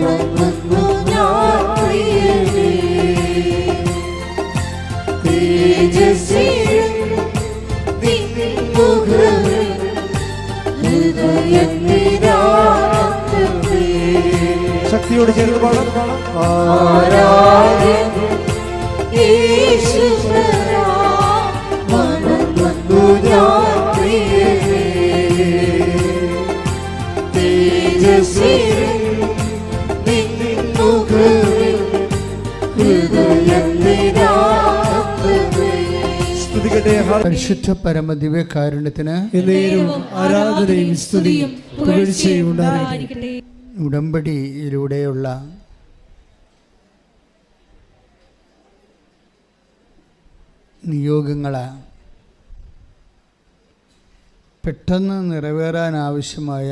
വണങ്ങുന്നു ഞാൻ പ്രിയനേ. തേജസ്സിലും നിൻ മുഖമേ ഹൃദയത്തിനാനന്ദമേ. ശക്തിയോട് ചേർന്ന് പാടാം. ആരാധന യേശുവരാ, വണങ്ങുന്നു ഞാൻ പ്രിയനേ. തേജസ്സിലും നിൻ മുഖമേ ഹൃദയത്തിനാനന്ദമേ. സ്തുതിക്കട്ടെ. പരിശുദ്ധ പരമദിവ്യകാരുണ്യത്തിന് ആരാധനയും സ്തുതിയും പുകഴ്ചയും ഉണ്ടായിരിക്കട്ടെ. ഉടമ്പടിയിലൂടെയുള്ള നിയോഗങ്ങൾ പെട്ടെന്ന് നിറവേറാനാവശ്യമായ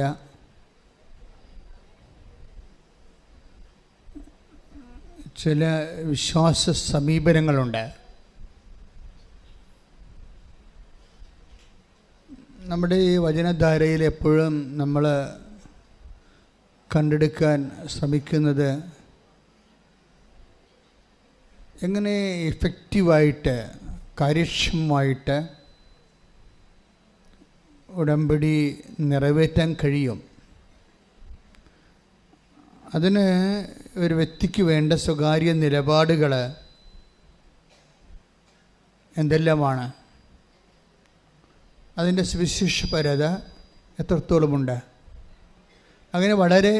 ചില വിശ്വാസ സമീപനങ്ങളുണ്ട്. നമ്മുടെ ഈ വചനധാരയിൽ എപ്പോഴും നമ്മൾ കണ്ടെടുക്കാൻ ശ്രമിക്കുന്നത് എങ്ങനെ ഇഫക്റ്റീവായിട്ട് കാര്യക്ഷമമായിട്ട് ഉടമ്പടി നിറവേറ്റാൻ കഴിയും. അതിന് ഒരു വ്യക്തിക്ക് വേണ്ട സ്വകാര്യ നിലപാടുകൾ എന്തെല്ലാമാണ്, അതിൻ്റെ സുവിശേഷപരത എത്രത്തോളമുണ്ട്. അങ്ങനെ വളരെ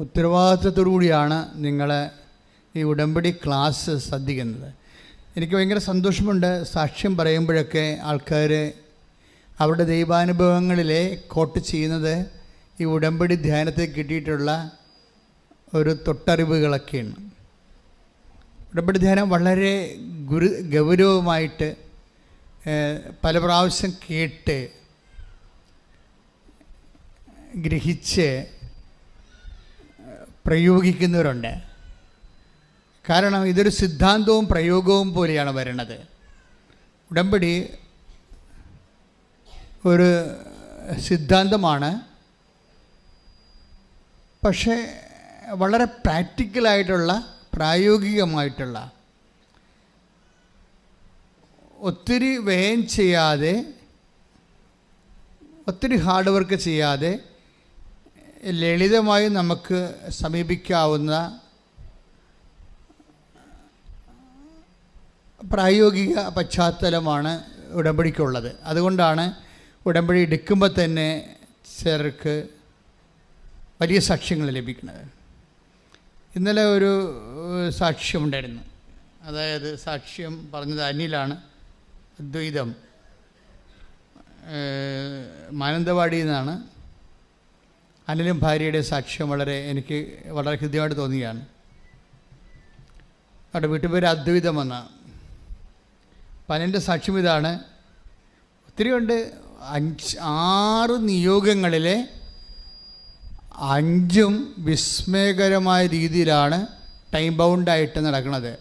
ഉത്തരവാദിത്വത്തോടു കൂടിയാണ് നിങ്ങൾ ഈ ഉടമ്പടി ക്ലാസ് ശ്രദ്ധിക്കുന്നത്. എനിക്ക് ഭയങ്കര സന്തോഷമുണ്ട്. സാക്ഷ്യം പറയുമ്പോഴൊക്കെ ആൾക്കാർ അവരുടെ ദൈവാനുഭവങ്ങളിലെ കോട്ട് ചെയ്യുന്നത് ഈ ഉടമ്പടി ധ്യാനത്തിൽ കിട്ടിയിട്ടുള്ള ഒരു തൊട്ടറിവുകളൊക്കെയാണ്. ഉടമ്പടി ധ്യാനം വളരെ ഗൗരവമായിട്ട് പല പ്രാവശ്യം കേട്ട് ഗ്രഹിച്ച് പ്രയോഗിക്കുന്നവരുണ്ട്. കാരണം ഇതൊരു സിദ്ധാന്തവും പ്രയോഗവും പോലെയാണ് വരുന്നത്. ഉടമ്പടി ഒരു സിദ്ധാന്തമാണ്, പക്ഷേ വളരെ പ്രാക്ടിക്കലായിട്ടുള്ള പ്രായോഗികമായിട്ടുള്ള ഒത്തിരി വ്യയം ചെയ്യാതെ ഒത്തിരി ഹാർഡ് വർക്ക് ചെയ്യാതെ ലളിതമായി നമുക്ക് സമീപിക്കാവുന്ന പ്രായോഗിക പശ്ചാത്തലമാണ് ഉടമ്പടിക്കുള്ളത്. അതുകൊണ്ടാണ് ഉടമ്പടി എടുക്കുമ്പോൾ തന്നെ ചിലർക്ക് വലിയ സാക്ഷ്യങ്ങൾ ലഭിക്കുന്നത്. ഇന്നലെ ഒരു സാക്ഷ്യമുണ്ടായിരുന്നു. അതായത് സാക്ഷ്യം പറഞ്ഞത് അനിലാണ്. അദ്വൈതം മാനന്തവാടിയിൽ നിന്നാണ്. അനിലും ഭാര്യയുടെ സാക്ഷ്യം എനിക്ക് വളരെ ഹൃദ്യമായിട്ട് തോന്നിയാണ്. അവിടെ വീട്ടുപേര് അദ്വൈതം എന്നാണ്. അപ്പം അനിൻ്റെ സാക്ഷ്യം ഇതാണ്. ഒത്തിരി ഉണ്ട്. 6 നിയോഗങ്ങളിലെ 5ഉം വിസ്മയകരമായ രീതിയിലാണ് ടൈം ബൗണ്ടായിട്ട് നടക്കുന്നത്.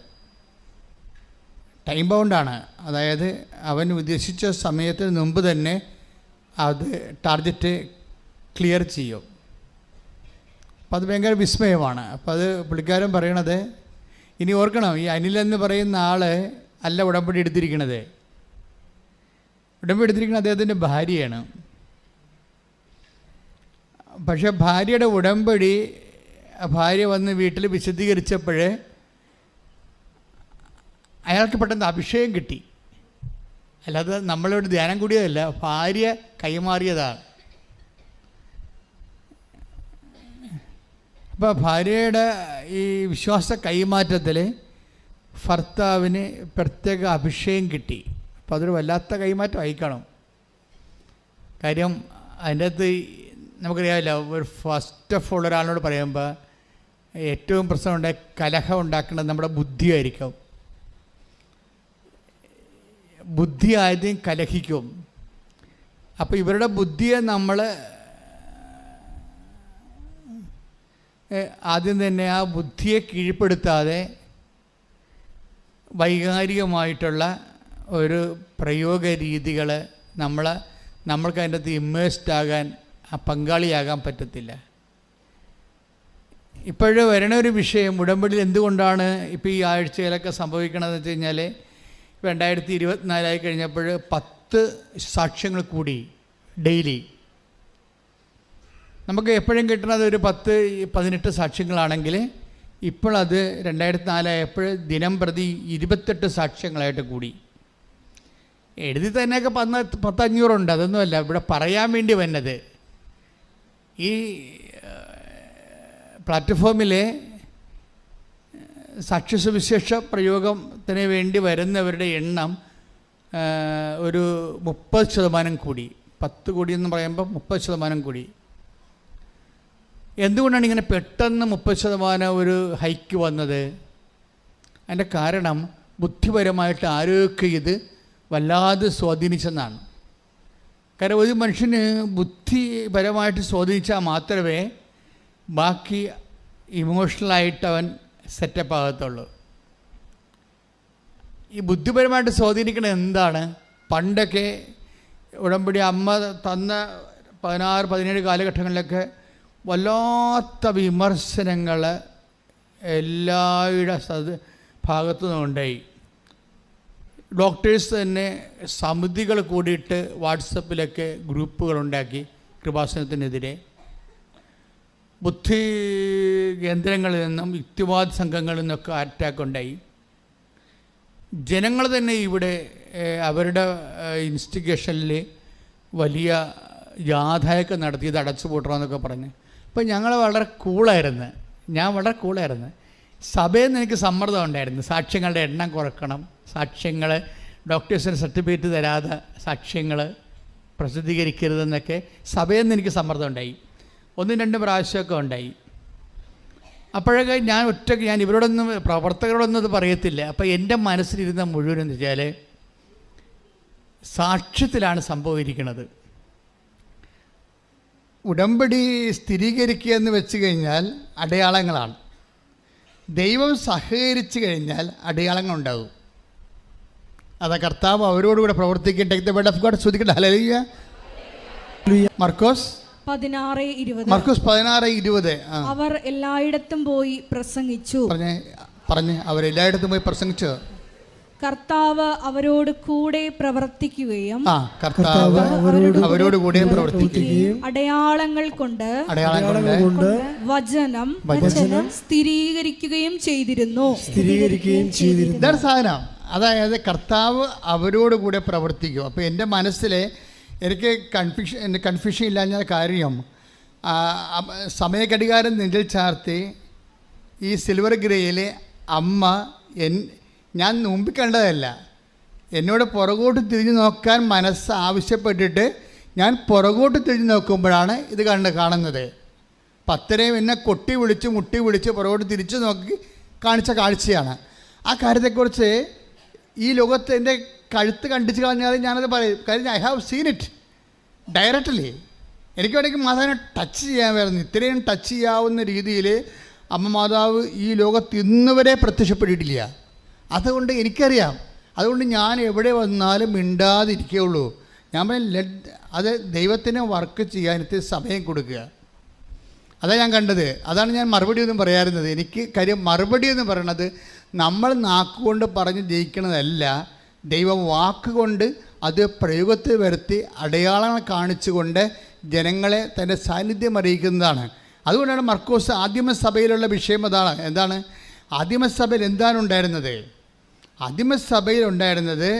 ടൈം ബൗണ്ടാണ്, അതായത് അവൻ ഉദ്ദേശിച്ച സമയത്തിന് മുമ്പ് തന്നെ അത് ടാർഗറ്റ് ക്ലിയർ ചെയ്യും. അപ്പം അത് ഭയങ്കര വിസ്മയമാണ്. അപ്പം അത് പുള്ളിക്കാരൻ പറയണത്, ഇനി ഓർക്കണം, ഈ അനിലെന്ന് പറയുന്ന ആൾ അല്ല ഉടമ്പടി എടുത്തിരിക്കുന്നത്. ഉടമ്പടി എടുത്തിരിക്കുന്നത് അദ്ദേഹത്തിൻ്റെ ഭാര്യയാണ്. പക്ഷേ ഭാര്യയുടെ ഉടമ്പടി ഭാര്യ വന്ന് വീട്ടിൽ വിശദീകരിച്ചപ്പോൾ അയാൾക്ക് പെട്ടെന്ന് അഭിഷേകം കിട്ടി. അല്ലാതെ നമ്മളോട് ധ്യാനം കൂടിയതല്ല, ഭാര്യ കൈമാറിയതാണ്. അപ്പോൾ ഭാര്യയുടെ ഈ വിശ്വാസ കൈമാറ്റത്തിൽ ഭർത്താവിന് പ്രത്യേക അഭിഷേകം കിട്ടി. അപ്പോൾ അതൊരു വല്ലാത്ത കൈമാറ്റം ആയിക്കണം. കാര്യം അതിൻ്റെ അകത്ത് നമുക്കറിയാമല്ലോ, ഒരു ഫസ്റ്റ് ഓഫ് ഓൾ ഒരാളോട് പറയുമ്പോൾ ഏറ്റവും പ്രശ്നമുണ്ടായ കലഹം ഉണ്ടാക്കേണ്ടത് നമ്മുടെ ബുദ്ധിയായിരിക്കും. ബുദ്ധി ആദ്യം കലഹിക്കും. അപ്പോൾ ഇവരുടെ ബുദ്ധിയെ നമ്മൾ ആദ്യം തന്നെ ആ ബുദ്ധിയെ കീഴ്പ്പെടുത്താതെ വൈകാരികമായിട്ടുള്ള ഒരു പ്രയോഗ രീതികൾ നമ്മൾക്ക് അതിൻ്റെ അകത്ത് ഇമ്മേഴ്സ്ഡ് ആകാൻ, പങ്കാളിയാകാൻ പറ്റത്തില്ല. ഇപ്പോഴും വരണ ഒരു വിഷയം ഉടമ്പടിയിൽ എന്തുകൊണ്ടാണ് ഇപ്പോൾ ഈ ആഴ്ചയിലൊക്കെ സംഭവിക്കണമെന്ന് വെച്ച് കഴിഞ്ഞാൽ 2024 കഴിഞ്ഞപ്പോൾ 10 സാക്ഷ്യങ്ങൾ കൂടി ഡെയിലി. നമുക്ക് എപ്പോഴും കിട്ടുന്നത് ഒരു 10-18 സാക്ഷ്യങ്ങളാണെങ്കിൽ ഇപ്പോൾ അത് 2004 ആയപ്പോൾ ദിനം പ്രതി 28 സാക്ഷ്യങ്ങളായിട്ട് കൂടി. എഴുതി തന്നെയൊക്കെ 10-500 അതൊന്നുമല്ല ഇവിടെ പറയാൻ വേണ്ടി വന്നത്. ഈ പ്ലാറ്റ്ഫോമിലെ സാക്ഷ്യസുവിശേഷ പ്രയോഗത്തിന് വേണ്ടി വരുന്നവരുടെ എണ്ണം ഒരു 30% കൂടി. 10 കോടി എന്ന് പറയുമ്പോൾ 30% കൂടി. എന്തുകൊണ്ടാണ് ഇങ്ങനെ പെട്ടെന്ന് 30% ഒരു ഹൈക്ക് വന്നത്? അതിൻ്റെ കാരണം ബുദ്ധിപരമായിട്ട് ആരോഗ്യമൊക്കെ ഇത് വല്ലാതെ സ്വാധീനിച്ചെന്നാണ്. കാരണം ഒരു മനുഷ്യന് ബുദ്ധിപരമായിട്ട് സ്വാധീനിച്ചാൽ മാത്രമേ ബാക്കി ഇമോഷണലായിട്ട് അവൻ സെറ്റപ്പ് ആകത്തുള്ളൂ. ഈ ബുദ്ധിപരമായിട്ട് സ്വാധീനിക്കുന്നത് എന്താണ്? പണ്ടൊക്കെ ഉടമ്പടി അമ്മ തന്ന 16-17 കാലഘട്ടങ്ങളിലൊക്കെ വല്ലാത്ത വിമർശനങ്ങൾ എല്ലാവരുടെ ഭാഗത്തു നിന്നുണ്ടായി. ഡോക്ടേഴ്സ് തന്നെ സമിതികൾ കൂടിയിട്ട് വാട്സപ്പിലൊക്കെ ഗ്രൂപ്പുകളുണ്ടാക്കി കൃപാസനത്തിനെതിരെ. ബുദ്ധി കേന്ദ്രങ്ങളിൽ നിന്നും യുക്തിവാദ സംഘങ്ങളിൽ നിന്നൊക്കെ അറ്റാക്ക് ഉണ്ടായി. ജനങ്ങൾ തന്നെ ഇവിടെ അവരുടെ ഇൻസ്റ്റിഗേഷനിൽ വലിയ ജാഥയൊക്കെ നടത്തിയത് അടച്ചു പൂട്ടണമെന്നൊക്കെ പറഞ്ഞ്. അപ്പം ഞങ്ങൾ വളരെ കൂളായിരുന്നു. ഞാൻ വളരെ കൂളായിരുന്നു. സഭയിൽ നിന്ന് എനിക്ക് സമ്മർദ്ദം ഉണ്ടായിരുന്നു. സാക്ഷ്യങ്ങളുടെ എണ്ണം കുറക്കണം, സാക്ഷ്യങ്ങൾ ഡോക്ടേഴ്സിന് സർട്ടിഫിക്കറ്റ് തരാതെ സാക്ഷ്യങ്ങൾ പ്രസിദ്ധീകരിക്കരുതെന്നൊക്കെ സഭയിൽ നിന്ന് എനിക്ക് സമ്മർദ്ദം ഉണ്ടായി. 1-2 പ്രാവശ്യമൊക്കെ ഉണ്ടായി. അപ്പോഴൊക്കെ ഞാൻ ഇവരോടൊന്നും പ്രവർത്തകരോടൊന്നും അത് പറയത്തില്ല. അപ്പോൾ എൻ്റെ മനസ്സിലിരുന്ന മുഴുവനെന്ന് വെച്ചാൽ സാക്ഷ്യത്തിലാണ് സംഭവിക്കുന്നത്. ഉടമ്പടി സ്ഥിരീകരിക്കുക എന്ന് വെച്ച് കഴിഞ്ഞാൽ അടയാളങ്ങളാണ്. ദൈവം സഹകരിച്ചു കഴിഞ്ഞാൽ അടയാളങ്ങളുണ്ടാകും. അതാ കർത്താവ് അവരോടുകൂടെ പ്രവർത്തിക്കട്ടെ. ഹല്ലേലൂയ. മർക്കോസ് 16:20. അവർ എല്ലായിടത്തും പോയി പ്രസംഗിച്ചു. പറഞ്ഞേ അവരെല്ലായിടത്തും പോയി പ്രസംഗിച്ചു. കർത്താവ് അവരോട് കൂടെ പ്രവർത്തിക്കുകയും അവരോട് കൂടെ പ്രവർത്തിക്കുകയും അടയാളങ്ങൾ കൊണ്ട് വചനം സ്ഥിരീകരിക്കുകയും ചെയ്തിരുന്നു. ഇതാണ് സാധനം. അതായത് കർത്താവ് അവരോട് കൂടെ പ്രവർത്തിക്കും. അപ്പോൾ എൻ്റെ മനസ്സിൽ എനിക്ക് കൺഫ്യൂഷൻ ഇല്ലാഞ്ഞ കാര്യം, സമയഘടികാരം നെഞ്ചിൽ ചാർത്തി ഈ സിൽവർ ഗ്രേയിലെ അമ്മ ഞാൻ മുമ്പിൽ കണ്ടതല്ല, എന്നോട് പുറകോട്ട് തിരിഞ്ഞു നോക്കാൻ മനസ്സ് ആവശ്യപ്പെട്ടിട്ട് ഞാൻ പുറകോട്ട് തിരിഞ്ഞു നോക്കുമ്പോഴാണ് ഇത് കാണുന്നത്. 10 എന്നെ മുട്ടി വിളിച്ച് പുറകോട്ട് തിരിച്ചു നോക്കി കാണിച്ച കാഴ്ചയാണ്. ആ കാര്യത്തെക്കുറിച്ച് ഈ ലോകത്ത് എൻ്റെ കഴുത്ത് കണ്ടിച്ച് കളഞ്ഞാൽ ഞാനത് പറയും. കാര്യം I have seen it directly. എനിക്ക് വേണമെങ്കിൽ മാതാവിനെ ടച്ച് ചെയ്യാമായിരുന്നു. ഇത്രയും ടച്ച് ചെയ്യാവുന്ന രീതിയിൽ അമ്മ മാതാവ് ഈ ലോകത്ത് ഇന്നുവരെ പ്രത്യക്ഷപ്പെട്ടിട്ടില്ല. അതുകൊണ്ട് എനിക്കറിയാം. അതുകൊണ്ട് ഞാൻ എവിടെ വന്നാലും മിണ്ടാതിരിക്കുകയുള്ളൂ. ഞാൻ അത് ദൈവത്തിന് വർക്ക് ചെയ്യാൻ ഇത്തിരി സമയം കൊടുക്കുക. അതാണ് ഞാൻ കണ്ടത്. അതാണ് ഞാൻ മറുപടി ഒന്നും പറയാറുന്നത്. എനിക്ക് കാര്യം മറുപടി എന്ന് പറയണത് നമ്മൾ നാക്കുകൊണ്ട് പറഞ്ഞ് ജയിക്കണതല്ല, ദൈവം വാക്കുകൊണ്ട് അത് പ്രയോഗത്തിൽ വരുത്തി അടയാളങ്ങൾ കാണിച്ചുകൊണ്ട് ജനങ്ങളെ തൻ്റെ സാന്നിധ്യം അറിയിക്കുന്നതാണ്. അതുകൊണ്ടാണ് മർക്കോസ് ആദിമസഭയിലുള്ള വിഷയം അതാണ്. എന്താണ് ആദിമസഭയിൽ എന്താണ് ഉണ്ടായിരുന്നത്? ആദിമസഭയിൽ ഉണ്ടായിരുന്നത്,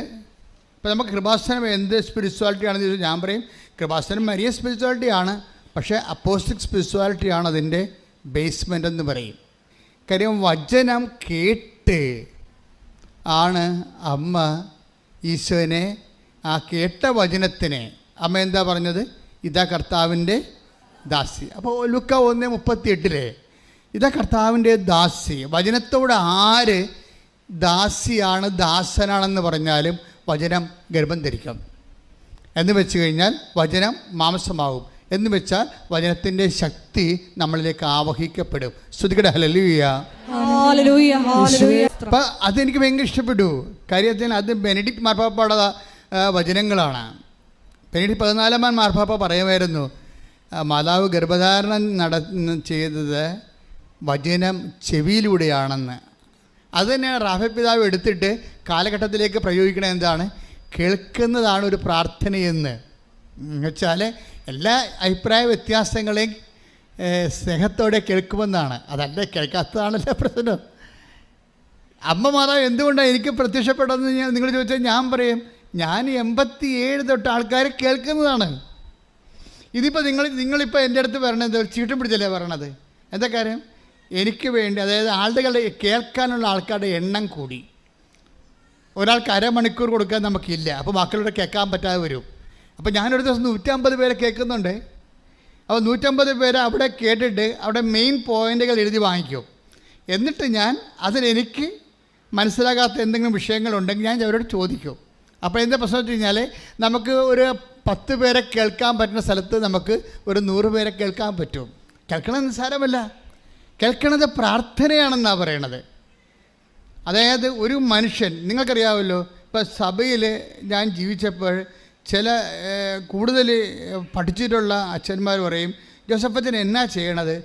ഇപ്പോൾ നമുക്ക് കൃപാസനം എന്ത് സ്പിരിച്വാലിറ്റി ആണെന്ന് ചോദിച്ചാൽ ഞാൻ പറയും കൃപാസനം മരിയ സ്പിരിച്വാലിറ്റിയാണ്. പക്ഷേ അപ്പോസ്റ്റിക് സ്പിരിച്വാലിറ്റിയാണ് അതിൻ്റെ ബേസ്മെൻ്റ് എന്ന് പറയും. കാര്യം വചനം കേട്ട് ആണ് അമ്മ ഈശോനെ, ആ കേട്ട വചനത്തിനെ അമ്മ എന്താ പറഞ്ഞത്? ഇതാ കർത്താവിൻ്റെ ദാസി. അപ്പോൾ ലൂക്ക 1:38 ഇതാ കർത്താവിൻ്റെ ദാസി. വചനത്തോട് ആര് ദാസിയാണ് ദാസനാണെന്ന് പറഞ്ഞാലും വചനം ഗർഭം ധരിക്കും എന്ന് വെച്ച് കഴിഞ്ഞാൽ വചനം മാംസമാകും എന്ന് വെച്ചാൽ വചനത്തിൻ്റെ ശക്തി നമ്മളിലേക്ക് ആവഹിക്കപ്പെടും. സ്തുതിക്കട്ടെ. ഹല്ലേലൂയ. അപ്പം അതെനിക്ക് ഭയങ്കര ഇഷ്ടപ്പെട്ടു. കാര്യത്തിന് അത് ബെനഡിക്റ്റ് മാർപ്പാപ്പയുടെ വചനങ്ങളാണ്. ബെനഡിക്റ്റ് 14-ാം മാർപ്പാപ്പ പറയുമായിരുന്നു, മാതാവ് ഗർഭധാരണം ചെയ്തത് വചനം ചെവിയിലൂടെയാണെന്ന്. അത് തന്നെ റാഫേൽ പിതാവ് എടുത്തിട്ട് കാലഘട്ടത്തിലേക്ക് പ്രയോഗിക്കണത് എന്താണ്? കേൾക്കുന്നതാണ് ഒരു പ്രാർത്ഥനയെന്ന് വെച്ചാൽ എല്ലാ അഭിപ്രായ വ്യത്യാസങ്ങളെയും സ്നേഹത്തോടെ കേൾക്കുമെന്നാണ്. അതല്ല, കേൾക്കാത്തതാണല്ലോ പ്രശ്നം. അമ്മ മാതാവ് എന്തുകൊണ്ടാണ് എനിക്ക് പ്രത്യക്ഷപ്പെട്ടതെന്ന് നിങ്ങൾ ചോദിച്ചാൽ ഞാൻ പറയും, ഞാൻ 87 തൊട്ട് ആൾക്കാരെ കേൾക്കുന്നതാണ്. ഇതിപ്പോൾ നിങ്ങളിപ്പോൾ എൻ്റെ അടുത്ത് വരണത് ചീട്ടും പിടിച്ചല്ലേ പറയണത്. എന്താ കാര്യം? എനിക്ക് വേണ്ടി, അതായത് ആളുകളുടെ കേൾക്കാനുള്ള ആൾക്കാരുടെ എണ്ണം കൂടി. ഒരാൾക്ക് അരമണിക്കൂർ കൊടുക്കാൻ നമുക്കില്ല, അപ്പോൾ ബാക്കിയുള്ളവരെ കേൾക്കാൻ പറ്റാതെ വരും. അപ്പോൾ ഞാനൊരു ദിവസം 150 പേരെ കേൾക്കുന്നുണ്ട്. അപ്പോൾ 150 പേരെ അവിടെ കേട്ടിട്ട് അവിടെ മെയിൻ പോയിൻ്റുകൾ എഴുതി വാങ്ങിക്കും. എന്നിട്ട് ഞാൻ അതിലെനിക്ക് മനസ്സിലാകാത്ത എന്തെങ്കിലും വിഷയങ്ങളുണ്ടെങ്കിൽ ഞാൻ അവരോട് ചോദിക്കും. അപ്പോൾ എന്താ പ്രശ്നം വെച്ച് കഴിഞ്ഞാൽ, നമുക്ക് ഒരു 10 പേരെ കേൾക്കാൻ പറ്റുന്ന സ്ഥലത്ത് നമുക്ക് ഒരു 100 പേരെ കേൾക്കാൻ പറ്റും. കേൾക്കണത് നിസ്സാരമല്ല, കേൾക്കണത് പ്രാർത്ഥനയാണെന്നാണ് പറയണത്. അതായത് ഒരു മനുഷ്യൻ, നിങ്ങൾക്കറിയാമല്ലോ, ഇപ്പോൾ സഭയിൽ ഞാൻ ജീവിച്ചപ്പോൾ ചില കൂടുതൽ പഠിച്ചിട്ടുള്ള അച്ഛന്മാർ പറയും, ജോസഫച്ചൻ എന്നാ ചെയ്യണത്?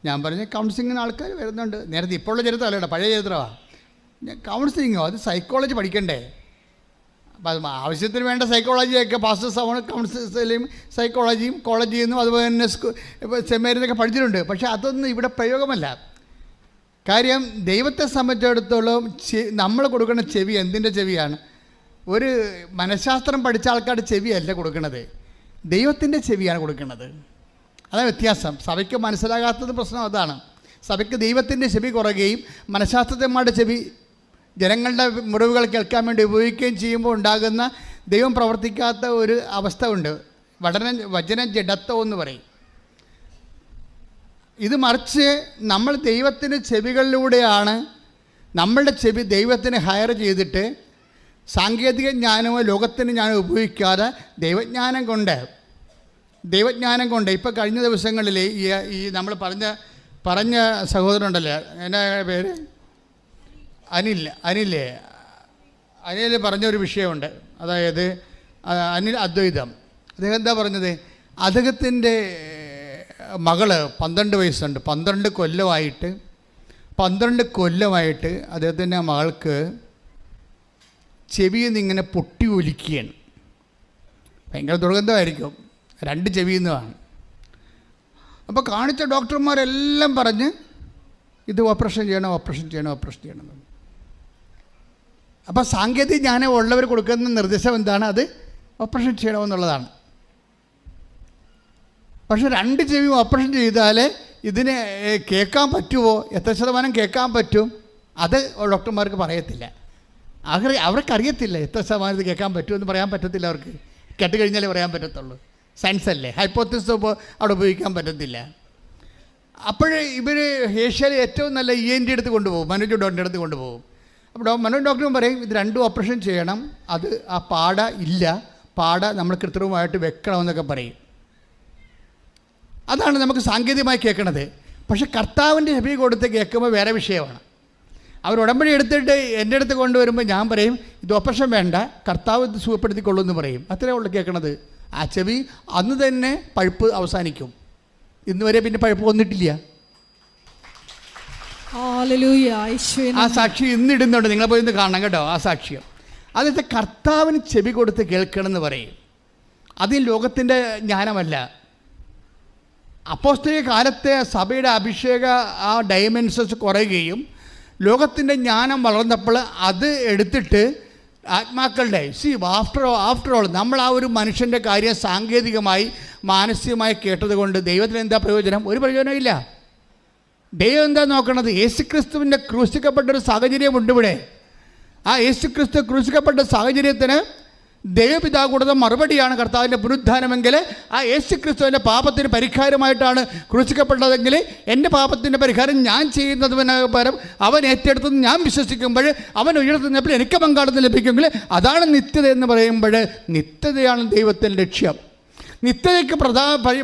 ഞാൻ പറഞ്ഞു, കൗൺസിലിങ്ങിന് ആൾക്കാർ വരുന്നുണ്ട്. നേരത്തെ ഇപ്പോഴുള്ള ചരിത്രമല്ല, പഴയ ചരിത്രമാണ്. കൗൺസിലിങ്ങോ? അത് സൈക്കോളജി പഠിക്കണ്ടേ? അപ്പം ആവശ്യത്തിന് വേണ്ട സൈക്കോളജിയൊക്കെ പാസ്റ്റേഴ്സ് കൗൺസിലിംഗ് സൈക്കോളജിയും കോളേജിൽ നിന്നും അതുപോലെ തന്നെ സെമിനാരിന്നൊക്കെ പഠിച്ചിട്ടുണ്ട്. പക്ഷേ അതൊന്നും ഇവിടെ പ്രയോഗമല്ല. കാര്യം ദൈവത്തെ സംബന്ധിച്ചിടത്തോളം നമ്മൾ കൊടുക്കുന്ന ചെവി എന്തിൻ്റെ ചെവിയാണ്? ഒരു മനഃശാസ്ത്രം പഠിച്ച ആൾക്കാരുടെ ചെവിയല്ല കൊടുക്കുന്നത്, ദൈവത്തിൻ്റെ ചെവിയാണ് കൊടുക്കുന്നത്. അതാണ് വ്യത്യാസം. സഭയ്ക്ക് മനസ്സിലാകാത്തത് പ്രശ്നം അതാണ്. സഭയ്ക്ക് ദൈവത്തിൻ്റെ ചെവി കുറയുകയും മനഃശാസ്ത്രജ്ഞന്മാരുടെ ചെവി ജനങ്ങളുടെ മുറിവുകൾ കേൾക്കാൻ വേണ്ടി ഉപയോഗിക്കുകയും ചെയ്യുമ്പോൾ ഉണ്ടാകുന്ന ദൈവം പ്രവർത്തിക്കാത്ത ഒരു അവസ്ഥ ഉണ്ട്. വചന ജഡത്വം എന്ന് പറയും. ഇത് മറിച്ച് നമ്മൾ ദൈവത്തിൻ്റെ ചെവികളിലൂടെയാണ്, നമ്മളുടെ ചെവി ദൈവത്തിന് ഹയർ ചെയ്തിട്ട് സാങ്കേതിക ജ്ഞാനമോ ലോകത്തിന് ജ്ഞാനമോ ഉപയോഗിക്കാതെ ദൈവജ്ഞാനം കൊണ്ട് ഇപ്പോൾ കഴിഞ്ഞ ദിവസങ്ങളിൽ ഈ നമ്മൾ പറഞ്ഞ സഹോദരനുണ്ടല്ലോ, എന്നാ പേര്, അനിൽ പറഞ്ഞൊരു വിഷയമുണ്ട്. അതായത് അനിൽ അദ്വൈതം. അദ്ദേഹം എന്താ പറഞ്ഞത്? അദ്ദേഹത്തിൻ്റെ മകള് 12 വയസ്സുണ്ട്. 12 കൊല്ലമായിട്ട് അദ്ദേഹത്തിൻ്റെ മകൾക്ക് ചെവിയിൽ നിന്ന് ഇങ്ങനെ പൊട്ടി ഒലിക്കുകയാണ്. ഭയങ്കര ദുർഗന്ധമായിരിക്കും, 2 ചെവിയിൽ നിന്നാണ്. അപ്പോൾ കാണിച്ച ഡോക്ടർമാരെല്ലാം പറഞ്ഞ് ഇത് ഓപ്പറേഷൻ ചെയ്യണം. അപ്പോൾ സാങ്കേതിക ജ്ഞാനം ഉള്ളവർ കൊടുക്കുന്ന നിർദ്ദേശം എന്താണ്? അത് ഓപ്പറേഷൻ ചെയ്യണമെന്നുള്ളതാണ്. പക്ഷേ 2 ചെവിയും ഓപ്പറേഷൻ ചെയ്താൽ ഇതിന് കേൾക്കാൻ പറ്റുമോ, എത്ര ശതമാനം കേൾക്കാൻ പറ്റും, അത് ഡോക്ടർമാർക്ക് പറയത്തില്ല. അവർക്കറിയത്തില്ല എത്ര ശതമാനം ഇത് കേൾക്കാൻ പറ്റുമെന്ന് പറയാൻ പറ്റത്തില്ല. അവർക്ക് കേട്ടുകഴിഞ്ഞാലേ പറയാൻ പറ്റത്തുള്ളൂ. സയൻസ് അല്ലേ, ഹൈപ്പോത്തിസിസ് അവിടെ ഉപയോഗിക്കാൻ പറ്റത്തില്ല. അപ്പോൾ ഇവർ ഏഷ്യയിലെ ഏറ്റവും നല്ല ENT എടുത്ത് കൊണ്ടുപോകും, മനോജ് ഡോക്ടറിൻ്റെ അടുത്ത് കൊണ്ടുപോകും. അപ്പോൾ മനോജ് ഡോക്ടറും പറയും ഇത് 2 ഓപ്പറേഷൻ ചെയ്യണം, അത് ആ പാട നമ്മൾ കൃത്രിമമായിട്ട് വെക്കണമെന്നൊക്കെ പറയും. അതാണ് നമുക്ക് സാങ്കേതികമായി കേൾക്കണത്. പക്ഷെ കർത്താവിൻ്റെ ചെവി കൊടുത്ത് കേൾക്കുമ്പോൾ വേറെ വിഷയമാണ്. അവർ ഉടമ്പടി എടുത്തിട്ട് എൻ്റെ അടുത്ത് കൊണ്ടുവരുമ്പോൾ ഞാൻ പറയും ഇത് ഓപ്പറേഷൻ വേണ്ട, കർത്താവ് ഇത് സുഖപ്പെടുത്തിക്കൊള്ളൂ എന്ന് പറയും. അത്രേ ഉള്ളൂ കേൾക്കണത്. ആ ചെവി അന്ന് തന്നെ പഴുപ്പ് അവസാനിക്കും. ഇന്ന് വരെ പിന്നെ പഴുപ്പ് വന്നിട്ടില്ല. ആ സാക്ഷി ഇന്നിടുന്നുണ്ട്, നിങ്ങൾ പോയി ഇന്ന് കാണണം കേട്ടോ ആ സാക്ഷ്യം. അതായത് കർത്താവിന് ചെവി കൊടുത്ത് കേൾക്കണമെന്ന് പറയും. അതിൽ ലോകത്തിൻ്റെ ജ്ഞാനമല്ല. അപ്പോസ്തലിക കാലത്തെ സഭയുടെ അഭിഷേക ആ ഡൈമെൻഷൻസ് കുറയുകയും ലോകത്തിൻ്റെ ജ്ഞാനം വളർന്നപ്പോൾ അത് എടുത്തിട്ട് ആത്മാക്കളുടെ ആഫ്റ്റർ ഓൾ നമ്മൾ ആ ഒരു മനുഷ്യൻ്റെ കാര്യം സാങ്കേതികമായി മാനസികമായി കേട്ടത് കൊണ്ട് ദൈവത്തിന് എന്താ പ്രയോജനം? ഒരു പ്രയോജനമില്ല. ദൈവം എന്താ നോക്കണത്? യേശുക്രിസ്തുവിൻ്റെ ക്രൂശിക്കപ്പെട്ടൊരു സാഹചര്യമുണ്ട് ഇവിടെ. ആ യേശുക്രിസ്തു ക്രൂശിക്കപ്പെട്ട സാഹചര്യത്തിന് ദൈവപിതാവ് കൊടുത്ത മറുപടിയാണ് കർത്താവിൻ്റെ പുനരുദ്ധാനമെങ്കിൽ ആ യേശുക്രിസ്തുവിൻ്റെ പാപത്തിന് പരിഹാരമായിട്ടാണ് ക്രൂശിക്കപ്പെട്ടതെങ്കിൽ എൻ്റെ പാപത്തിൻ്റെ പരിഹാരം ഞാൻ ചെയ്യുന്നതിന് പകരം അവൻ ഏറ്റെടുത്തെന്ന് ഞാൻ വിശ്വസിക്കുമ്പോൾ അവൻ ഉയർത്തുന്നപ്പോൾ എനിക്ക് പങ്കാളിത്തം ലഭിക്കുമെങ്കിൽ അതാണ് നിത്യത എന്ന് പറയുമ്പോൾ നിത്യതയാണ് ദൈവത്തിൻ്റെ ലക്ഷ്യം. നിത്യതയ്ക്ക്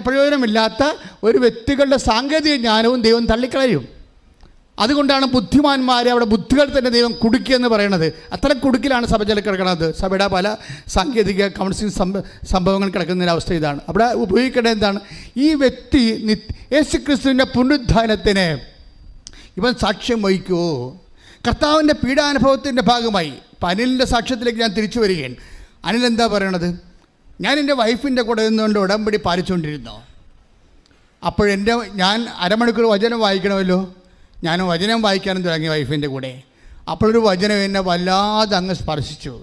പ്രയോജനമില്ലാത്ത ഒരു വ്യക്തികളുടെ സാങ്കേതിക ജ്ഞാനവും ദൈവം തള്ളിക്കളയും. അതുകൊണ്ടാണ് ബുദ്ധിമാന്മാരെ അവിടെ ബുദ്ധികൾ തന്നെ ദൈവം കുടുക്കിയെന്ന് പറയുന്നത്. അത്ര കുടുക്കിലാണ് സഭ കിടക്കുന്നത്. സഭയുടെ പല സാങ്കേതിക കൗൺസിലിംഗ് സംഭവങ്ങൾ കിടക്കുന്ന അവസ്ഥ ഇതാണ്. അവിടെ ഉപയോഗിക്കേണ്ടത് എന്താണ്? ഈ വ്യക്തി യേശുക്രിസ്തുവിൻ്റെ പുനരുദ്ധാനത്തിന് ഇവൻ സാക്ഷ്യം വഹിക്കുമോ? കർത്താവിൻ്റെ പീഡാനുഭവത്തിൻ്റെ ഭാഗമായി ഇപ്പം അനിലിൻ്റെ സാക്ഷ്യത്തിലേക്ക് ഞാൻ തിരിച്ചു വരികയാണ്. അനിൽ എന്താ പറയണത്? ഞാൻ എൻ്റെ വൈഫിൻ്റെ കൂടെ നിന്നുകൊണ്ട് ഉടമ്പടി പാലിച്ചുകൊണ്ടിരുന്നു. ഞാൻ അരമണിക്കൂർ വചനം വായിക്കണമല്ലോ. ഞാൻ വചനം വായിക്കാനും തുടങ്ങി വൈഫിൻ്റെ കൂടെ. അപ്പോഴൊരു വചനം എന്നെ വല്ലാതെ അങ്ങ് സ്പർശിച്ചു.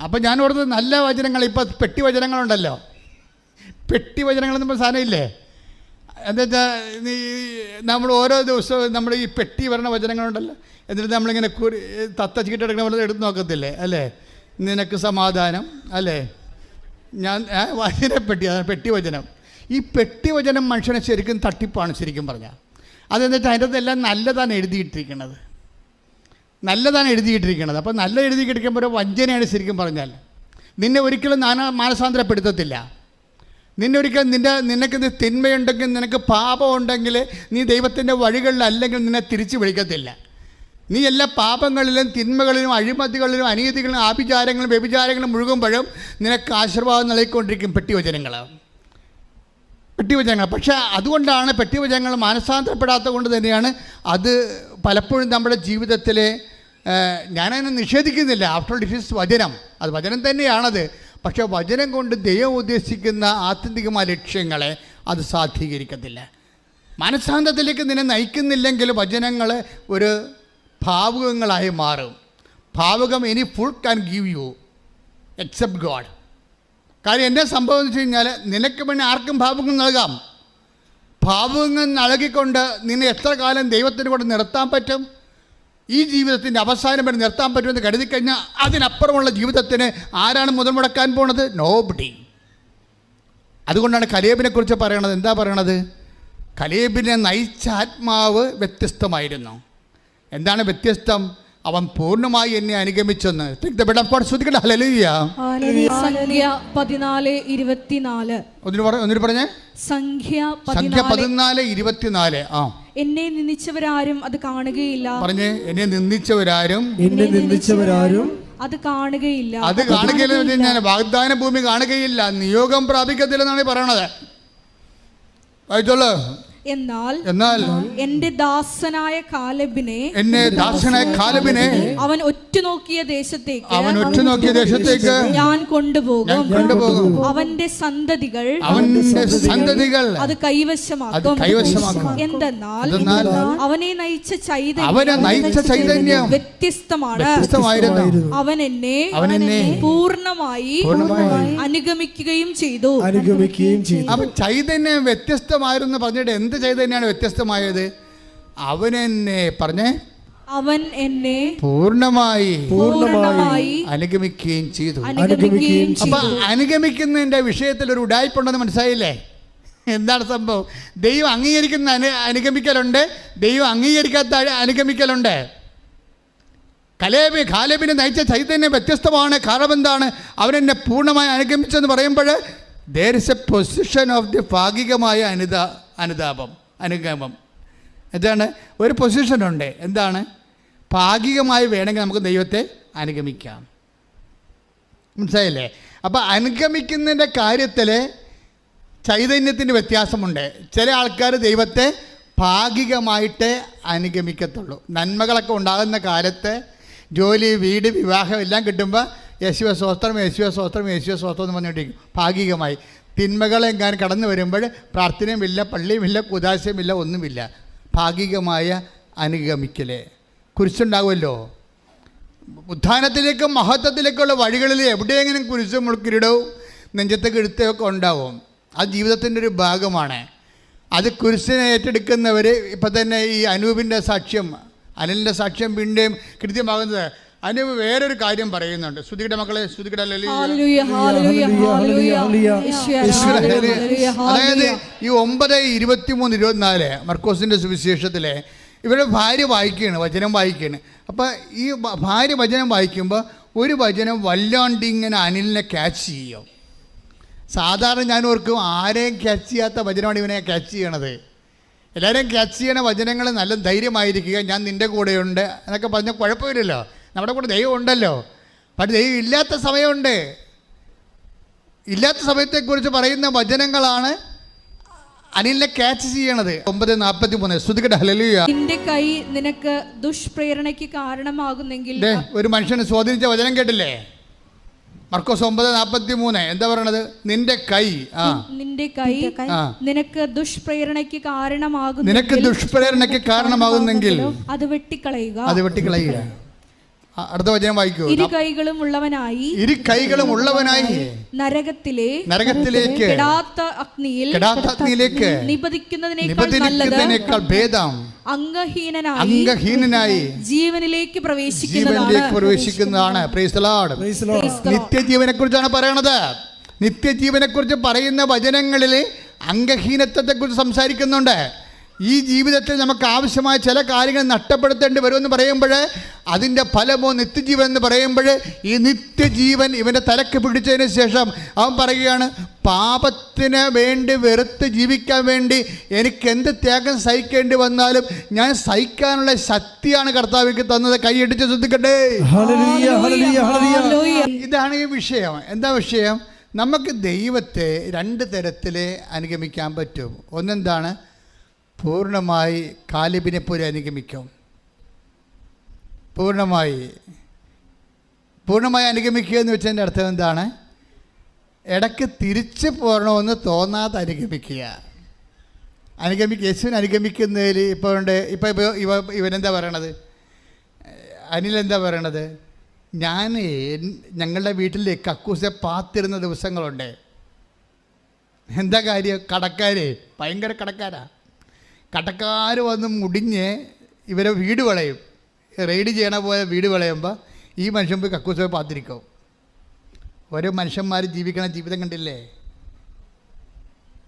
അപ്പം ഞാൻ ഓർത്തത് നല്ല വചനങ്ങൾ, ഇപ്പോൾ പെട്ടി വചനങ്ങളുണ്ടല്ലോ, പെട്ടി വചനങ്ങളെന്ന് സാധനമില്ലേ, എന്താ വെച്ചാൽ നമ്മൾ ഓരോ ദിവസവും നമ്മൾ ഈ പെട്ടി വരണ വചനങ്ങളുണ്ടല്ലോ, എന്നിട്ട് നമ്മളിങ്ങനെ തത്ത ചീട്ടെടുക്കണ പോലെ എടുത്ത് നോക്കത്തില്ലേ, അല്ലേ? നിനക്ക് സമാധാനം, അല്ലേ? ഞാൻ പെട്ടി വചനം. ഈ പെട്ടി വചനം മനുഷ്യനെ ശരിക്കും തട്ടിപ്പാണ് ശരിക്കും പറഞ്ഞാൽ. അതെന്നിട്ട് അതിൻ്റെ അകത്തെല്ലാം നല്ലതാണ് എഴുതിയിട്ടിരിക്കുന്നത്. അപ്പോൾ നല്ല എഴുതി കിടക്കുമ്പോൾ ഒരു വഞ്ചനയാണ് ശരിക്കും പറഞ്ഞാൽ. നിന്നെ ഒരിക്കലും മാനസാന്തരപ്പെടുത്തത്തില്ല. നിനക്ക് തിന്മയുണ്ടെങ്കിൽ, നിനക്ക് പാപമുണ്ടെങ്കിൽ, നീ ദൈവത്തിൻ്റെ വഴികളിലല്ലെങ്കിൽ നിന്നെ തിരിച്ചു വിളിക്കത്തില്ല. നീ എല്ലാ പാപങ്ങളിലും തിന്മകളിലും അഴിമതികളിലും അനീതികളിലും ആഭിചാരങ്ങളും വ്യഭിചാരങ്ങളും മുഴുകുമ്പോഴും നിനക്ക് ആശീർവാദം നൽകിക്കൊണ്ടിരിക്കും പെട്ടിവചനങ്ങൾ. പക്ഷേ അതുകൊണ്ടാണ് പെട്ടിവചനങ്ങൾ മാനസാന്തരപ്പെടാത്തത് കൊണ്ട് തന്നെയാണ് അത് പലപ്പോഴും നമ്മുടെ ജീവിതത്തിലെ, ഞാനതിനെ നിഷേധിക്കുന്നില്ല, ആഫ്റ്റർ ഇറ്റ് ഈസ് വചനം, അത് വചനം തന്നെയാണത്. പക്ഷേ വചനം കൊണ്ട് ദൈവം ഉദ്ദേശിക്കുന്ന ആത്യന്തികമായ ലക്ഷ്യങ്ങളെ അത് സാധീകരിക്കത്തില്ല. മനസ്സാന്തത്തിലേക്ക് നിന്നെ നയിക്കുന്നില്ലെങ്കിൽ വചനങ്ങൾ ഒരു ഭാവുകങ്ങളായി മാറും. ഭാവുകം ഇനി full can give you except God. കാര്യം എന്നാ സംഭവം എന്ന് വെച്ച് കഴിഞ്ഞാൽ, നിനക്ക് വേണ്ടി ആർക്കും ഭാവുകം നൽകാം. ഭാവുകം നൽകിക്കൊണ്ട് നിന്നെ എത്ര കാലം ദൈവത്തിന് കൂടെ നിർത്താൻ പറ്റും? ഈ ജീവിതത്തിൻ്റെ അവസാനം വരെ നിർത്താൻ പറ്റുമെന്ന് കരുതി കഴിഞ്ഞാൽ അതിനപ്പുറമുള്ള ജീവിതത്തിന് ആരാണ് മുതൽ മുടക്കാൻ പോണത്? നോബഡി. അതുകൊണ്ടാണ് കലേബിനെ കുറിച്ച് പറയണത്. എന്താ പറയണത്? കലേബിനെ നയിച്ച ആത്മാവ് വ്യത്യസ്തമായിരുന്നു. എന്താണ് വ്യത്യസ്തം? അവൻ പൂർണ്ണമായി എന്നെ അനുഗമിച്ചെന്ന്. സംഖ്യ 14:24. ഒന്നിനു പറഞ്ഞേ. സംഖ്യ 14:24. എന്നെ നിന്ദിച്ചവരാരും അത് കാണുകയില്ല. പറഞ്ഞേ, എന്നെ നിന്ദിച്ചവരാരും അത് കാണുകയില്ല. അത് കാണുകയില്ല. വാഗ്ദാന ഭൂമി കാണുകയില്ല, നിയോഗം പ്രാപിക്കത്തില്ലെന്നാണ് പറയണത്. വായിച്ചോളൂ. എന്നാൽ എന്റെ ദാസനായ കാലെബിനെ അവൻ ഒറ്റുനോക്കിയ ദേശത്തേക്ക് ഞാൻ കൊണ്ടുപോകും. അവന്റെ സന്തതികൾ അത് കൈവശമാക്കും. എന്തെന്നാൽ അവനെ നയിച്ച ചൈതന്യം വ്യത്യസ്തമാണ്. അവൻ എന്നെ പൂർണ്ണമായി അനുഗമിക്കുകയും ചെയ്തു. ചൈതന്യം വ്യത്യസ്തമായിരുന്നു പറഞ്ഞിട്ട് എന്ത് ചൈതന്യമാണ് വ്യത്യസ്തമായത്? അവൻ എന്നെ പൂർണ്ണമായി അനുഗമിക്കുകയും ചെയ്തു. അപ്പൊ അനുഗമിക്കുന്നതിന്റെ വിഷയത്തിൽ ഒരു ഉഡായിപ്പുണ്ടെന്ന് മനസ്സിലായില്ലേ? എന്താണ് സംഭവം? ദൈവം അംഗീകരിക്കുന്ന അനുഗമിക്കലുണ്ട്, ദൈവം അംഗീകരിക്കാത്ത അനുഗമിക്കലുണ്ട്. കാലേബിനെ നയിച്ച ചൈതന്യം വ്യത്യസ്തമാണ്. കാരണം എന്താണ്? അവനെന്നെ പൂർണ്ണമായി അനുഗമിച്ചെന്ന് പറയുമ്പോൾ there is a position of the ഭാഗികമായ അനുഗമം. എന്താണ്? ഒരു പൊസിഷനുണ്ട്. എന്താണ്? ഭാഗികമായി വേണമെങ്കിൽ നമുക്ക് ദൈവത്തെ അനുഗമിക്കാം. മനസ്സിലായില്ലേ? അപ്പോൾ അനുഗമിക്കുന്നതിൻ്റെ കാര്യത്തിൽ ചൈതന്യത്തിൻ്റെ വ്യത്യാസമുണ്ട്. ചില ആൾക്കാർ ദൈവത്തെ ഭാഗികമായിട്ടേ അനുഗമിക്കത്തുള്ളൂ. നന്മകളൊക്കെ ഉണ്ടാകുന്ന കാലത്ത് ജോലി, വീട്, വിവാഹം എല്ലാം കിട്ടുമ്പോൾ യേശുവ സ്വസ്ത്രം എന്ന് പറഞ്ഞുകൊണ്ടിരിക്കും ഭാഗികമായി. തിന്മകളെങ്ങാനും കടന്നു വരുമ്പോൾ പ്രാർത്ഥനയുമില്ല, പള്ളിയുമില്ല, കുദാശയുമില്ല, ഒന്നുമില്ല. ഭാഗികമായ അനുഗമിക്കലേ. കുരിശുണ്ടാകുമല്ലോ. ഉത്ഥാനത്തിലേക്കും മഹത്വത്തിലേക്കുള്ള വഴികളിൽ എവിടെയെങ്കിലും കുരിശും കിരീടവും നെഞ്ചത്തൊക്കെ എടുത്തൊക്കെ ഉണ്ടാവും. അത് ജീവിതത്തിൻ്റെ ഒരു ഭാഗമാണ്. അത് കുരിശിനെ ഏറ്റെടുക്കുന്നവർ ഇപ്പം തന്നെ ഈ അനൂപിൻ്റെ സാക്ഷ്യം, അനിലിൻ്റെ സാക്ഷ്യം പിന്നെയും കൃത്യമാകുന്നത്. അനൂപ് വേറൊരു കാര്യം പറയുന്നുണ്ട്. ശ്രുതിയുടെ മക്കളെ, ശ്രുതിയുടെ അതായത് ഈ 9:23-24 മർക്കോസിൻ്റെ സുവിശേഷത്തിലെ ഇവരുടെ ഭാര്യ വചനം വായിക്കുകയാണ്. അപ്പോൾ ഈ ഭാര്യ വചനം വായിക്കുമ്പോൾ ഒരു വചനം വല്ലാണ്ട് ഇങ്ങനെ അനിലിനെ ക്യാച്ച് ചെയ്യും. സാധാരണ ഞാൻ ഓർക്കും ആരെയും ക്യാച്ച് ചെയ്യാത്ത വചനമാണ് ഇവനെ ക്യാച്ച് ചെയ്യണത്. എല്ലാവരെയും ക്യാച്ച് ചെയ്യണ വചനങ്ങൾ നല്ല ധൈര്യമായിരിക്കുക, ഞാൻ നിൻ്റെ കൂടെയുണ്ട് എന്നൊക്കെ പറഞ്ഞാൽ കുഴപ്പമില്ലല്ലോ, നമ്മുടെ കൂടെ ദൈവം ഉണ്ടല്ലോ. പക്ഷേ ദൈവം ഇല്ലാത്ത സമയമുണ്ട്. ഇല്ലാത്ത സമയത്തെക്കുറിച്ച് പറയുന്ന വചനങ്ങളാണ് അനിലിനെ ക്യാച്ച് ചെയ്യണത്. 9:43 ശ്രുതികട്ടെ ഹല്ലേലൂയ. നിന്റെ കൈ നിനക്ക് ദുഷ്പ്രേരണയ്ക്ക് കാരണമാകുന്നെങ്കിൽ. ഒരു മനുഷ്യനെ സ്വാധീനിച്ച വചനം കേട്ടില്ലേ? മർക്കോസ് 9:43 എന്താ പറയണത്? നിന്റെ കൈ നിനക്ക് ദുഷ്പ്രേരണയ്ക്ക് കാരണമാകുന്നെങ്കിൽ അത് വെട്ടിക്കളയുക. അടുത്ത വചനം വായിക്കൂ. ഇരു കൈകളും ഉള്ളവനായി നരകത്തിലേക്ക് കെടാത്ത അഗ്നിയിലേക്ക് നിപതിക്കുന്നതിനേക്കാൾ ഭേദം അംഗഹീനനായി ജീവനിലേക്ക് പ്രവേശിക്കുന്നതാണ്. Praise the lord. നിത്യജീവനെ കുറിച്ചാണ് പറയണത്. നിത്യജീവനെ കുറിച്ച് പറയുന്ന വചനങ്ങളിൽ അംഗഹീനത്വത്തെ കുറിച്ച് സംസാരിക്കുന്നുണ്ട്. ഈ ജീവിതത്തിൽ നമുക്ക് ആവശ്യമായ ചില കാര്യങ്ങൾ നഷ്ടപ്പെടുത്തേണ്ടി വരുമെന്ന് പറയുമ്പോൾ അതിൻ്റെ ഫലമോ നിത്യജീവൻ എന്ന് പറയുമ്പോൾ ഈ നിത്യജീവൻ ഇവൻ്റെ തലക്ക് പിടിച്ചതിന് ശേഷം അവൻ പറയുകയാണ്, പാപത്തിന് വേണ്ടി വെറുത്ത് ജീവിക്കാൻ വേണ്ടി എനിക്ക് എന്ത് ത്യാഗം സഹിക്കേണ്ടി വന്നാലും ഞാൻ സഹിക്കാനുള്ള ശക്തിയാണ് കർത്താവിക്ക് തന്നത്. കൈയടിച്ച് ശ്രദ്ധിക്കട്ടെ. ഇതാണ് ഈ വിഷയം. എന്താ വിഷയം? നമുക്ക് ദൈവത്തെ രണ്ട് തരത്തിൽ അനുഗമിക്കാൻ പറ്റും. ഒന്നെന്താണ്? പൂർണ്ണമായി കാലിബിനെ പോലെ അനുഗമിക്കും. പൂർണ്ണമായി അനുഗമിക്കുക എന്ന് വെച്ചതിൻ്റെ അർത്ഥം എന്താണ്? ഇടയ്ക്ക് തിരിച്ച് പോരണമെന്ന് തോന്നാതെ അനുഗമിക്കുക. യേശുവിനെ അനുഗമിക്കുന്നതിൽ ഇവനെന്താ പറയണത്? അനിലെന്താ പറയണത്? ഞങ്ങളുടെ വീട്ടിൽ കക്കൂസെ പാത്തിരുന്ന ദിവസങ്ങളുണ്ട്. എന്താ കാര്യം? ഭയങ്കര കടക്കാർ വന്ന് മുടിഞ്ഞ് ഇവരെ വീട് വളയും. റെയ്ഡ് ചെയ്യണ പോലെ വീട് വളയുമ്പോൾ ഈ മനുഷ്യൻ പോയി കക്കൂസ് പാത്തിരിക്കും. ഓരോ മനുഷ്യന്മാർ ജീവിക്കണ ജീവിതം കണ്ടില്ലേ?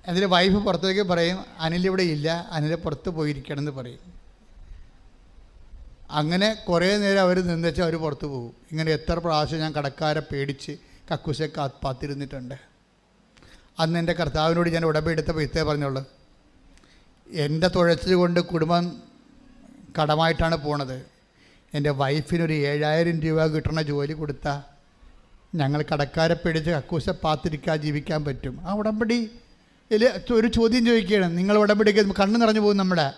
അതിൽ വൈഫ് പുറത്തേക്ക് പറയും, അനിലിവിടെ ഇല്ല, അനിൽ പുറത്ത് പോയിരിക്കണം എന്ന് പറയും. അങ്ങനെ കുറേ നേരം അവർ നിന്നുവെച്ചാൽ അവർ പുറത്ത് പോകും. ഇങ്ങനെ എത്ര പ്രാവശ്യം ഞാൻ കടക്കാരെ പേടിച്ച് കക്കൂസെ പാത്തിരുന്നിട്ടുണ്ട്. അന്ന് എൻ്റെ കർത്താവിനോട് ഞാൻ ഉടമ്പെടുത്തപ്പോൾ ഇത്തേ പറഞ്ഞോളൂ, എൻ്റെ തുഴച്ചിൽ കൊണ്ട് കുടുംബം കടമായിട്ടാണ് പോണത്. എൻ്റെ വൈഫിനൊരു 7000 രൂപ കിട്ടണ ജോലി കൊടുത്താൽ ഞങ്ങൾ കടക്കാരെ പിടിച്ച് കക്കൂസ പാത്തിരിക്കാൻ ജീവിക്കാൻ പറ്റും. ആ ഉടമ്പടി ഒരു ചോദ്യം ചോദിക്കുകയാണ്. നിങ്ങൾ ഉടമ്പടിക്ക് കണ്ണ് നിറഞ്ഞു പോകും നമ്മുടെ.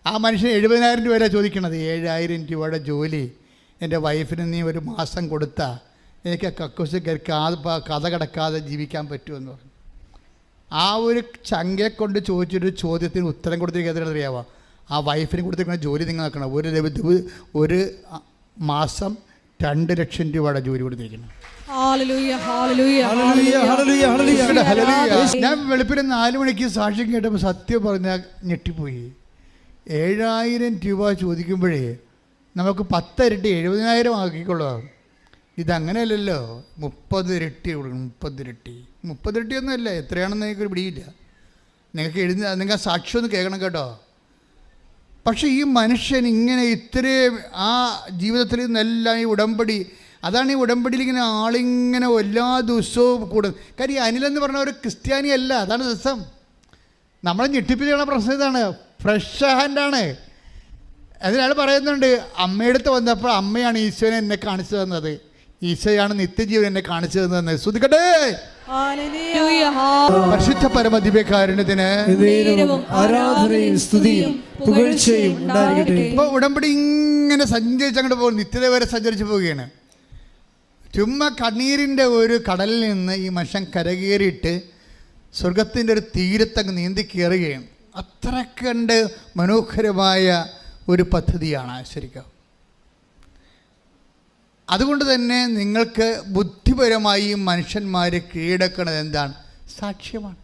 ആ മനുഷ്യൻ 70,000 രൂപ ചോദിക്കണത്. 7000 രൂപയുടെ ജോലി എൻ്റെ വൈഫിന് നീ ഒരു മാസം കൊടുത്താൽ എനിക്ക് കക്കൂസ കഥ കിടക്കാതെ ജീവിക്കാൻ പറ്റുമെന്ന് പറഞ്ഞു. ആ ഒരു ചങ്കയെ കൊണ്ട് ചോദിച്ചൊരു ചോദ്യത്തിന് ഉത്തരം കൊടുത്തിരിക്കുന്നത് അറിയാമോ? ആ വൈഫിന് കൊടുത്തിരിക്കുന്ന ജോലി നിങ്ങൾ നോക്കണം. ഒരു മാസം 2 ലക്ഷം രൂപയുടെ ജോലി കൊടുത്തിരിക്കണം. ഞാൻ വെളുപ്പിന് 4 മണിക്ക് സാക്ഷ്യം കേട്ടപ്പോൾ സത്യം പറഞ്ഞാൽ ഞെട്ടിപ്പോയി. 7000 രൂപ ചോദിക്കുമ്പോഴേ നമുക്ക് 10 ഇരട്ടി 70,000 ആക്കിക്കൊള്ളുക. ഇതങ്ങനെയല്ലല്ലോ. 30 ഇരട്ടി കൊടുക്കണം. 30 ഇരട്ടിയൊന്നുമല്ല. എത്രയാണെന്ന് എനിക്കൊരു പിടിയില്ല. നിങ്ങൾ സാക്ഷ്യം ഒന്ന് കേൾക്കണം കേട്ടോ. പക്ഷേ ഈ മനുഷ്യൻ ഇങ്ങനെ ഇത്രയും ആ ജീവിതത്തിൽ നിന്നെല്ലാം ഈ ഉടമ്പടി, അതാണ് ഈ ഉടമ്പടിയിൽ ഇങ്ങനെ ആളിങ്ങനെ എല്ലാ ദിവസവും കൂടും. കാര്യം അനിലെന്ന് പറഞ്ഞ ഒരു ക്രിസ്ത്യാനി അല്ല. അതാണ് രസം. നമ്മളെ ഞെട്ടിപ്പിച്ചുള്ള പ്രശ്നം ഇതാണ്. ഫ്രഷ് ഹാൻഡാണ്. അതിനാൾ പറയുന്നുണ്ട്, അമ്മയടുത്ത് വന്നപ്പോൾ അമ്മയാണ് ഈശോനെ എന്നെ കാണിച്ചു തന്നത്, ഈശോയാണ് നിത്യജീവൻ എന്നെ കാണിച്ചു തന്നത്. ശ്രദ്ധിക്കട്ടെ. പരിശുദ്ധ പരമദിവ്യകാരുണ്യത്തിന് ആരാധനയും സ്തുതിയും പുകഴ്ചയും ഉണ്ടാകട്ടെ. ഇപ്പൊ ഉടമ്പടി ഇങ്ങനെ സഞ്ചരിച്ചങ്ങോട്ട് പോകും. നിത്യത വരെ സഞ്ചരിച്ചു പോവുകയാണ്. ചുമ്മാ കണ്ണീരിൻ്റെ ഒരു കടലിൽ നിന്ന് ഈ മനുഷ്യൻ കരകയറിയിട്ട് സ്വർഗത്തിൻ്റെ ഒരു തീരത്തങ്ങ് നീന്തി കയറുകയാണ്. അത്ര കണ്ട് മനോഹരമായ ഒരു പദ്ധതിയാണ് ശരിക്കും. അതുകൊണ്ട് തന്നെ നിങ്ങൾക്ക് ബുദ്ധിപരമായി മനുഷ്യന്മാർ കീഴടക്കുന്നത് എന്താണ്? സാക്ഷ്യമാണ്.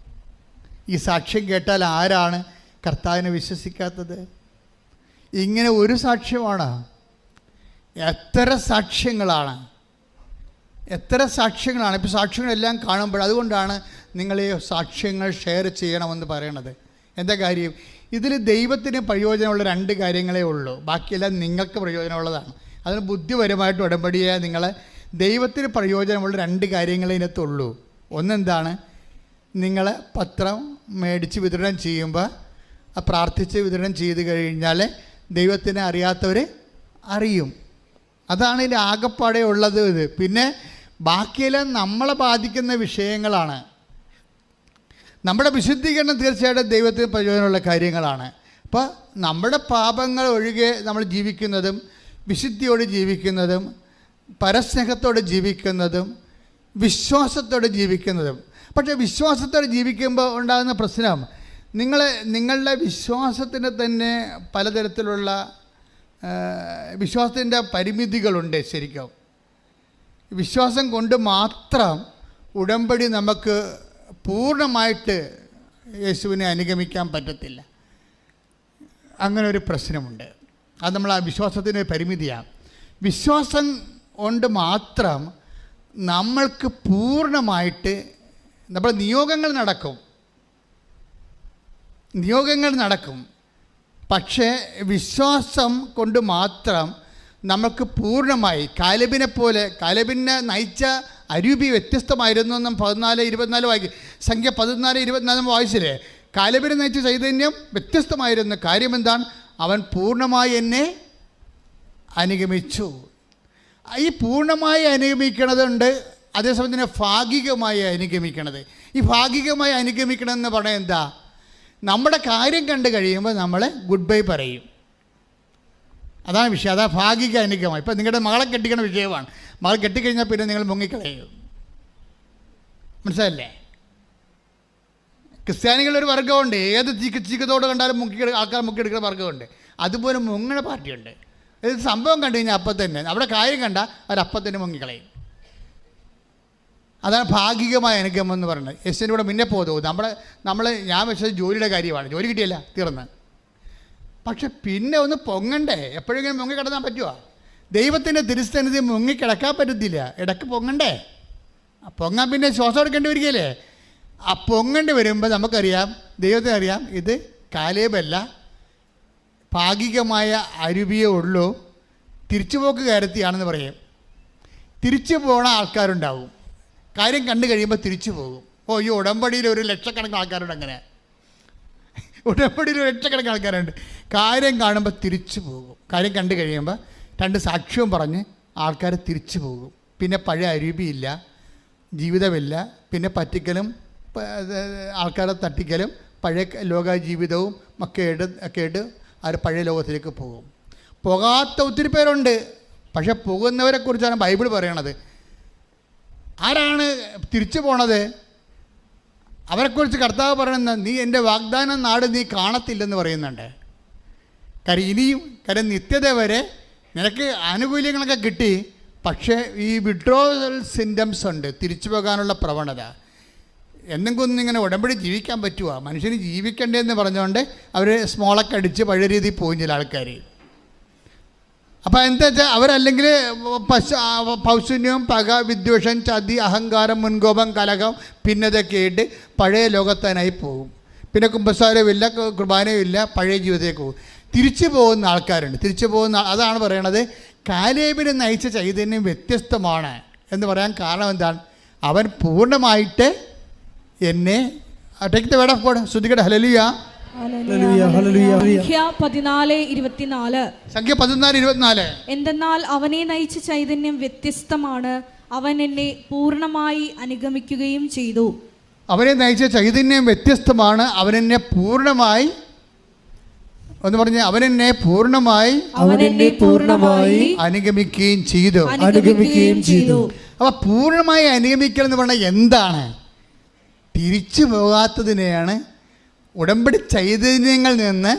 ഈ സാക്ഷ്യം കേട്ടാൽ ആരാണ് കർത്താവിനെ വിശ്വസിക്കാത്തത്? ഇങ്ങനെ ഒരു സാക്ഷ്യമാണ്. എത്ര സാക്ഷ്യങ്ങളാണ്. ഇപ്പോൾ സാക്ഷ്യങ്ങളെല്ലാം കാണുമ്പോൾ അതുകൊണ്ടാണ് നിങ്ങൾ ഈ സാക്ഷ്യങ്ങൾ ഷെയർ ചെയ്യണമെന്ന് പറയണത്. എന്താ കാര്യം? ഇതിൽ ദൈവത്തിന് പ്രയോജനമുള്ള 2 കാര്യങ്ങളേ ഉള്ളൂ. ബാക്കിയെല്ലാം നിങ്ങൾക്ക് പ്രയോജനമുള്ളതാണ്. അതിന് ബുദ്ധിപരമായിട്ട് ഉടമ്പടിയെ നിങ്ങൾ ദൈവത്തിന് പ്രയോജനമുള്ള 2 കാര്യങ്ങളേ ഇതിനകത്തുള്ളൂ. ഒന്നെന്താണ്? നിങ്ങൾ പത്രം മേടിച്ച് വിതരണം ചെയ്യുമ്പോൾ പ്രാർത്ഥിച്ച് വിതരണം ചെയ്ത് കഴിഞ്ഞാൽ ദൈവത്തിനെ അറിയാത്തവർ അറിയും. അതാണ് ഇതിൻ്റെ ആകപ്പാടെ ഉള്ളത്. പിന്നെ ബാക്കിയെല്ലാം നമ്മളെ ബാധിക്കുന്ന വിഷയങ്ങളാണ്. നമ്മുടെ വിശുദ്ധീകരണം തീർച്ചയായിട്ടും ദൈവത്തിന് പ്രയോജനമുള്ള കാര്യങ്ങളാണ്. അപ്പോൾ നമ്മുടെ പാപങ്ങൾ ഒഴികെ നമ്മൾ ജീവിക്കുന്നതും വിശുദ്ധിയോട് ജീവിക്കുന്നതും പരസ്നേഹത്തോടെ ജീവിക്കുന്നതും വിശ്വാസത്തോടെ ജീവിക്കുന്നതും. പക്ഷേ വിശ്വാസത്തോടെ ജീവിക്കുമ്പോൾ ഉണ്ടാകുന്ന പ്രശ്നം, നിങ്ങളുടെ വിശ്വാസത്തിന് തന്നെ പലതരത്തിലുള്ള വിശ്വാസത്തിൻ്റെ പരിമിതികളുണ്ട്. ശരിക്കും വിശ്വാസം കൊണ്ട് മാത്രം ഉടമ്പടി നമുക്ക് പൂർണ്ണമായിട്ട് യേശുവിനെ അനുഗമിക്കാൻ പറ്റത്തില്ല. അങ്ങനെ ഒരു പ്രശ്നമുണ്ട്. അത് നമ്മൾ ആ വിശ്വാസത്തിൻ്റെ പരിമിതിയാണ്. വിശ്വാസം കൊണ്ട് മാത്രം നമ്മൾക്ക് പൂർണ്ണമായിട്ട് നമ്മുടെ നിയോഗങ്ങൾ നടക്കും. പക്ഷേ വിശ്വാസം കൊണ്ട് മാത്രം നമുക്ക് പൂർണ്ണമായി കാലേബിനെ നയിച്ച അരൂപി വ്യത്യസ്തമായിരുന്നു എന്നും 14:24 വായിക്കും. സംഖ്യ 14:24 വായിച്ചില്ലേ? കാലേബിനെ നയിച്ച ചൈതന്യം വ്യത്യസ്തമായിരുന്നു. കാര്യം എന്താണ്? അവൻ പൂർണ്ണമായി എന്നെ അനുഗമിച്ചു. ഈ പൂർണ്ണമായി അനുഗമിക്കണതുണ്ട്, അതേസമയം തന്നെ ഭാഗികമായി അനുഗമിക്കണത്. ഈ ഭാഗികമായി അനുഗമിക്കണമെന്ന് പറഞ്ഞാൽ എന്താ? നമ്മുടെ കാര്യം കണ്ടു കഴിയുമ്പോൾ നമ്മൾ ഗുഡ് ബൈ പറയും. അതാണ് വിഷയം. അതാ ഭാഗിക അനുഗമനം. ഇപ്പം നിങ്ങളുടെ മകളെ കെട്ടിക്കണ വിഷയമാണ്. മകൾ കെട്ടിക്കഴിഞ്ഞാൽ പിന്നെ നിങ്ങൾ മുങ്ങിക്കളയും. മനസ്സിലല്ലേ? ക്രിസ്ത്യാനികളൊരു വർഗ്ഗമുണ്ട്. ഏത് ചീക്കത്തോട് കണ്ടാലും ആൾക്കാർ മുക്കിയെടുക്കുന്ന വർഗ്ഗമുണ്ട്. അതുപോലെ മുങ്ങണ പാർട്ടിയുണ്ട്. ഇത് സംഭവം കണ്ടു കഴിഞ്ഞാൽ അപ്പം തന്നെ അവിടെ കാര്യം കണ്ടാൽ അവരപ്പം തന്നെ മുങ്ങിക്കളയും. അതാണ് ഭാഗികമായ അനുഗമനം എന്ന് പറയുന്നത്. യേശുവിൻ്റെ കൂടെ മുന്നേ പോകും. ഞാൻ വെച്ചത് ജോലിയുടെ കാര്യമാണ്. ജോലി കിട്ടിയല്ല, തീർന്ന്. പക്ഷെ പിന്നെ ഒന്ന് പൊങ്ങണ്ടേ? എപ്പോഴെങ്കിലും മുങ്ങിക്കിടന്നാൻ പറ്റുമോ? ദൈവത്തിൻ്റെ തിരുസന്നിധി മുങ്ങിക്കിടക്കാൻ പറ്റത്തില്ല. ഇടയ്ക്ക് പൊങ്ങണ്ടേ? പൊങ്ങാൻ പിന്നെ ശ്വാസം എടുക്കേണ്ടി വരികയല്ലേ? ആ പൊങ്ങേണ്ടി വരുമ്പോൾ നമുക്കറിയാം, ദൈവത്തിന് അറിയാം, ഇത് കാലേബല്ല, ഭാഗികമായ അരുവിയേ ഉള്ളൂ, തിരിച്ചുപോക്ക് കയറത്തിയാണെന്ന് പറയും. തിരിച്ചു പോകണ ആൾക്കാരുണ്ടാവും. കാര്യം കണ്ടു കഴിയുമ്പോൾ തിരിച്ചു പോകും. ഈ ഉടമ്പടിയിൽ 1,00,000 ആൾക്കാരുണ്ട്. അങ്ങനെ ഉടമ്പടിയിൽ 1,00,000 ആൾക്കാരുണ്ട്. കാര്യം കാണുമ്പോൾ തിരിച്ചു പോകും. കാര്യം കണ്ടു കഴിയുമ്പോൾ 2 സാക്ഷ്യവും പറഞ്ഞ് ആൾക്കാർ തിരിച്ചു പോകും. പിന്നെ പഴയ അരൂപിയില്ല, ജീവിതമില്ല. പിന്നെ പറ്റിക്കലും ആൾക്കാരെ തട്ടിക്കലും പഴയ ലോക ജീവിതവും ഒക്കെ ആയിട്ട് അവർ പഴയ ലോകത്തിലേക്ക് പോകും. പോകാത്ത ഒത്തിരി പേരുണ്ട്. പക്ഷെ പോകുന്നവരെ കുറിച്ചാണ് ബൈബിൾ പറയണത്. ആരാണ് തിരിച്ചു പോണത്? അവരെക്കുറിച്ച് കർത്താവ് പറയുന്നത്, നീ എൻ്റെ വാഗ്ദാന നാട് നീ കാണത്തില്ലെന്ന് പറയുന്നുണ്ട്. കാര്യം നിത്യത വരെ നിനക്ക് ആനുകൂല്യങ്ങളൊക്കെ കിട്ടി, പക്ഷേ ഈ വിഡ്രോവൽ സിംറ്റംസ് ഉണ്ട്, തിരിച്ചു പോകാനുള്ള പ്രവണത. എന്തെങ്കിലും ഇങ്ങനെ ഉടമ്പടി ജീവിക്കാൻ പറ്റുമോ? മനുഷ്യന് ജീവിക്കണ്ടേന്ന് പറഞ്ഞുകൊണ്ട് അവർ സ്മോളൊക്കെ അടിച്ച് പഴയ രീതിയിൽ പോകും ചില ആൾക്കാർ. അപ്പോൾ എന്താ വെച്ചാൽ അവരല്ലെങ്കിൽ പൗശന്യവും പക, വിദ്വേഷം, ചതി, അഹങ്കാരം, മുൻകോപം, കലഹം, ഭിന്നതയൊക്കെ ആയിട്ട് പഴയ ലോകത്താനായി പോകും. പിന്നെ കുമ്പസാരമില്ല, കുർബാനയുമില്ല, പഴയ ജീവിതത്തിലേക്ക് പോകും. തിരിച്ചു പോകുന്ന ആൾക്കാരുണ്ട്. അതാണ് പറയണത്, കാലേബിനെ നയിച്ച ചൈതന്യം വ്യത്യസ്തമാണ് എന്ന് പറയാൻ കാരണം എന്താണ്? അവൻ പൂർണ്ണമായിട്ട് എന്നെ take the word of God. ശ്രുതികട ഹല്ലേലൂയ. സംഖ്യ 14:24. എന്തെന്നാൽ അവനെ നയിച്ച ചൈതന്യം വ്യത്യസ്തമാണ്, അവൻ എന്നെ പൂർണ്ണമായി അനുഗമിക്കുകയും ചെയ്തു. അവനെ നയിച്ച ചൈതന്യം വ്യത്യസ്തമാണ്, അവനെന്നെ പൂർണ്ണമായി എന്ന് പറഞ്ഞ് അവനെന്നെ പൂർണ്ണമായി അനുഗമിക്കുകയും ചെയ്തു. അപ്പൊ പൂർണ്ണമായി അനുഗമിക്കൽ എന്ന് പറഞ്ഞാൽ എന്താണ്? തിരിച്ചു പോകാത്തതിനെയാണ്. ഉടമ്പടി ചൈതന്യങ്ങളിൽ നിന്ന്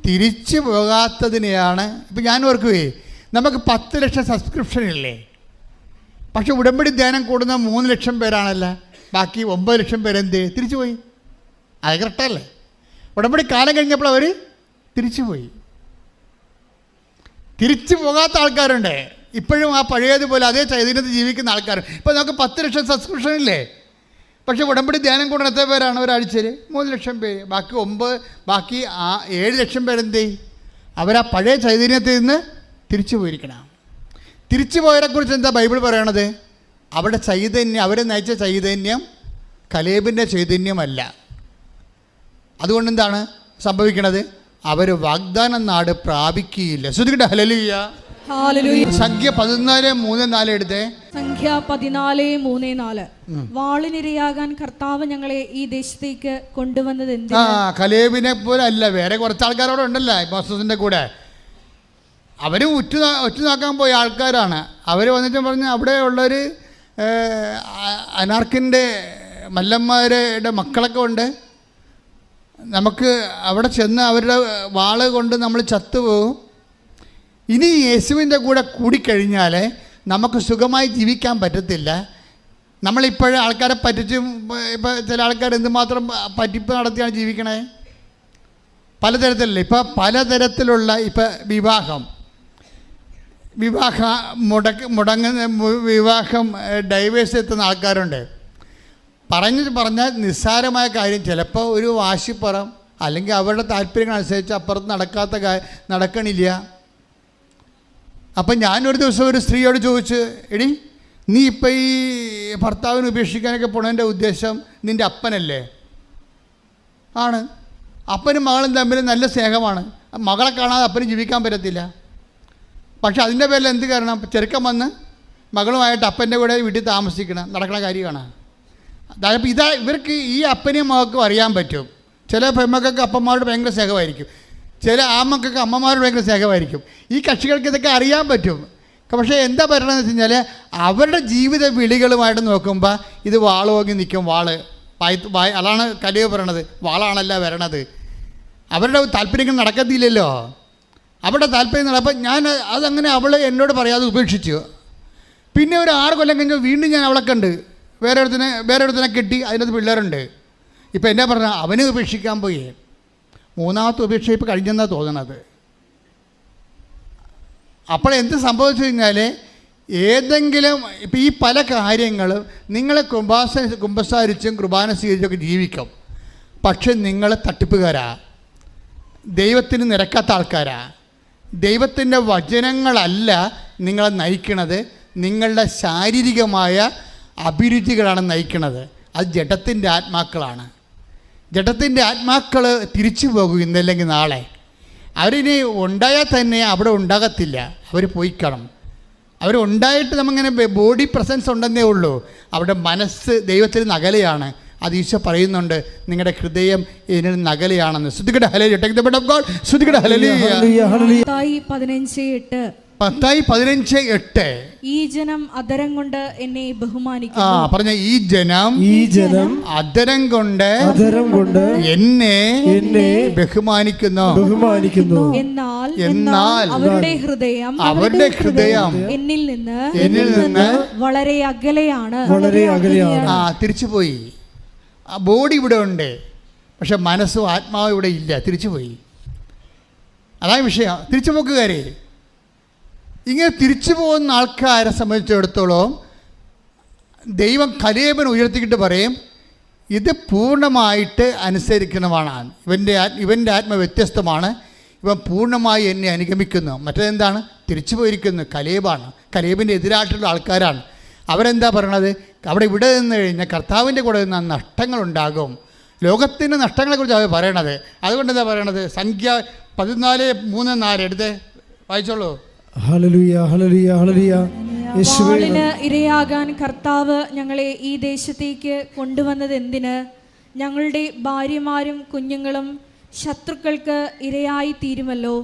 തിരിച്ചു പോകാത്തതിനെയാണ്. ഇപ്പം ഞാൻ ഓർക്കുകയെ, നമുക്ക് 10 ലക്ഷം സബ്സ്ക്രിപ്ഷൻ ഇല്ലേ? പക്ഷെ ഉടമ്പടി ധ്യാനം കൂടുന്ന 3 ലക്ഷം പേരാണല്ലോ. ബാക്കി 9 ലക്ഷം പേരെന്ത് തിരിച്ചു പോയി? അത് കറക്റ്റല്ലേ? ഉടമ്പടി കാലം കഴിഞ്ഞപ്പോൾ അവർ തിരിച്ചുപോയി. തിരിച്ചു പോകാത്ത ആൾക്കാരുണ്ട്. ഇപ്പോഴും ആ പഴയതുപോലെ അതേ ചൈതന്യത്തിൽ ജീവിക്കുന്ന ആൾക്കാർ. ഇപ്പോൾ നമുക്ക് 10 ലക്ഷം സബ്സ്ക്രിപ്ഷൻ ഇല്ലേ? പക്ഷേ ഉടമ്പടി ധ്യാനം കൂടുന്ന എത്ര പേരാണ് ഒരാഴ്ചയിൽ? 3 ലക്ഷം പേര്. ബാക്കി 7 ലക്ഷം പേരെന്തേ? അവരാ പഴയ ചൈതന്യത്തിൽ നിന്ന് തിരിച്ചു പോയിരിക്കണം. തിരിച്ചു പോയവരെക്കുറിച്ച് എന്താ ബൈബിൾ പറയണത്? അവരെ നയിച്ച ചൈതന്യം കലേബിൻ്റെ ചൈതന്യമല്ല. അതുകൊണ്ട് എന്താണ് സംഭവിക്കണത്? അവർ വാഗ്ദാന നാട് പ്രാപിക്കുകയില്ല. ശ്രുതികട ഹല്ലേലൂയ. ഹല്ലേലൂയ. സംഖ്യ 14:3-4 എടുത്തേ. സംഖ്യ 14:3-4. വാളിനിരയാകാൻ കർത്താവ് ഞങ്ങളെ ഈ ദേശത്തേക്ക് കൊണ്ടുവന്നത് എന്തിന്? കലേബിനെ പോലെ അല്ല, വേറെ കുറച്ച് ആൾക്കാരോടെ ഉണ്ടല്ലോ മോസസിന്റെ കൂടെ. അവർ ഉറ്റുനോക്കാൻ പോയ ആൾക്കാരാണ്. അവർ വന്നിട്ട് പറഞ്ഞ് അവിടെ ഉള്ളൊരു അനാർക്കിൻ്റെ മല്ലന്മാരുടെ മക്കളൊക്കെ ഉണ്ട്, നമുക്ക് അവിടെ ചെന്ന് അവരുടെ വാള് കൊണ്ട് നമ്മൾ ചത്തുപോകും. ഇനി യേശുവിൻ്റെ കൂടെ കൂടിക്കഴിഞ്ഞാൽ നമുക്ക് സുഖമായി ജീവിക്കാൻ പറ്റത്തില്ല. നമ്മളിപ്പോഴും ആൾക്കാരെ പറ്റിച്ചും, ഇപ്പോൾ ചില ആൾക്കാർ എന്തുമാത്രം പറ്റിപ്പ് നടത്തിയാണ് ജീവിക്കണേ. പലതരത്തിലല്ലേ, ഇപ്പോൾ പലതരത്തിലുള്ള വിവാഹം ഡൈവേഴ്സ് എത്തുന്ന ആൾക്കാരുണ്ട്. പറഞ്ഞാൽ നിസ്സാരമായ കാര്യം ചിലപ്പോൾ ഒരു വാശിപ്പുറം അല്ലെങ്കിൽ അവരുടെ താല്പര്യങ്ങളനുസരിച്ച് അപ്പുറത്ത് നടക്കണില്ല. അപ്പം ഞാനൊരു ദിവസം ഒരു സ്ത്രീയോട് ചോദിച്ചു, എടി നീ ഇപ്പം ഈ ഭർത്താവിനെ ഉപേക്ഷിക്കാനൊക്കെ പോണതിൻ്റെ ഉദ്ദേശം നിൻ്റെ അപ്പനല്ലേ? ആണ്. അപ്പനും മകളും തമ്മിൽ നല്ല സ്നേഹമാണ്, മകളെ കാണാതെ അപ്പന് ജീവിക്കാൻ പറ്റത്തില്ല. പക്ഷെ അതിൻ്റെ പേരിൽ എന്ത് കാരണം? ചെറുക്കം വന്ന് മകളുമായിട്ട് അപ്പൻ്റെ കൂടെ വീട്ടിൽ താമസിക്കണം, നടക്കണ കാര്യമാണ്. അതായത് ഇവർക്ക് ഈ അപ്പനെയും മകൾക്കും അറിയാൻ പറ്റും. ചില പെമ്മക്കൊക്കെ അപ്പന്മാരോട് ഭയങ്കര സ്നേഹമായിരിക്കും, ചില ആമ്മക്കൊക്കെ അമ്മമാരോട് ഭയങ്കര സ്നേഹമായിരിക്കും. ഈ കക്ഷികൾക്ക് ഇതൊക്കെ അറിയാൻ പറ്റും. പക്ഷേ എന്താ പറയണമെന്ന് വെച്ച് കഴിഞ്ഞാൽ അവരുടെ ജീവിത വിളികളുമായിട്ട് നോക്കുമ്പോൾ ഇത് വാള് വാങ്ങി നിൽക്കും. അതാണ് കലിയ പറയണത്, വാളാണല്ല വരണത്. അവരുടെ താല്പര്യങ്ങൾ നടക്കത്തില്ലല്ലോ, അവരുടെ താല്പര്യം നടപ്പം. ഞാൻ അതങ്ങനെ അവൾ എന്നോട് പറയാതെ ഉപേക്ഷിച്ചു. പിന്നെ ഒരു 6 കൊല്ലം കഴിഞ്ഞാൽ വീണ്ടും ഞാൻ അവളെ കണ്ട് വേറെ ഒരുത്തിനെ കെട്ടി, അതിനകത്ത് പിള്ളേരുണ്ട്. ഇപ്പം എന്നാ പറഞ്ഞാൽ അവന് ഉപേക്ഷിക്കാൻ പോയി. 3ാമത്തെ ഉപേക്ഷ ഇപ്പോൾ കഴിഞ്ഞെന്നാണ് തോന്നണത്. അപ്പോൾ എന്ത് സംഭവിച്ചു കഴിഞ്ഞാൽ ഏതെങ്കിലും ഇപ്പം ഈ പല കാര്യങ്ങളും നിങ്ങളെ കുമ്പസാരിച്ചും കുർബാന സ്വീകരിച്ചൊക്കെ ജീവിക്കും. പക്ഷെ നിങ്ങൾ തട്ടിപ്പുകാരാ, ദൈവത്തിന് നിരക്കാത്ത ആൾക്കാരാ. ദൈവത്തിൻ്റെ വചനങ്ങളല്ല നിങ്ങളെ നയിക്കണത്, നിങ്ങളുടെ ശാരീരികമായ അഭിരുചികളാണ് നയിക്കുന്നത്. അത് ജഡത്തിൻ്റെ ആത്മാക്കളാണ്. ജഡത്തിൻ്റെ ആത്മാക്കൾ തിരിച്ചു പോകും ഇന്നല്ലെങ്കിൽ നാളെ. അവരിനി ഉണ്ടായാൽ തന്നെ അവിടെ ഉണ്ടാകത്തില്ല, അവർ പോയിക്കണം. അവരുണ്ടായിട്ട് നമ്മങ്ങനെ ബോഡി പ്രസൻസ് ഉണ്ടെന്നേ ഉള്ളൂ, അവിടെ മനസ്സ് ദൈവത്തിന് നകലയാണ്. അത് ഈശോ പറയുന്നുണ്ട്, നിങ്ങളുടെ ഹൃദയം ഇതിന് നകലയാണെന്ന്. ശ്രുതികട ഹല്ലേലൂയ. Take the bed of God. ശ്രുതികട ഹല്ലേലൂയ. മത്തായി 15:8. മത്തായി 15:8. ഈ ജനം അധരം കൊണ്ട് എന്നെ ബഹുമാനിക്കുന്നു. പറഞ്ഞ ഈ ജനം അധരം കൊണ്ട് എന്നെ ബഹുമാനിക്കുന്നു. എന്നാൽ അവരുടെ ഹൃദയം എന്നിൽ നിന്ന് വളരെ അകലെയാണ്. തിരിച്ചുപോയി. ആ ബോഡി ഇവിടെ ഉണ്ട്, പക്ഷെ മനസ്സും ആത്മാവും ഇവിടെ ഇല്ല, തിരിച്ചുപോയി. അതാണ് വിഷയം. തിരിച്ചുപോക്കുകാരെ ഇങ്ങനെ തിരിച്ചു പോകുന്ന ആൾക്കാരെ സംബന്ധിച്ചിടത്തോളം ദൈവം കലേബിനെ ഉയർത്തിക്കിട്ട് പറയും, ഇത് പൂർണ്ണമായിട്ട് അനുസരിക്കണമാണ്. ഇവൻ്റെ ആത്മ വ്യത്യസ്തമാണ്, ഇവൻ പൂർണ്ണമായി എന്നെ അനുഗമിക്കുന്നു. മറ്റേതെന്താണ്? തിരിച്ചു പോയിരിക്കുന്നു. കലേബാണ്, കലേബിൻ്റെ എതിരായിട്ടുള്ള ആൾക്കാരാണ്. അവരെന്താ പറയണത്? അവിടെ ഇവിടെ നിന്ന് കഴിഞ്ഞാൽ കർത്താവിൻ്റെ കൂടെ നിന്ന് നഷ്ടങ്ങളുണ്ടാകും. ലോകത്തിൻ്റെ നഷ്ടങ്ങളെക്കുറിച്ച് അവർ പറയണത്. അതുകൊണ്ട് എന്താ പറയണത്? സംഖ്യ 14:3-4 എടുത്ത് വായിച്ചോളൂ. വാളിന് ഇരയാകാൻ കർത്താവ് ഞങ്ങളെ ഈ ദേശത്തേക്ക് കൊണ്ടുവന്നത് എന്തിന്? ഞങ്ങളുടെ ഭാര്യമാരും കുഞ്ഞുങ്ങളും ശത്രുക്കൾക്ക് ഇരയായി തീരുമല്ലോ.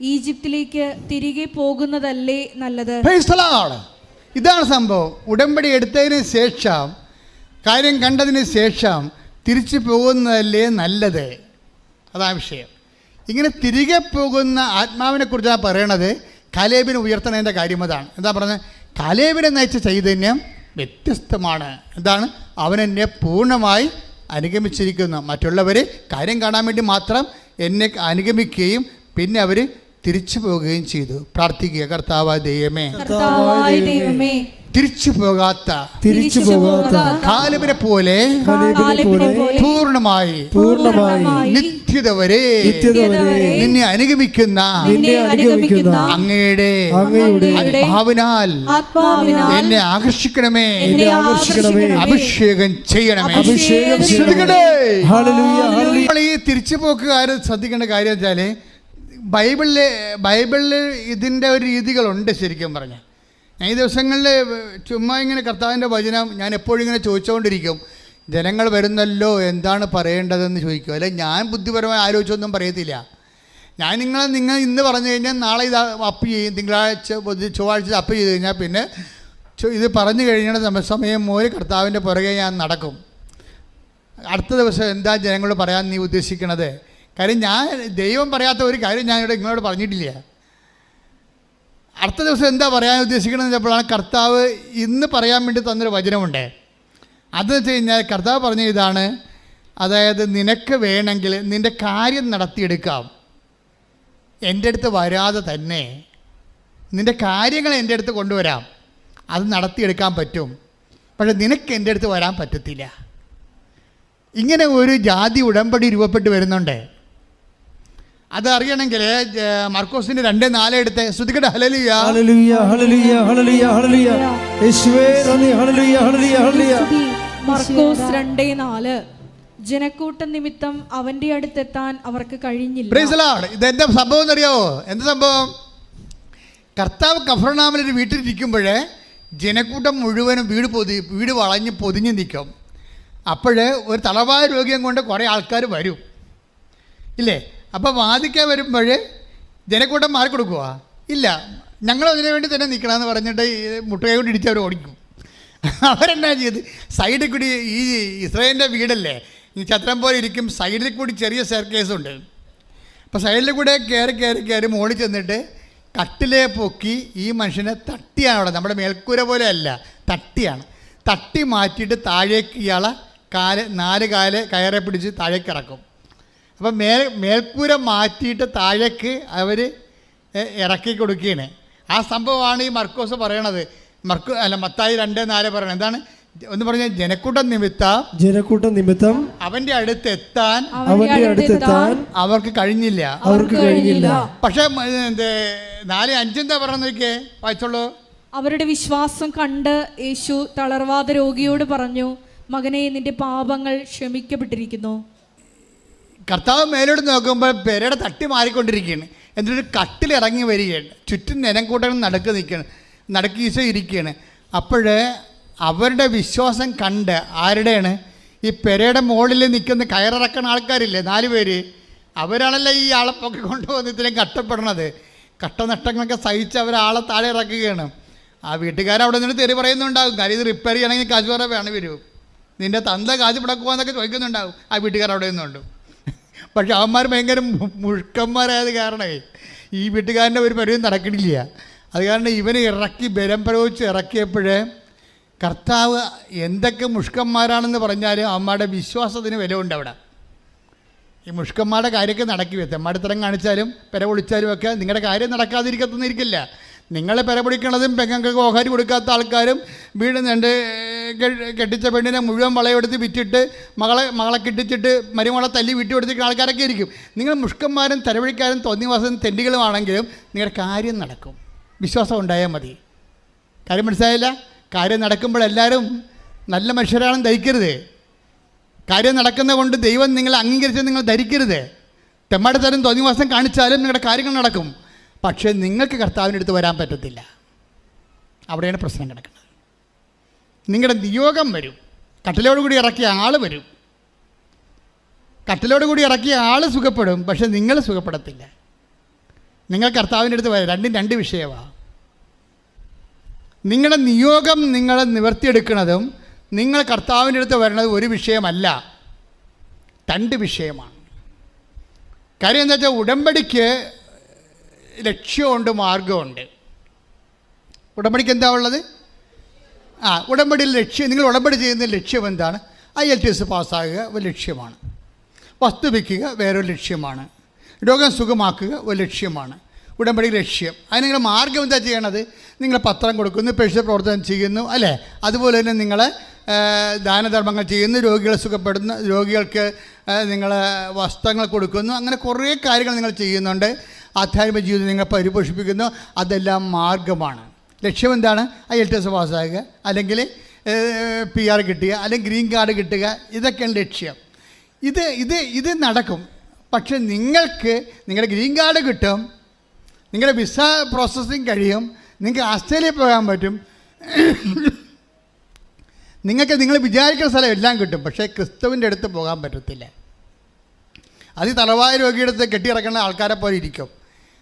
ഈജിപ്തിലേക്ക് തിരികെ പോകുന്നതല്ലേ നല്ലത്? ഇതാണ് സംഭവം. ഉടമ്പടി എടുത്തതിന് ശേഷം, കാര്യം കണ്ടതിന് ശേഷം തിരിച്ചു പോകുന്നതല്ലേ നല്ലത്. അതാ വിഷയം. ഇങ്ങനെ തിരികെ പോകുന്ന ആത്മാവിനെ കുറിച്ചാണ് പറയണത്. കലേബിനെ ഉയർത്തണതിൻ്റെ കാര്യം അതാണ്. എന്താ പറഞ്ഞത്? കലേബിനെ നയിച്ച ചൈതന്യം വ്യത്യസ്തമാണ്. എന്താണ്? അവനെന്നെ പൂർണ്ണമായി അനുഗമിച്ചിരിക്കുന്നു. മറ്റുള്ളവർ കാര്യം കാണാൻ വേണ്ടി മാത്രം എന്നെ അനുഗമിക്കുകയും പിന്നെ അവർ തിരിച്ചു പോവുകയും ചെയ്തു. പ്രാർത്ഥിക്കുക, കർത്താവായ ദൈവമേ, തിരിച്ചു പോകാത്ത കാലേബിനെ പോലെ പൂർണ്ണമായി നിത്യത വരെ നിന്നെ അനുഗമിക്കുന്ന അങ്ങയുടെ ആത്മാവിനാൽ എന്നെ ആകർഷിക്കണമേ, അഭിഷേകം ചെയ്യണമേ. ഈ തിരിച്ചുപോക്കുകാർ ശ്രദ്ധിക്കേണ്ട കാര്യം വെച്ചാൽ ബൈബിളിൽ ഇതിൻ്റെ ഒരു രീതികളുണ്ട് ശരിക്കും പറഞ്ഞാൽ. ഞാൻ ഈ ദിവസങ്ങളിൽ ചുമ്മാ ഇങ്ങനെ കർത്താവിൻ്റെ വചനം ഞാൻ എപ്പോഴും ഇങ്ങനെ ചോദിച്ചുകൊണ്ടിരിക്കും. ജനങ്ങൾ വരുന്നല്ലോ, എന്താണ് പറയേണ്ടതെന്ന് ചോദിക്കും. അല്ലെങ്കിൽ ഞാൻ ബുദ്ധിപരമായി ആലോചിച്ചൊന്നും പറയത്തില്ല. ഞാൻ നിങ്ങൾ ഇന്ന് പറഞ്ഞു കഴിഞ്ഞാൽ നാളെ ഇത് അപ്പ് ചെയ്യും, തിങ്കളാഴ്ച ചൊവ്വാഴ്ച അപ്പ് ചെയ്ത് കഴിഞ്ഞാൽ പിന്നെ ഇത് പറഞ്ഞു കഴിഞ്ഞാൽ സമയം മുതൽ കർത്താവിൻ്റെ പുറകെ ഞാൻ നടക്കും. അടുത്ത ദിവസം എന്താ ജനങ്ങളോട് പറയാൻ നീ ഉദ്ദേശിക്കണത്? കാര്യം ഞാൻ ദൈവം പറയാത്ത ഒരു കാര്യം ഞാൻ ഇവിടെ നിങ്ങളോട് പറഞ്ഞിട്ടില്ല. അടുത്ത ദിവസം എന്താ പറയാൻ ഉദ്ദേശിക്കണമെന്ന് വെച്ചപ്പോഴാണ് കർത്താവ് ഇന്ന് പറയാൻ വേണ്ടി തന്നൊരു വചനമുണ്ട്. അതെന്ന് വെച്ച് കഴിഞ്ഞാൽ കർത്താവ് പറഞ്ഞ ഇതാണ്, അതായത് നിനക്ക് വേണമെങ്കിൽ നിൻ്റെ കാര്യം നടത്തിയെടുക്കാം എൻ്റെ അടുത്ത് വരാതെ തന്നെ. നിൻ്റെ കാര്യങ്ങൾ എൻ്റെ അടുത്ത് കൊണ്ടുവരാം, അത് നടത്തിയെടുക്കാൻ പറ്റും. പക്ഷെ നിനക്ക് എൻ്റെ അടുത്ത് വരാൻ പറ്റത്തില്ല. ഇങ്ങനെ ഒരു ജാതി ഉടമ്പടി രൂപപ്പെട്ട് വരുന്നുണ്ട്. അതറിയണമെങ്കിൽ മർക്കോസിന്റെ 2:4 എടുത്ത് ശ്രുതിക്കട്ടെ. ഹല്ലേലൂയ ഹല്ലേലൂയ ഹല്ലേലൂയ ഹല്ലേലൂയ ഹല്ലേലൂയ യേശുവേ നന്ദി. ഹല്ലേലൂയ ഹല്ലേലൂയ ഹല്ലേലൂയ. മർക്കോസ് 2:4 ജനക്കൂട്ടം നിമിത്തം അവന്റെ അടുത്തെത്താൻ അവർക്ക് കഴിഞ്ഞില്ല. Price the Lord. ഇതെന്താ സംഭവം എന്നറിയാവോ? എന്താ സംഭവം? കർത്താവ് കഫർനാമിൽ ഒരു വീട്ടിലിരിക്കുമ്പോഴേ ജനക്കൂട്ടം മുഴുവനും വീട് വളഞ്ഞ് പൊതിഞ്ഞ് നിൽക്കും. അപ്പോഴേ ഒരു തളവായ രോഗിയും കൊണ്ട് കുറേ ആൾക്കാർ വരും ഇല്ലേ? അപ്പോൾ വാദിക്കാൻ വരുമ്പോൾ ജനക്കൂട്ടം മാറിക്കൊടുക്കുക ഇല്ല, ഞങ്ങൾ അതിനു വേണ്ടി തന്നെ നിൽക്കണമെന്ന് പറഞ്ഞിട്ട് മുട്ടുകൈ കൊണ്ട് ഇടിച്ച് അവർ ഓടിക്കും. അവരെന്നാ ചെയ്ത് സൈഡിൽ കൂടി, ഈ ഇസ്രായേലിൻ്റെ വീടല്ലേ, ഈ ചത്രം പോലെ ഇരിക്കും, സൈഡിൽ കൂടി ചെറിയ സ്റ്റെയർകേസുണ്ട്. അപ്പോൾ സൈഡിൽ കൂടെ കയറി മുകളിൽ ചെന്നിട്ട് കട്ടിലെ പൊക്കി ഈ മനുഷ്യനെ തട്ടിയാണ്. അവിടെ നമ്മുടെ മേൽക്കൂര പോലെ അല്ല, തട്ടി മാറ്റിയിട്ട് താഴേക്ക് ഇയാളെ 4 കാല് കയറെ പിടിച്ച് താഴേക്ക് ഇറക്കും. അപ്പം മേൽക്കൂര മാറ്റിയിട്ട് താഴേക്ക് അവർ ഇറക്കി കൊടുക്കുകയാണ്. ആ സംഭവമാണ് ഈ മർക്കോസ് പറയണത്. മത്തായി 2:4 പറയണത് എന്താണ്? ഒന്ന് പറഞ്ഞാൽ ജനക്കൂട്ടം നിമിത്തം അവൻ്റെ അടുത്തെത്താൻ അവർക്ക് കഴിഞ്ഞില്ല. പക്ഷേ 4:5 എന്താ പറയുന്നത് നോക്കിയേ, വായിച്ചോളൂ. അവരുടെ വിശ്വാസം കണ്ട് യേശു തളർവാദ രോഗിയോട് പറഞ്ഞു, മകനെ, നിന്റെ പാപങ്ങൾ ക്ഷമിക്കപ്പെട്ടിരിക്കുന്നു. കർത്താവ് മേലോട്ട് നോക്കുമ്പോൾ പെരയുടെ തട്ടി മാറിക്കൊണ്ടിരിക്കുകയാണ്. എന്നിട്ടൊരു കട്ടിലിറങ്ങി വരികയാണ്. ചുറ്റും നിലക്കൂട്ടങ്ങൾ നടക്കി ഈശോ ഇരിക്കുകയാണ്. അപ്പോഴേ അവരുടെ വിശ്വാസം കണ്ട്, ആരുടെയാണ്? ഈ പെരയുടെ മുകളിൽ നിൽക്കുന്ന കയറിറക്കുന്ന ആൾക്കാരില്ലേ, 4 പേര്, അവരാണല്ലോ ഈ ആളെ പൊക്കി കൊണ്ടുവന്ന് ഇത്രയും കഷ്ടപ്പെടണത്. കഷ്ടനഷ്ടങ്ങളൊക്കെ സഹിച്ച് അവരാളെ താഴെ ഇറക്കുകയാണ്. ആ വീട്ടുകാരവിടെ നിന്ന് തെറി പറയുന്നുണ്ടാകും. കാര്യം ഇത് റിപ്പയർ ചെയ്യണമെങ്കിൽ കാശ് വേറെ വേണം വരും. നിൻ്റെ തന്ത കാശ് പിടക്കുവാന്നൊക്കെ ചോദിക്കുന്നുണ്ടാവും ആ വീട്ടുകാരവിടെ നിന്നുണ്ട്. പക്ഷെ അവന്മാർ ഭയങ്കര മുഴുക്കന്മാരായത് കാരണമേ ഈ വീട്ടുകാരൻ്റെ ഒരു പരിവും നടക്കണില്ല. അത് കാരണം ഇവനെ ബലം പ്രയോഗിച്ച് ഇറക്കിയപ്പോഴേ കർത്താവ് എന്തൊക്കെ മുഷ്കന്മാരാണെന്ന് പറഞ്ഞാലും അവന്മാരുടെ വിശ്വാസത്തിന് വില ഉണ്ട് അവിടെ. ഈ മുഷ്കന്മാരുടെ കാര്യമൊക്കെ നടക്കി തെമ്മാടിത്തരം കാണിച്ചാലും പെര പൊളിച്ചാലും ഒക്കെ നിങ്ങളുടെ കാര്യം നടക്കാതിരിക്കത്തൊന്നിരിക്കില്ല. നിങ്ങളെ പെര പൊളിക്കണതും പെങ്ങൾക്ക് ഓഹരി കൊടുക്കാത്ത ആൾക്കാരും വീട് കെട്ടിച്ച പെണ്ണിനെ മുഴുവൻ വളയെടുത്ത് വിറ്റിട്ട് മകളെ കെട്ടിച്ചിട്ട് മരുമകളെ തല്ലി വീട്ടി കൊടുത്തിരിക്കുന്ന ആൾക്കാരൊക്കെ ഇരിക്കും. നിങ്ങൾ മുഷ്കന്മാരും തരവഴിക്കാരും തോന്നിവാസം തെണ്ടികളുമാണെങ്കിലും നിങ്ങളുടെ കാര്യം നടക്കും. വിശ്വാസം ഉണ്ടായാൽ മതി. കാര്യം മനസ്സിലായില്ല? കാര്യം നടക്കുമ്പോഴെല്ലാവരും നല്ല മനുഷ്യരാണെന്ന് ധരിക്കരുത്. കാര്യം നടക്കുന്ന കൊണ്ട് ദൈവം നിങ്ങളെ അംഗീകരിച്ച് നിങ്ങൾ ധരിക്കരുത്. തെമ്മാടിത്തരം തോന്നിവാസം കാണിച്ചാലും നിങ്ങളുടെ കാര്യങ്ങൾ നടക്കും. പക്ഷേ നിങ്ങൾക്ക് കർത്താവിൻ്റെ അടുത്ത് വരാൻ പറ്റത്തില്ല. അവിടെയാണ് പ്രശ്നം കിടക്കുന്നത്. നിങ്ങളുടെ നിയോഗം വരും. കട്ടിലോടുകൂടി ഇറക്കിയ ആൾ വരും. കട്ടിലോടുകൂടി ഇറക്കിയ ആൾ സുഖപ്പെടും. പക്ഷെ നിങ്ങൾ സുഖപ്പെടത്തില്ല. നിങ്ങൾ കർത്താവിൻ്റെ അടുത്ത് വരാം. രണ്ടും 2 വിഷയമാണ്. നിങ്ങളുടെ നിയോഗം നിങ്ങളെ നിവർത്തിയെടുക്കുന്നതും നിങ്ങൾ കർത്താവിൻ്റെ അടുത്ത് വരുന്നത് ഒരു വിഷയമല്ല, 2 വിഷയമാണ്. കാര്യം എന്താ വെച്ചാൽ ഉടമ്പടിക്ക് ലക്ഷ്യമുണ്ട്, മാർഗമുണ്ട്. ഉടമ്പടിക്ക് എന്താ ഉള്ളത്? ഉടമ്പടിയിൽ ലക്ഷ്യം, നിങ്ങൾ ഉടമ്പടി ചെയ്യുന്ന ലക്ഷ്യം എന്താണ്? IELTS പാസ്സാകുക ഒരു ലക്ഷ്യമാണ്. വസ്തു വയ്ക്കുക വേറൊരു ലക്ഷ്യമാണ്. രോഗം സുഖമാക്കുക ഒരു ലക്ഷ്യമാണ്. ഉടമ്പടി ലക്ഷ്യം. അതിന് നിങ്ങൾ മാർഗം എന്താ ചെയ്യണത്? നിങ്ങൾ പത്രം കൊടുക്കുന്നു, പേഴ്സണൽ പ്രവർത്തനം ചെയ്യുന്നു അല്ലേ? അതുപോലെ തന്നെ നിങ്ങൾ ദാനധർമ്മങ്ങൾ ചെയ്യുന്നു, രോഗികളെ സുഖപ്പെടുന്നു, രോഗികൾക്ക് നിങ്ങൾ വസ്ത്രങ്ങൾ കൊടുക്കുന്നു. അങ്ങനെ കുറേ കാര്യങ്ങൾ നിങ്ങൾ ചെയ്യുന്നുണ്ട്. ആധ്യാത്മിക ജീവിതം നിങ്ങൾ പരിപോഷിപ്പിക്കുന്നു. അതെല്ലാം മാർഗമാണ്. ലക്ഷ്യം എന്താണ്? IELTS പാസ്സാകുക, അല്ലെങ്കിൽ PR കിട്ടുക, അല്ലെങ്കിൽ ഗ്രീൻ കാർഡ് കിട്ടുക. ഇതൊക്കെയാണ് ലക്ഷ്യം. ഇത് നടക്കും. പക്ഷെ നിങ്ങൾക്ക് നിങ്ങളുടെ ഗ്രീൻ കാർഡ് കിട്ടും, നിങ്ങളുടെ വിസ പ്രോസസ്സിങ് കഴിയും, നിങ്ങൾക്ക് ഓസ്ട്രേലിയ പോകാൻ പറ്റും, നിങ്ങൾക്ക് നിങ്ങൾ വിചാരിക്കുന്ന സ്ഥലം എല്ലാം കിട്ടും. പക്ഷേ ക്രിസ്തുവിൻ്റെ അടുത്ത് പോകാൻ പറ്റത്തില്ല. അത് തലവായ രോഗിയുടെ അടുത്ത് കെട്ടിയിറക്കുന്ന ആൾക്കാരെ പോലെ ഇരിക്കും.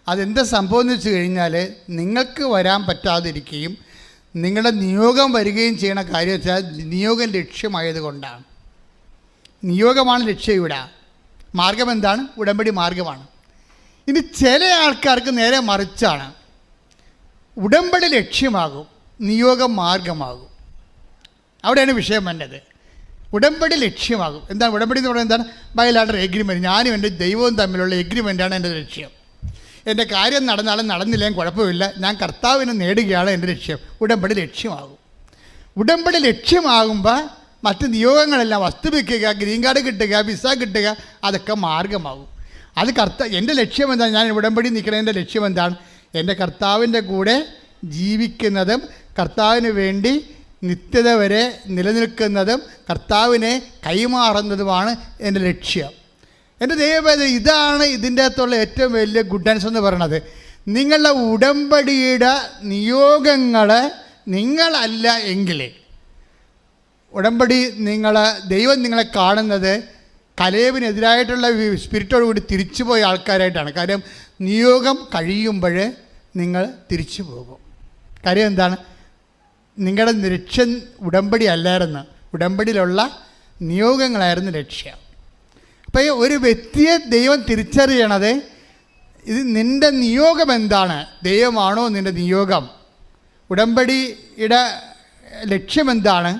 അതെന്താ സംഭവം എന്ന് വെച്ച് കഴിഞ്ഞാൽ, നിങ്ങൾക്ക് വരാൻ പറ്റാതിരിക്കുകയും നിങ്ങളുടെ നിയോഗം വരികയും ചെയ്യണ കാര്യം വെച്ചാൽ നിയോഗം ലക്ഷ്യമായത് കൊണ്ടാണ്. നിയോഗമാണ് ലക്ഷ്യം. ഇവിടെ മാർഗം എന്താണ്? ഉടമ്പടി മാർഗമാണ്. ഇനി ചില ആൾക്കാർക്ക് നേരെ മറിച്ചാണ്. ഉടമ്പടി ലക്ഷ്യമാകും, നിയോഗം മാർഗമാകും. അവിടെയാണ് വിഷയം വേണ്ടത്. ഉടമ്പടി ലക്ഷ്യമാകും. എന്താണ് ഉടമ്പടി എന്ന് പറയുന്നത്? എന്താണ്? Bilateral agreement. ഞാനും എൻ്റെ ദൈവവും തമ്മിലുള്ള എഗ്രിമെൻ്റാണ് എൻ്റെ ലക്ഷ്യം. എൻ്റെ കാര്യം നടന്നാലും നടന്നില്ലെങ്കിൽ കുഴപ്പമില്ല, ഞാൻ കർത്താവിനെ നേടുകയാണ് എൻ്റെ ലക്ഷ്യം. ഉടമ്പടി ലക്ഷ്യമാകും. ഉടമ്പടി ലക്ഷ്യമാകുമ്പോൾ മറ്റ് നിയോഗങ്ങളെല്ലാം, വസ്തു വയ്ക്കുക, ഗ്രീൻ കാർഡ് കിട്ടുക, വിസ കിട്ടുക, അതൊക്കെ മാർഗമാകും. അത് എൻ്റെ ലക്ഷ്യം എന്താണ്? ഞാൻ ഉടമ്പടി നിൽക്കുന്നതിൻ്റെ ലക്ഷ്യം എന്താണ്? എൻ്റെ കർത്താവിൻ്റെ കൂടെ ജീവിക്കുന്നതും കർത്താവിന് വേണ്ടി നിത്യത വരെ നിലനിൽക്കുന്നതും കർത്താവിനെ കൈമാറുന്നതുമാണ് എൻ്റെ ലക്ഷ്യം. എൻ്റെ ദൈവവേദ ഇതാണ് ഇതിൻ്റെ അകത്തുള്ള ഏറ്റവും വലിയ ഗുഡൻസ് എന്ന് പറയണത്. നിങ്ങളുടെ ഉടമ്പടിയുടെ നിയോഗങ്ങൾ നിങ്ങളല്ല എങ്കിൽ, ഉടമ്പടി ദൈവം നിങ്ങളെ കാണുന്നത് കലേബിനെതിരായിട്ടുള്ള സ്പിരിറ്റോട് കൂടി തിരിച്ചുപോയ ആൾക്കാരായിട്ടാണ്. കാര്യം നിയോഗം കഴിയുമ്പോൾ നിങ്ങൾ തിരിച്ചു പോകും. കാര്യം എന്താണ്? നിങ്ങളുടെ ലക്ഷ്യം ഉടമ്പടി അല്ലായിരുന്നു, ഉടമ്പടിയിലുള്ള നിയോഗങ്ങളായിരുന്നു ലക്ഷ്യം. അപ്പോൾ ഒരു വ്യക്തിയെ ദൈവം തിരിച്ചറിയണത് ഇത് നിൻ്റെ നിയോഗം എന്താണ്? ദൈവമാണോ നിൻ്റെ നിയോഗം? ഉടമ്പടിയുടെ ലക്ഷ്യം എന്താണ്?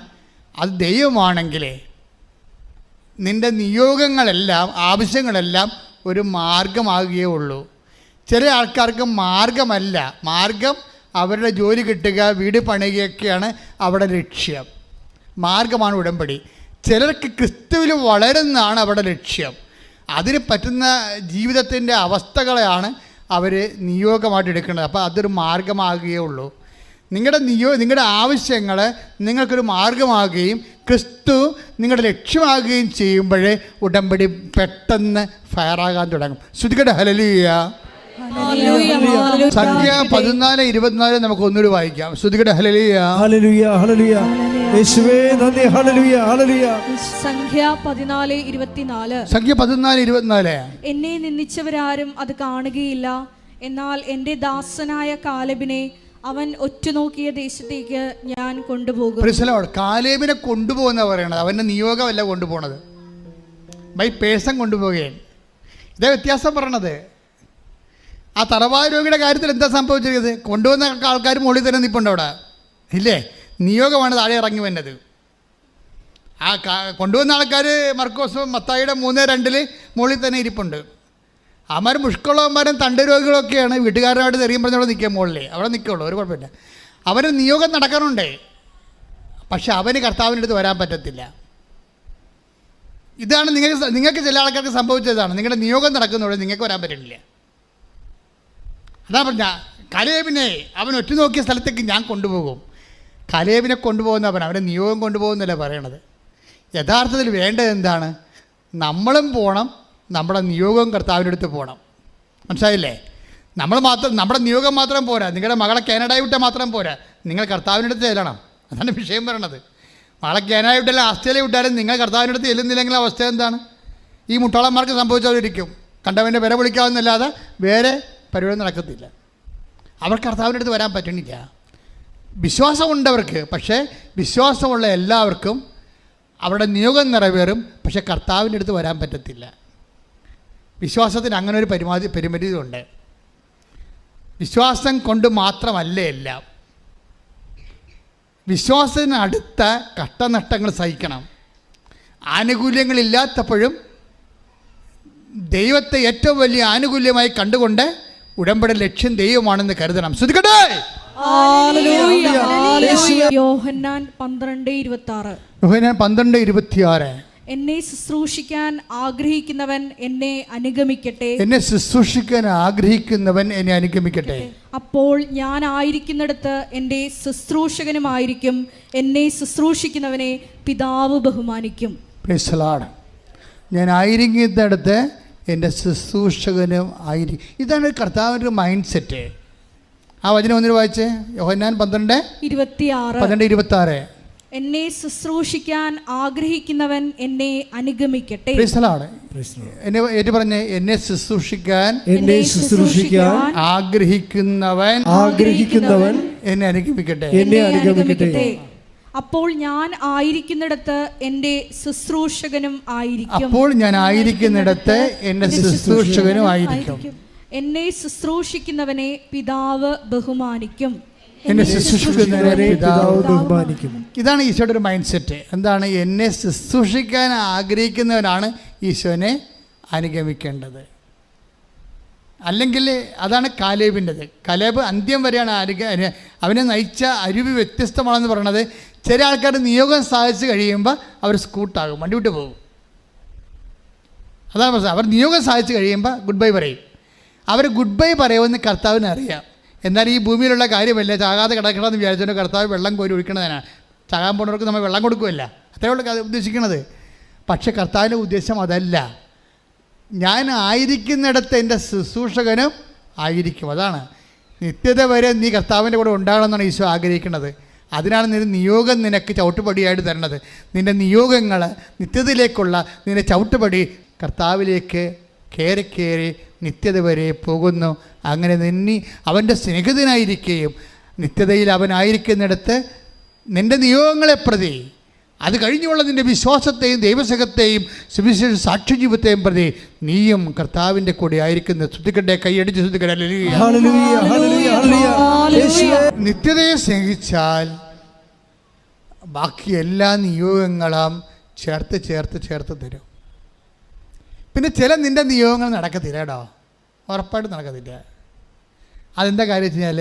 അത് ദൈവമാണെങ്കിൽ നിൻ്റെ നിയോഗങ്ങളെല്ലാം ആവശ്യങ്ങളെല്ലാം ഒരു മാർഗമാകുകയേ ഉള്ളൂ. ചില ആൾക്കാർക്ക് മാർഗമല്ല, മാർഗം അവരുടെ ജോലി കിട്ടുക, വീട് പണിയുകയൊക്കെയാണ് അവിടെ ലക്ഷ്യം. മാർഗമാണ് ഉടമ്പടി. ചിലർക്ക് ക്രിസ്തുവിൽ വളരുന്നതാണ് അവരുടെ ലക്ഷ്യം. അതിന് പറ്റുന്ന ജീവിതത്തിൻ്റെ അവസ്ഥകളെയാണ് അവർ നിയോഗമായിട്ട് എടുക്കുന്നത്. അപ്പോൾ അതൊരു മാർഗമാകുകയേ ഉള്ളൂ. നിങ്ങളുടെ ആവശ്യങ്ങൾ നിങ്ങൾക്കൊരു മാർഗമാകുകയും ക്രിസ്തു നിങ്ങളുടെ ലക്ഷ്യമാകുകയും ചെയ്യുമ്പോഴേ ഉടമ്പടി പെട്ടെന്ന് ഫയറാകാൻ തുടങ്ങും. ശ്രുതികട ഹല്ലേലൂയ. സംഖ്യ 14:24 നമുക്ക് ഒന്നുകൂടി വായിക്കാം. ശ്രുതികട ഹല്ലേലൂയ. ഹല്ലേലൂയ ഹല്ലേലൂയ യേശുവേ നന്ദി. Hallelujah hallelujah. സംഖ്യ 14:24. സംഖ്യ 14:24. എന്നെ നിന്ദിച്ചവരാരും അത് കാണുകയില്ല, എന്നാൽ എൻ്റെ ദാസനായ കാലേബിനെ അവൻ ഒറ്റുനോക്കിയ ദേശത്തേക്ക് ഞാൻ കൊണ്ടുപോകും. കാലേബിനെ കൊണ്ടുപോകുന്ന പറയണത്, അവൻ്റെ നിയോഗമല്ല കൊണ്ടുപോകണത്, ബൈ പേഴ്സൺ കൊണ്ടുപോവുകയാണ്. ഇതേ വ്യത്യാസം പറയണത്. ആ തറവായ രോഗിയുടെ കാര്യത്തിൽ എന്താ സംഭവിച്ചിരിക്കുന്നത്? കൊണ്ടുവന്ന ആൾക്കാർ മുകളിൽ തന്നെ നിൽപ്പുണ്ട് അവിടെ, ഇല്ലേ? നിയോഗമാണ് താഴെ ഇറങ്ങി വന്നത്. ആ കൊണ്ടുവന്ന ആൾക്കാർ മർക്കോസ് മത്തായിയുടെ 3:2 മുകളിൽ തന്നെ ഇരിപ്പുണ്ട്. അവന്മാർ മുഷ്കുള്ളവന്മാരും തണ്ട് രോഗികളൊക്കെയാണ്. വീട്ടുകാരനായിട്ട് തെറിയും പറഞ്ഞവിടെ നിൽക്കുക, മുകളിൽ അവിടെ നിൽക്കുള്ളൂ, ഒരു കുഴപ്പമില്ല. അവന് നിയോഗം നടക്കാനുണ്ട്, പക്ഷെ അവന് കർത്താവിൻ്റെ അടുത്ത് വരാൻ പറ്റത്തില്ല. ഇതാണ് നിങ്ങൾക്ക് ചില ആൾക്കാർക്ക് സംഭവിച്ചതാണ്. നിങ്ങളുടെ നിയോഗം നടക്കുന്നതോടെ നിങ്ങൾക്ക് വരാൻ പറ്റില്ല. അതാ പറഞ്ഞ കലേബിനെ അവൻ ഒറ്റുനോക്കിയ സ്ഥലത്തേക്ക് ഞാൻ കൊണ്ടുപോകും. കലേബിനെ കൊണ്ടുപോകുന്നവൻ അവൻ്റെ നിയോഗം കൊണ്ടുപോകുന്നല്ല പറയണത്. യഥാർത്ഥത്തിൽ വേണ്ടത് എന്താണ്? നമ്മളും പോകണം, നമ്മുടെ നിയോഗം കർത്താവിൻ്റെ അടുത്ത് പോകണം. മനസ്സിലായില്ലേ? നമ്മുടെ നിയോഗം മാത്രം പോരാ. നിങ്ങളുടെ മകളെ കാനഡയിൽ വിട്ടാൽ മാത്രം പോരാ, നിങ്ങൾ കർത്താവിൻ്റെ അടുത്ത് ചെല്ലണം. അതാണ് വിഷയം പറയണത്. മകളെ കാനഡയിൽ വിട്ടാലും ഓസ്ട്രേലിയ വിട്ടാലും നിങ്ങൾ കർത്താവിൻ്റെ അടുത്ത് ചെല്ലുന്നില്ലെങ്കിൽ അവസ്ഥ എന്താണ്? ഈ മുട്ടാളന്മാർക്ക് സംഭവിച്ചവരിക്കും. കണ്ടവൻ്റെ വില വിളിക്കാവുന്നല്ലാതെ വേറെ പരിപാടി നടക്കത്തില്ല. അവർക്ക് കർത്താവിൻ്റെ അടുത്ത് വരാൻ പറ്റണില്ല. വിശ്വാസമുണ്ടവർക്ക്, പക്ഷേ വിശ്വാസമുള്ള എല്ലാവർക്കും അവരുടെ നിയോഗം നിറവേറും, പക്ഷേ കർത്താവിൻ്റെ അടുത്ത് വരാൻ പറ്റത്തില്ല. വിശ്വാസത്തിന് അങ്ങനെ ഒരു പരിമിതി ഉണ്ട്. വിശ്വാസം കൊണ്ട് മാത്രമല്ല എല്ലാം. വിശ്വാസത്തിന് അടുത്ത കഷ്ടനഷ്ടങ്ങൾ സഹിക്കണം. ആനുകൂല്യങ്ങളില്ലാത്തപ്പോഴും ദൈവത്തെ ഏറ്റവും വലിയ ആനുകൂല്യമായി കണ്ടുകൊണ്ട് ഉടമ്പടി ലക്ഷ്യം ദൈവമാണെന്ന് കരുതണം. ശ്രദ്ധിക്കട്ടെ. യോഹന്നാൻ 12:26. യോഹന്നാൻ 12:26. എന്നെ ശുശ്രൂഷിക്കാൻ ആഗ്രഹിക്കുന്നവൻ എന്നെ അനുഗമിക്കട്ടെ. എന്നെ ശുശ്രൂഷിക്കാൻ ആഗ്രഹിക്കുന്നവൻ എന്നെ അനുഗമിക്കട്ടെ. അപ്പോൾ ഞാൻ ആയിരിക്കുന്നിടത്ത് എൻ്റെ ശുശ്രൂഷകനുമായിരിക്കും. എന്നെ ശുശ്രൂഷിക്കുന്നവനെ പിതാവ് ബഹുമാനിക്കും. Price the Lord. ഞാൻ ആയിരിക്കുന്നിടത്ത് എൻ്റെ ശുശ്രൂഷകനും ആയിരിക്കും. ഇതാണ് കർത്താവിൻ്റെ ഒരു മൈൻഡ് സെറ്റ്. ആ വചനം ഒന്നിന് വായിച്ചേ. യോഹന്നാൻ 12:26. എന്നെ ശുശ്രൂഷിക്കാൻ ആഗ്രഹിക്കുന്നവൻ എന്നെ അനുഗമിക്കട്ടെ. എന്നെ ഏറ്റു പറഞ്ഞേ, എന്നെ ശുശ്രൂഷിക്കാൻ ആഗ്രഹിക്കുന്നവൻ എന്നെ അനുഗമിക്കട്ടെ. അപ്പോൾ ഞാൻ ആയിരിക്കുന്നിടത്ത് എൻ്റെ ശുശ്രൂഷകനും ആയിരിക്കും. എന്നെ ശുശ്രൂഷിക്കുന്നവനെ പിതാവ് ബഹുമാനിക്കും. ഇതാണ് ഈശോയുടെ ഒരു മൈൻഡ് സെറ്റ്. എന്താണ്? എന്നെ ശുശ്രൂഷിക്കാൻ ആഗ്രഹിക്കുന്നവനാണ് ഈശോനെ അനുഗമിക്കേണ്ടത്. അല്ലെങ്കിൽ അതാണ് കാലേബിൻ്റെത്. കാലേബ് അന്ത്യം വരെയാണ് അവനെ നയിച്ച അരുവി വ്യത്യസ്തമാണെന്ന് പറയണത്. ചില ആൾക്കാർ നിയോഗം സാധിച്ച് കഴിയുമ്പോൾ അവർ സ്കൂട്ടാകും, വണ്ടി വിട്ട് പോകും. അതാണ് പ്രശ്നം. അവർ നിയോഗം സാധിച്ച് കഴിയുമ്പോൾ ഗുഡ് ബൈ പറയും. അവർ ഗുഡ് ബൈ പറയുമെന്ന് കർത്താവിന് അറിയാം. എന്നാൽ ഈ ഭൂമിയിലുള്ള കാര്യമല്ല, ചാകാതെ കിടക്കണമെന്ന് വിചാരിച്ചുകൊണ്ട് കർത്താവ് വെള്ളം കോരി ഒഴിക്കണതിനാണ്. ചാകാൻ പോകുന്നവർക്ക് നമ്മൾ വെള്ളം കൊടുക്കുമല്ല, അത്രയുള്ള ഉദ്ദേശിക്കുന്നത്. പക്ഷെ കർത്താവിൻ്റെ ഉദ്ദേശം അതല്ല. ഞാൻ ആയിരിക്കുന്നിടത്ത് എൻ്റെ ശുശ്രൂഷകനും ആയിരിക്കും. അതാണ് നിത്യത വരെ നീ കർത്താവിൻ്റെ കൂടെ ഉണ്ടാകണമെന്നാണ് ഈശോ ആഗ്രഹിക്കുന്നത്. അതിനാണ് നിന്റെ നിയോഗം നിനക്ക് ചവിട്ടുപടിയായിട്ട് തരണത്. നിൻ്റെ നിയോഗങ്ങൾ നിത്യതയിലേക്കുള്ള നിൻ്റെ ചവിട്ടുപടി കർത്താവിലേക്ക് കയറി നിത്യത വരെ പോകുന്നു. അങ്ങനെ നിന്നെ അവൻ്റെ സ്നേഹിതനായിരിക്കുകയും നിത്യതയിൽ അവനായിരിക്കുന്നിടത്ത് നിൻ്റെ നിയോഗങ്ങളെ പ്രതി, അത് കഴിഞ്ഞുള്ള നിൻ്റെ വിശ്വാസത്തെയും ദൈവസഹത്തെയും സുവിശേഷ സാക്ഷ്യജീവിതത്തെയും പ്രതി നീയും കർത്താവിൻ്റെ കൂടെ ആയിരിക്കുന്നത്. ശ്രദ്ധിക്കട്ടെ, കൈയടിച്ച് ശ്രദ്ധിക്കട്ടെ. നിത്യതയെ സ്നേഹിച്ചാൽ ബാക്കി എല്ലാ നിയോഗങ്ങളും ചേർത്ത് തരും. പിന്നെ ചില നിൻ്റെ നിയോഗങ്ങൾ നടക്കത്തില്ല കേട്ടോ, ഉറപ്പായിട്ട് നടക്കത്തില്ല. അതെന്താ കാര്യം വെച്ച് കഴിഞ്ഞാൽ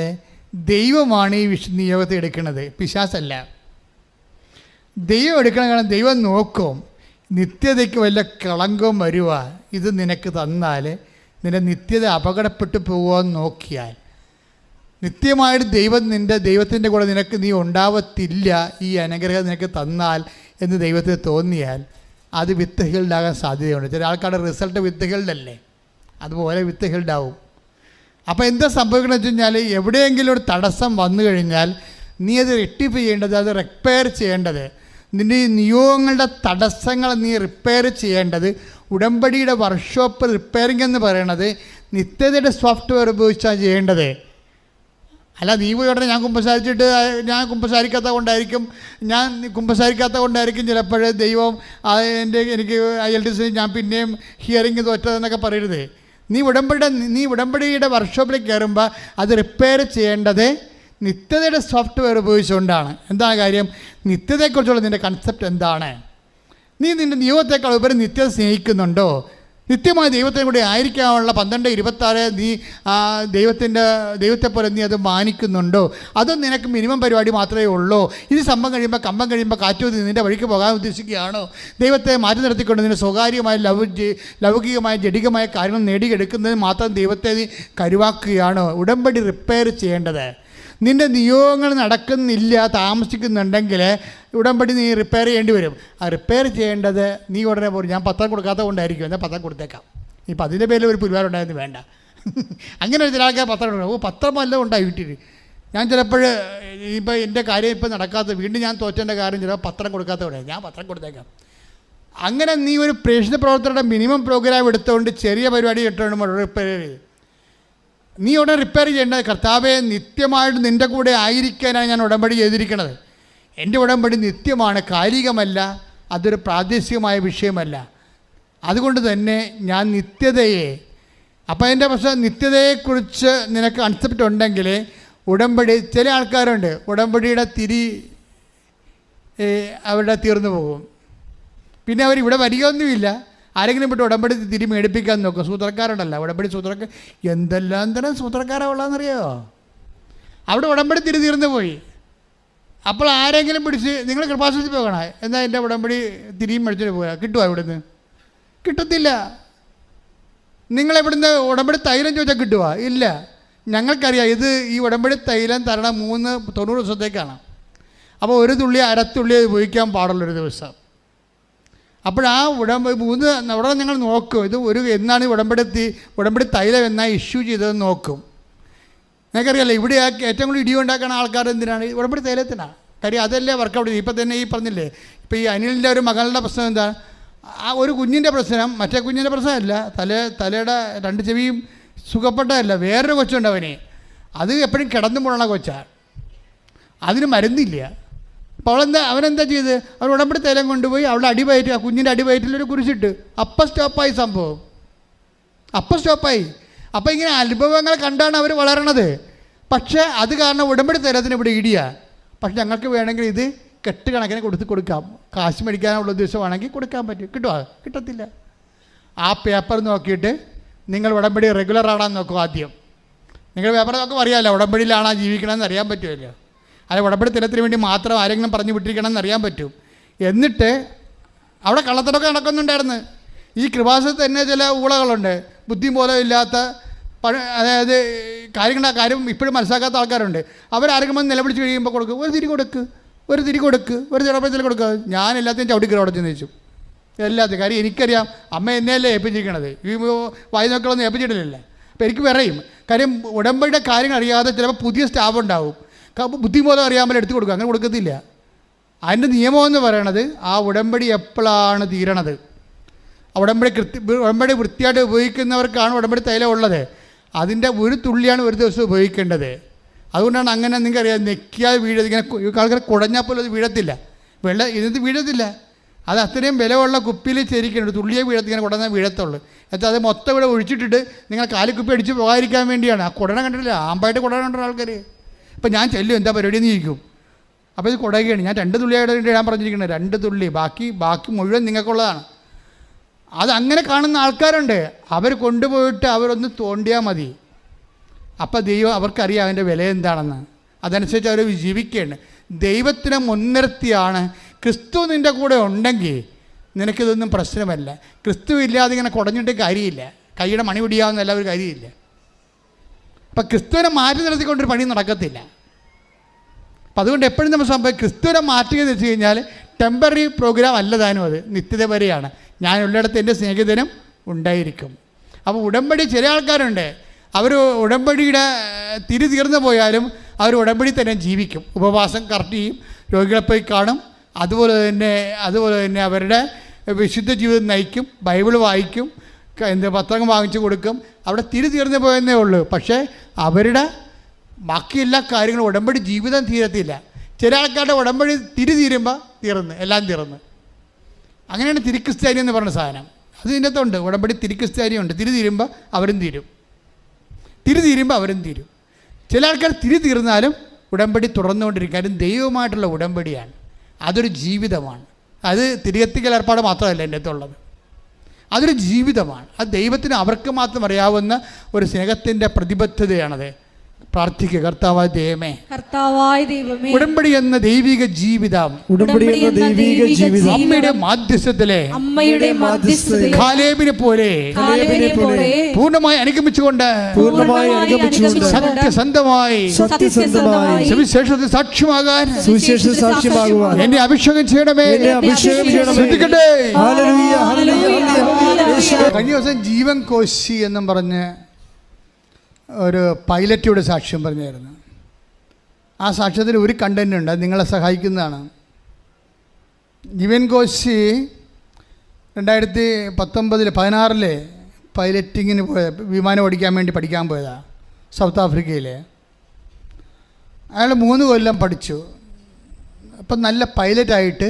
ദൈവമാണ് ഈ നിയോഗത്തെ എടുക്കുന്നത്, പിശാചല്ല. ദൈവം എടുക്കണം. കാരണം ദൈവം നോക്കും നിത്യതയ്ക്ക് വല്ല കളങ്കവും വരുക ഇത് നിനക്ക് തന്നാൽ നിൻ്റെ നിത്യത അപകടപ്പെട്ടു പോകുമെന്ന് നോക്കിയാൽ, നിത്യമായിട്ട് ദൈവത്തിൻ്റെ കൂടെ നീ ഉണ്ടാവത്തില്ല, ഈ അനുഗ്രഹം നിനക്ക് തന്നാൽ എന്ന് ദൈവത്തിന് തോന്നിയാൽ അത് വിത്ത് ഹീൽഡാകാൻ സാധ്യതയുണ്ട്. ചില ആൾക്കാരുടെ റിസൾട്ട് വിത്ത് ഹീൽഡല്ലേ, അതുപോലെ വിത്ത് ഹീൽഡാവും. അപ്പോൾ എന്താ സംഭവിക്കണമെന്ന് വെച്ച് കഴിഞ്ഞാൽ എവിടെയെങ്കിലും ഒരു തടസ്സം വന്നു കഴിഞ്ഞാൽ നീ അത് റെക്ടിഫൈ ചെയ്യേണ്ടത്, അത് റിപ്പയർ ചെയ്യേണ്ടത്, നിൻ്റെ ഈ നിയോഗങ്ങളുടെ തടസ്സങ്ങൾ നീ റിപ്പയർ ചെയ്യേണ്ടത് ഉടമ്പടിയുടെ വർക്ക്ഷോപ്പ് റിപ്പയറിംഗ് എന്ന് പറയണത് നിത്യതയുടെ സോഫ്റ്റ്വെയർ ഉപയോഗിച്ചാണ് ചെയ്യേണ്ടത്. അല്ല നീ പോയി ഉടനെ ഞാൻ കുമ്പസാരിക്കാത്ത കൊണ്ടായിരിക്കും ചിലപ്പോൾ ദൈവം എനിക്ക് IELTS ഞാൻ പിന്നെയും ഹിയറിംഗ് തോറ്റതെന്നൊക്കെ പറയരുത്. നീ ഉടമ്പടിയുടെ വർക്ക്ഷോപ്പിലേക്ക് കയറുമ്പോൾ അത് റിപ്പയർ ചെയ്യേണ്ടത് നിത്യതയുടെ സോഫ്റ്റ്വെയർ ഉപയോഗിച്ചുകൊണ്ടാണ്. എന്താണ് കാര്യം? നിത്യതയെക്കുറിച്ചുള്ള നിൻ്റെ കൺസെപ്റ്റ് എന്താണ്? നീ നിൻ്റെ നിയോഗത്തെക്കാൾ ഉപരി നിത്യത സ്നേഹിക്കുന്നുണ്ടോ? നിത്യമായ ദൈവത്തിനും കൂടി ആയിരിക്കാനുള്ള 12:26 നീ ദൈവത്തെ പോലെ നീ അത് മാനിക്കുന്നുണ്ടോ? അതും നിനക്ക് മിനിമം പരിപാടി മാത്രമേ ഉള്ളൂ. ഇത് കമ്പം കഴിയുമ്പോൾ കാറ്റുമതി നിൻ്റെ വഴിക്ക് പോകാൻ ഉദ്ദേശിക്കുകയാണോ? ദൈവത്തെ മാറ്റി നിർത്തിക്കൊണ്ട് നിൻ്റെ സ്വകാര്യമായ ലൗകികമായ ജഡികമായ കാര്യങ്ങൾ നേടിയെടുക്കുന്നതിന് മാത്രം ദൈവത്തെ നീ കരുവാക്കുകയാണോ? ഉടമ്പടി റിപ്പയർ ചെയ്യേണ്ടത്. നിൻ്റെ നിയോഗങ്ങൾ നടക്കുന്നില്ല, താമസിക്കുന്നുണ്ടെങ്കിൽ ഉടമ്പടി നീ റിപ്പയർ ചെയ്യേണ്ടി വരും. ആ റിപ്പയർ ചെയ്യേണ്ടത് നീ ഉടനെ പോലും ഞാൻ പത്രം കൊടുക്കാത്ത കൊണ്ടായിരിക്കും, എന്നാൽ പത്രം കൊടുത്തേക്കാം. ഇപ്പം അതിൻ്റെ പേരിൽ ഒരു പുരുവാരുണ്ടായിരുന്നു വേണ്ട. അങ്ങനെ ചില ആൾക്കാർ പത്രം കൊടുക്കണം. പത്രം വല്ലതും ഉണ്ടായി വീട്ടിൽ. ഞാൻ ചിലപ്പോൾ ഇപ്പോൾ എൻ്റെ കാര്യം ഇപ്പോൾ നടക്കാത്ത വീണ്ടും ഞാൻ തോറ്റേൻ്റെ കാര്യം ചിലപ്പോൾ പത്രം കൊടുക്കാത്ത കൊണ്ടാണ്, ഞാൻ പത്രം കൊടുത്തേക്കാം. അങ്ങനെ നീ ഒരു പ്രേക്ഷിത പ്രവർത്തനയുടെ മിനിമം പ്രോഗ്രാം എടുത്തുകൊണ്ട് ചെറിയ പരിപാടി ഇട്ടുകൊണ്ട് റിപ്പയർ ചെയ്ത് നീ ഉടനെ റിപ്പയർ ചെയ്യേണ്ടത് കർത്താവെ നിത്യമായിട്ട് നിൻ്റെ കൂടെ ആയിരിക്കാനാണ് ഞാൻ ഉടമ്പടി ചെയ്തിരിക്കുന്നത്. എൻ്റെ ഉടമ്പടി നിത്യമാണ്, കാലികമല്ല, അതൊരു പ്രാദേശികമായ വിഷയമല്ല. അതുകൊണ്ട് തന്നെ ഞാൻ നിത്യതയെ, അപ്പോൾ എൻ്റെ പ്രശ്നം നിത്യതയെക്കുറിച്ച് നിനക്ക് കൺസെപ്റ്റ് ഉണ്ടെങ്കിൽ ഉടമ്പടി, ചില ആൾക്കാരുണ്ട് ഉടമ്പടിയുടെ തിരി അവരുടെ തീർന്നു പോകും. പിന്നെ അവരിവിടെ വരികയൊന്നുമില്ല. ആരെങ്കിലും വിട്ട് ഉടമ്പടി തിരി മേടിപ്പിക്കാൻ നോക്കും. സൂത്രക്കാരുണ്ടല്ല, ഉടമ്പടി സൂത്രക്കാർ എന്തെല്ലാം തരം സൂത്രക്കാരാണ് ഉള്ളതെന്നറിയോ? അവിടെ ഉടമ്പടി തിരി തീർന്നു പോയി. അപ്പോൾ ആരെങ്കിലും പിടിച്ച് നിങ്ങൾ കൃപാസനത്തിൽ പോകണം, എന്നാൽ എൻ്റെ ഉടമ്പടി തിരിയും മേടിച്ചിട്ട് പോയാൽ കിട്ടുമോ? ഇവിടുന്ന് കിട്ടത്തില്ല. നിങ്ങളെവിടുന്ന് ഉടമ്പടി തൈലം ചോദിച്ചാൽ കിട്ടുമോ? ഇല്ല. ഞങ്ങൾക്കറിയാം ഇത് ഈ ഉടമ്പടി തൈലം തരണം 90 ദിവസത്തേക്കാണ്. അപ്പോൾ ഒരു തുള്ളി അരത്തുള്ളി ഉപയോഗിക്കാൻ പാടുള്ളൊരു ദിവസം. അപ്പോഴാ അവിടെ ഞങ്ങൾ നോക്കും, ഇത് എന്നാണ് ഉടമ്പടി തൈലം എന്നാ ഇഷ്യൂ ചെയ്തതെന്ന് നോക്കും. നിങ്ങൾക്കറിയാലോ, ഇവിടെ ഏറ്റവും കൂടുതൽ ഇടിയുണ്ടാക്കുന്ന ആൾക്കാർ എന്തിനാണ്? ഉടമ്പടി തൈലത്തിനാണ്. കാര്യം അതല്ലേ വർക്കൗട്ട് ചെയ്യും. ഇപ്പം തന്നെ ഈ പറഞ്ഞില്ലേ, ഇപ്പോൾ ഈ അനിലിൻ്റെ ഒരു മകളുടെ പ്രശ്നം എന്താണ്? ആ ഒരു കുഞ്ഞിൻ്റെ പ്രശ്നം മറ്റേ കുഞ്ഞിൻ്റെ പ്രശ്നമല്ല, തലയുടെ 2 ചെവിയും സുഖപ്പെട്ടതല്ല, വേറൊരു കൊച്ചുണ്ട് അവന്. അത് എപ്പോഴും കിടന്നു പോകണ കൊച്ചാണ്, അതിന് മരുന്നില്ല. അപ്പോൾ അവനെന്താ ചെയ്ത്? അവൻ ഉടമ്പടി തൈലം കൊണ്ടുപോയി അവളുടെ അടിവയറ്റ്, ആ കുഞ്ഞിൻ്റെ അടിവയറ്റിലൊരു കുരിശിട്ട്. അപ്പം സ്റ്റോപ്പായി സംഭവം, അപ്പം സ്റ്റോപ്പായി. അപ്പോൾ ഇങ്ങനെ അനുഭവങ്ങൾ കണ്ടാണ് അവർ വളരണത്. പക്ഷേ അത് കാരണം ഉടമ്പടി തൈലത്തിന് ഇവിടെ ഇടിയാണ്. പക്ഷെ ഞങ്ങൾക്ക് വേണമെങ്കിൽ ഇത് കെട്ടുകണക്കിന് കൊടുക്കാം, കാശ് മേടിക്കാനുള്ള ഉദ്ദേശമാണെങ്കിൽ കൊടുക്കാൻ പറ്റും. കിട്ടുമോ? കിട്ടത്തില്ല. ആ പേപ്പർ നോക്കിയിട്ട് നിങ്ങൾ ഉടമ്പടി റെഗുലർ ആണെന്ന് നോക്കും. ആദ്യം നിങ്ങൾ പേപ്പർ നോക്കുമ്പോൾ അറിയാമല്ലോ ഉടമ്പടിയിലാണോ ജീവിക്കണമെന്ന് അറിയാൻ പറ്റുമല്ലോ. അത് ഉടമ്പടി തൈലത്തിന് വേണ്ടി മാത്രം ആരെങ്കിലും പറഞ്ഞു വിട്ടിരിക്കണമെന്ന് അറിയാൻ പറ്റും. എന്നിട്ട് അവിടെ കള്ളത്തരമൊക്കെ നടക്കുന്നുണ്ടായിരുന്നു. ഈ കൃപാസനത്തിൽ തന്നെ ചില ഊളകളുണ്ട്, ബുദ്ധി പോലും ഇല്ലാത്ത, അതായത് കാര്യം ഇപ്പോഴും മനസ്സിലാക്കാത്ത ആൾക്കാരുണ്ട്. അവരാരെങ്കിലും നിലവിളിച്ച് കഴിയുമ്പോൾ കൊടുക്കും, ഒരു തിരി കൊടുക്ക്, ഒരു തിടപ്പത്തിൽ കൊടുക്കുക. ഞാൻ എല്ലാத்தைയും ചവിട്ടിക്കറി അവിടെ ചെന്ന് വെച്ചു, എല്ലാത്തിനും. കാര്യം എനിക്കറിയാം, അമ്മ എന്നെയല്ലേ ഏൽപ്പിച്ചിരിക്കണത്, ഈ വായി നോക്കളൊന്നും ഏൽപ്പിച്ചിട്ടില്ലല്ലേ. അപ്പോൾ എനിക്ക് പറയും, കാര്യം ഉടമ്പടിയുടെ കാര്യങ്ങൾ അറിയാതെ ചിലപ്പോൾ പുതിയ സ്റ്റാഫ് ഉണ്ടാവും, ബുദ്ധിബോധം അറിയാமல் എടുത്തു കൊടുക്കുക. അങ്ങനെ കൊടുക്കത്തില്ല. അതിൻ്റെ നിയമമെന്ന് പറയണത് ആ ഉടമ്പടി എപ്പോഴാണ് തീരണത്, ഉടമ്പടി വൃത്തിയായിട്ട് ഉപയോഗിക്കുന്നവർക്കാണ് ഉടമ്പടി തൈലം ഉള്ളത്. അതിൻ്റെ ഒരു തുള്ളിയാണ് ഒരു ദിവസം ഉപയോഗിക്കേണ്ടത്. അതുകൊണ്ടാണ് അങ്ങനെ നിങ്ങൾക്കറിയാം, നെക്കിയാൽ ഇങ്ങനെ ആൾക്കാർ കുടഞ്ഞാൽ പോലും അത് വീഴത്തില്ല, ഇതിനകത്ത് വീഴത്തില്ല. അത് അത്രയും വിലയുള്ള കുപ്പിയിൽ ചേരിക്കുന്നുണ്ട്, തുള്ളിയെ ഇങ്ങനെ കുടഞ്ഞാൽ വീഴത്തുള്ളൂ. എന്നിട്ട് അത് മൊത്തം ഇവിടെ ഒഴിച്ചിട്ടിട്ട് നിങ്ങൾ കാലിക്കുപ്പി അടിച്ച് പോകാതിരിക്കാൻ വേണ്ടിയാണ്. ആ കുടന കണ്ടിട്ടില്ല, ആമ്പായിട്ട് കുടന കണ്ടിട്ടുള്ള ആൾക്കാർ. ഇപ്പം ഞാൻ ചെല്ലും, എന്താ പരിപാടി എന്ന് ചോദിക്കും. അപ്പോൾ ഇത് കുടയുകയാണ്. ഞാൻ 2 തുള്ളിയായിട്ട് ഇടാൻ പറഞ്ഞിരിക്കുന്നത്, 2 തുള്ളി, ബാക്കി മുഴുവൻ നിങ്ങൾക്കുള്ളതാണ്. അതങ്ങനെ കാണുന്ന ആൾക്കാരുണ്ട്. അവർ കൊണ്ടുപോയിട്ട് അവരൊന്ന് തോണ്ടിയാൽ മതി, അപ്പം ദൈവം അവർക്കറിയാം അതിൻ്റെ വില എന്താണെന്ന്. അതനുസരിച്ച് അവർ ജീവിക്കുകയാണ്. ദൈവത്തിനെ മുൻനിർത്തിയാണ്. ക്രിസ്തു നിൻ്റെ കൂടെ ഉണ്ടെങ്കിൽ നിനക്കിതൊന്നും പ്രശ്നമല്ല. ക്രിസ്തു ഇല്ലാതെ ഇങ്ങനെ കുടഞ്ഞിട്ട് കാര്യമില്ല, കൈയുടെ മണി പിടിയാവുന്ന ഒരു കാര്യമില്ല. അപ്പം ക്രിസ്തുവിനെ മാറ്റി നിർത്തിക്കൊണ്ടൊരു പണി നടക്കത്തില്ല. അപ്പം അതുകൊണ്ട് എപ്പോഴും നമ്മൾ സംഭവം ക്രിസ്തുവിനെ മാറ്റുക എന്ന് വെച്ച് കഴിഞ്ഞാൽ ടെമ്പററി പ്രോഗ്രാം അല്ലതാനും, അത് നിത്യത വരെയാണ്. ഞാനുള്ളിടത്ത് എൻ്റെ സ്നേഹിതനും ഉണ്ടായിരിക്കും. അപ്പോൾ ഉടമ്പടി ചില ആൾക്കാരുണ്ട്, അവർ ഉടമ്പടിയുടെ തിരി തീർന്നു പോയാലും അവർ ഉടമ്പടി തന്നെ ജീവിക്കും. ഉപവാസം കറക്റ്റ് ചെയ്യും, രോഗികളെ പോയി കാണും, അതുപോലെ തന്നെ അവരുടെ വിശുദ്ധ ജീവിതം നയിക്കും, ബൈബിൾ വായിക്കും, പത്രങ്ങൾ വാങ്ങിച്ചു കൊടുക്കും. അവിടെ തിരി തീർന്നു പോയെന്നേ ഉള്ളൂ. പക്ഷേ അവരുടെ ബാക്കി എല്ലാ കാര്യങ്ങളും ഉടമ്പടി ജീവിതം തീരത്തില്ല. ചില ആൾക്കാരുടെ ഉടമ്പടി തിരി തീരുമ്പോൾ എല്ലാം തീർന്ന്. അങ്ങനെയാണ് തിരിക്രിസ്ത്യാനി എന്ന് പറഞ്ഞ സാധനം. അത് ഇതിൻ്റെ അകത്തുണ്ട്. ഉടമ്പടി തിരിക്രിസ്ത്യാനിയുണ്ട്. തിരി തീരുമ്പോൾ അവരും തീരും. ചില ആൾക്കാർ തിരി തീർന്നാലും ഉടമ്പടി തുറന്നുകൊണ്ടിരിക്കും. കാര്യം ദൈവമായിട്ടുള്ള ഉടമ്പടിയാണ്, അതൊരു ജീവിതമാണ്. അത് തിരികത്തിക്കൽ ഏർപ്പാട് മാത്രമല്ല എൻ്റെ അടുത്തുള്ളത്, അതൊരു ജീവിതമാണ്. അത് ദൈവത്തിന് അവർക്ക് മാത്രം അറിയാവുന്ന ഒരു സ്നേഹത്തിൻ്റെ പ്രതിബദ്ധതയാണത്. പ്രാർത്ഥിക്കുക, കർത്താവായ ദൈവമേ, ഉടമ്പടി എന്ന ദൈവിക ജീവിതം അമ്മയുടെ മാധ്യസ്ഥത്തിലെ കാലേബിനെ പോലെ പൂർണ്ണമായി അനുഗമിച്ചുകൊണ്ട് സത്യസന്ധമായി സുവിശേഷത്തിൽ സാക്ഷ്യമാകാൻ എന്നെ അഭിഷേകം ചെയ്യണമേ. ശ്രദ്ധിക്കട്ടെ. കഴിഞ്ഞ ദിവസം ജീവൻ കോശി എന്നും പറഞ്ഞ് ഒരു പൈലറ്റിയുടെ സാക്ഷ്യം പറഞ്ഞായിരുന്നു. ആ സാക്ഷ്യത്തിൽ ഒരു കണ്ടന്റ് ഉണ്ട്, അത് നിങ്ങളെ സഹായിക്കുന്നതാണ്. ജീവൻ കോശി 2016 പൈലറ്റിങ്ങിന് വിമാനം ഓടിക്കാൻ വേണ്ടി പഠിക്കാൻ പോയതാണ് സൗത്ത് ആഫ്രിക്കയിൽ. അയാൾ 3 കൊല്ലം പഠിച്ചു. അപ്പം നല്ല പൈലറ്റായിട്ട്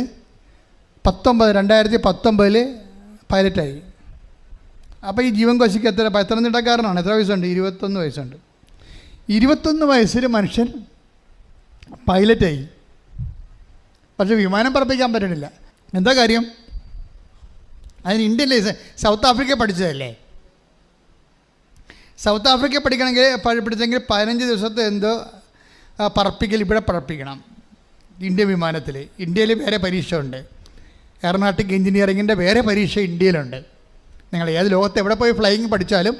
2019 പൈലറ്റായി. അപ്പോൾ ഈ ജീവൻ കോശിക്ക് പത്തനംതിട്ടക്കാരനാണ്. എത്ര വയസ്സുണ്ട്? 21 വയസ്സുണ്ട്. 21 വയസ്സിൽ മനുഷ്യൻ പൈലറ്റായി. പക്ഷെ വിമാനം പറപ്പിക്കാൻ പറ്റണില്ല. എന്താ കാര്യം? അതിന് ഇന്ത്യൻ ലൈസൻസ്. സൗത്ത് ആഫ്രിക്ക പഠിച്ചതല്ലേ. സൗത്ത് ആഫ്രിക്ക പഠിക്കണമെങ്കിൽ പഠിച്ചെങ്കിൽ 15 ദിവസത്തെ എന്തോ പറപ്പിക്കൽ ഇവിടെ പറപ്പിക്കണം ഇന്ത്യൻ വിമാനത്തിൽ. ഇന്ത്യയിൽ വേറെ പരീക്ഷ ഉണ്ട്. എയറോനോട്ടിക് എഞ്ചിനീയറിങ്ങിൻ്റെ വേറെ പരീക്ഷ ഇന്ത്യയിലുണ്ട്. നിങ്ങൾ ഏത് ലോകത്ത് എവിടെ പോയി ഫ്ലൈയിങ് പഠിച്ചാലും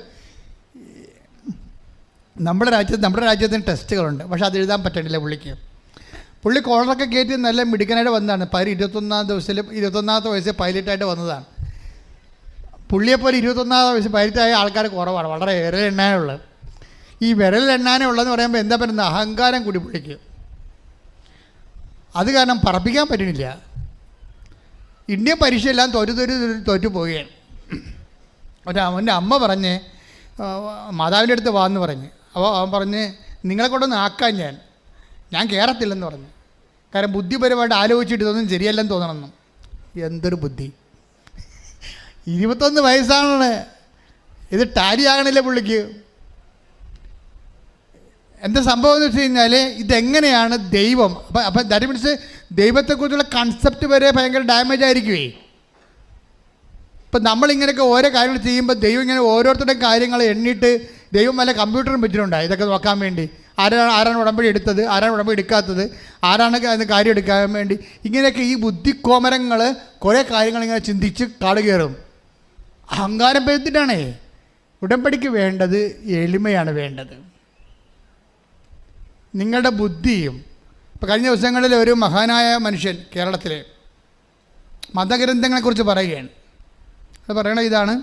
നമ്മുടെ രാജ്യത്തിന് ടെസ്റ്റുകളുണ്ട്. പക്ഷെ അത് എഴുതാൻ പറ്റണില്ല പുള്ളിക്ക്. പുള്ളി കോളറൊക്കെ കയറ്റി നല്ല മിടുക്കനായിട്ട് വന്നതാണ്. 21ാമത്തെ വയസ്സിൽ പൈലറ്റായിട്ട് വന്നതാണ്. പുള്ളിയെപ്പോലെ 21ാമത്തെ വയസ്സിൽ പൈലറ്റായ ആൾക്കാർ കുറവാണ്, വളരെ വിരലെണ്ണാനുള്ളത്. ഈ വിരലെണ്ണാനുള്ളതെന്ന് പറയുമ്പോൾ എന്താ പറയുന്നത്, അഹങ്കാരം കൂടി പുള്ളിക്ക്. അത് കാരണം പറപ്പിക്കാൻ പറ്റണില്ല. ഇന്ത്യൻ പരീക്ഷയെല്ലാം തോറ്റു പോവുകയാണ്. അവൻ്റെ അമ്മ പറഞ്ഞ് മാതാവിൻ്റെ അടുത്ത് വാന്ന് പറഞ്ഞ്. അപ്പോൾ അവൻ പറഞ്ഞ് നിങ്ങളെ കൊണ്ടൊന്ന് ആക്കാൻ ഞാൻ കയറത്തില്ലെന്ന് പറഞ്ഞു. കാരണം ബുദ്ധിപരമായിട്ട് ആലോചിച്ചിട്ട് ഇതൊന്നും ശരിയല്ലെന്ന് തോന്നണമെന്നും. എന്തൊരു ബുദ്ധി! 21 വയസ്സാണ്, ഇത് ടാലി ആകണില്ല പുള്ളിക്ക്. എന്താ സംഭവം എന്ന് വെച്ച് കഴിഞ്ഞാൽ ഇതെങ്ങനെയാണ് ദൈവം, അപ്പം ദാറ്റ് മീൻസ് ദൈവത്തെക്കുറിച്ചുള്ള കൺസെപ്റ്റ് വരെ ഭയങ്കര ഡാമേജ് ആയിരിക്കുമേ. ഇപ്പം നമ്മളിങ്ങനെയൊക്കെ ഓരോ കാര്യങ്ങൾ ചെയ്യുമ്പോൾ ദൈവം ഇങ്ങനെ ഓരോരുത്തരുടെയും കാര്യങ്ങൾ എണ്ണിയിട്ട് ദൈവം വല്ല കമ്പ്യൂട്ടറും വെച്ചിട്ടുണ്ടായി ഇതൊക്കെ നോക്കാൻ വേണ്ടി. ആരാണ് ഉടമ്പടി എടുത്തത്, ആരാണ് ഉടമ്പടി എടുക്കാത്തത്, ആരാണ് അതിന് കാര്യം എടുക്കാൻ വേണ്ടി. ഇങ്ങനെയൊക്കെ ഈ ബുദ്ധിക്കോമരങ്ങൾ കുറേ കാര്യങ്ങൾ ഇങ്ങനെ ചിന്തിച്ച് കാട് കയറും. അഹങ്കാരം പെയ്തിട്ടാണേ. ഉടമ്പടിക്ക് വേണ്ടത് എളിമയാണ് വേണ്ടത്, നിങ്ങളുടെ ബുദ്ധിയും. ഇപ്പോൾ കഴിഞ്ഞ ദിവസങ്ങളിൽ ഒരു മഹാനായ മനുഷ്യൻ കേരളത്തിലെ മതഗ്രന്ഥങ്ങളെക്കുറിച്ച് പറയുകയാണ്. അത് പറയണത് ഇതാണ്: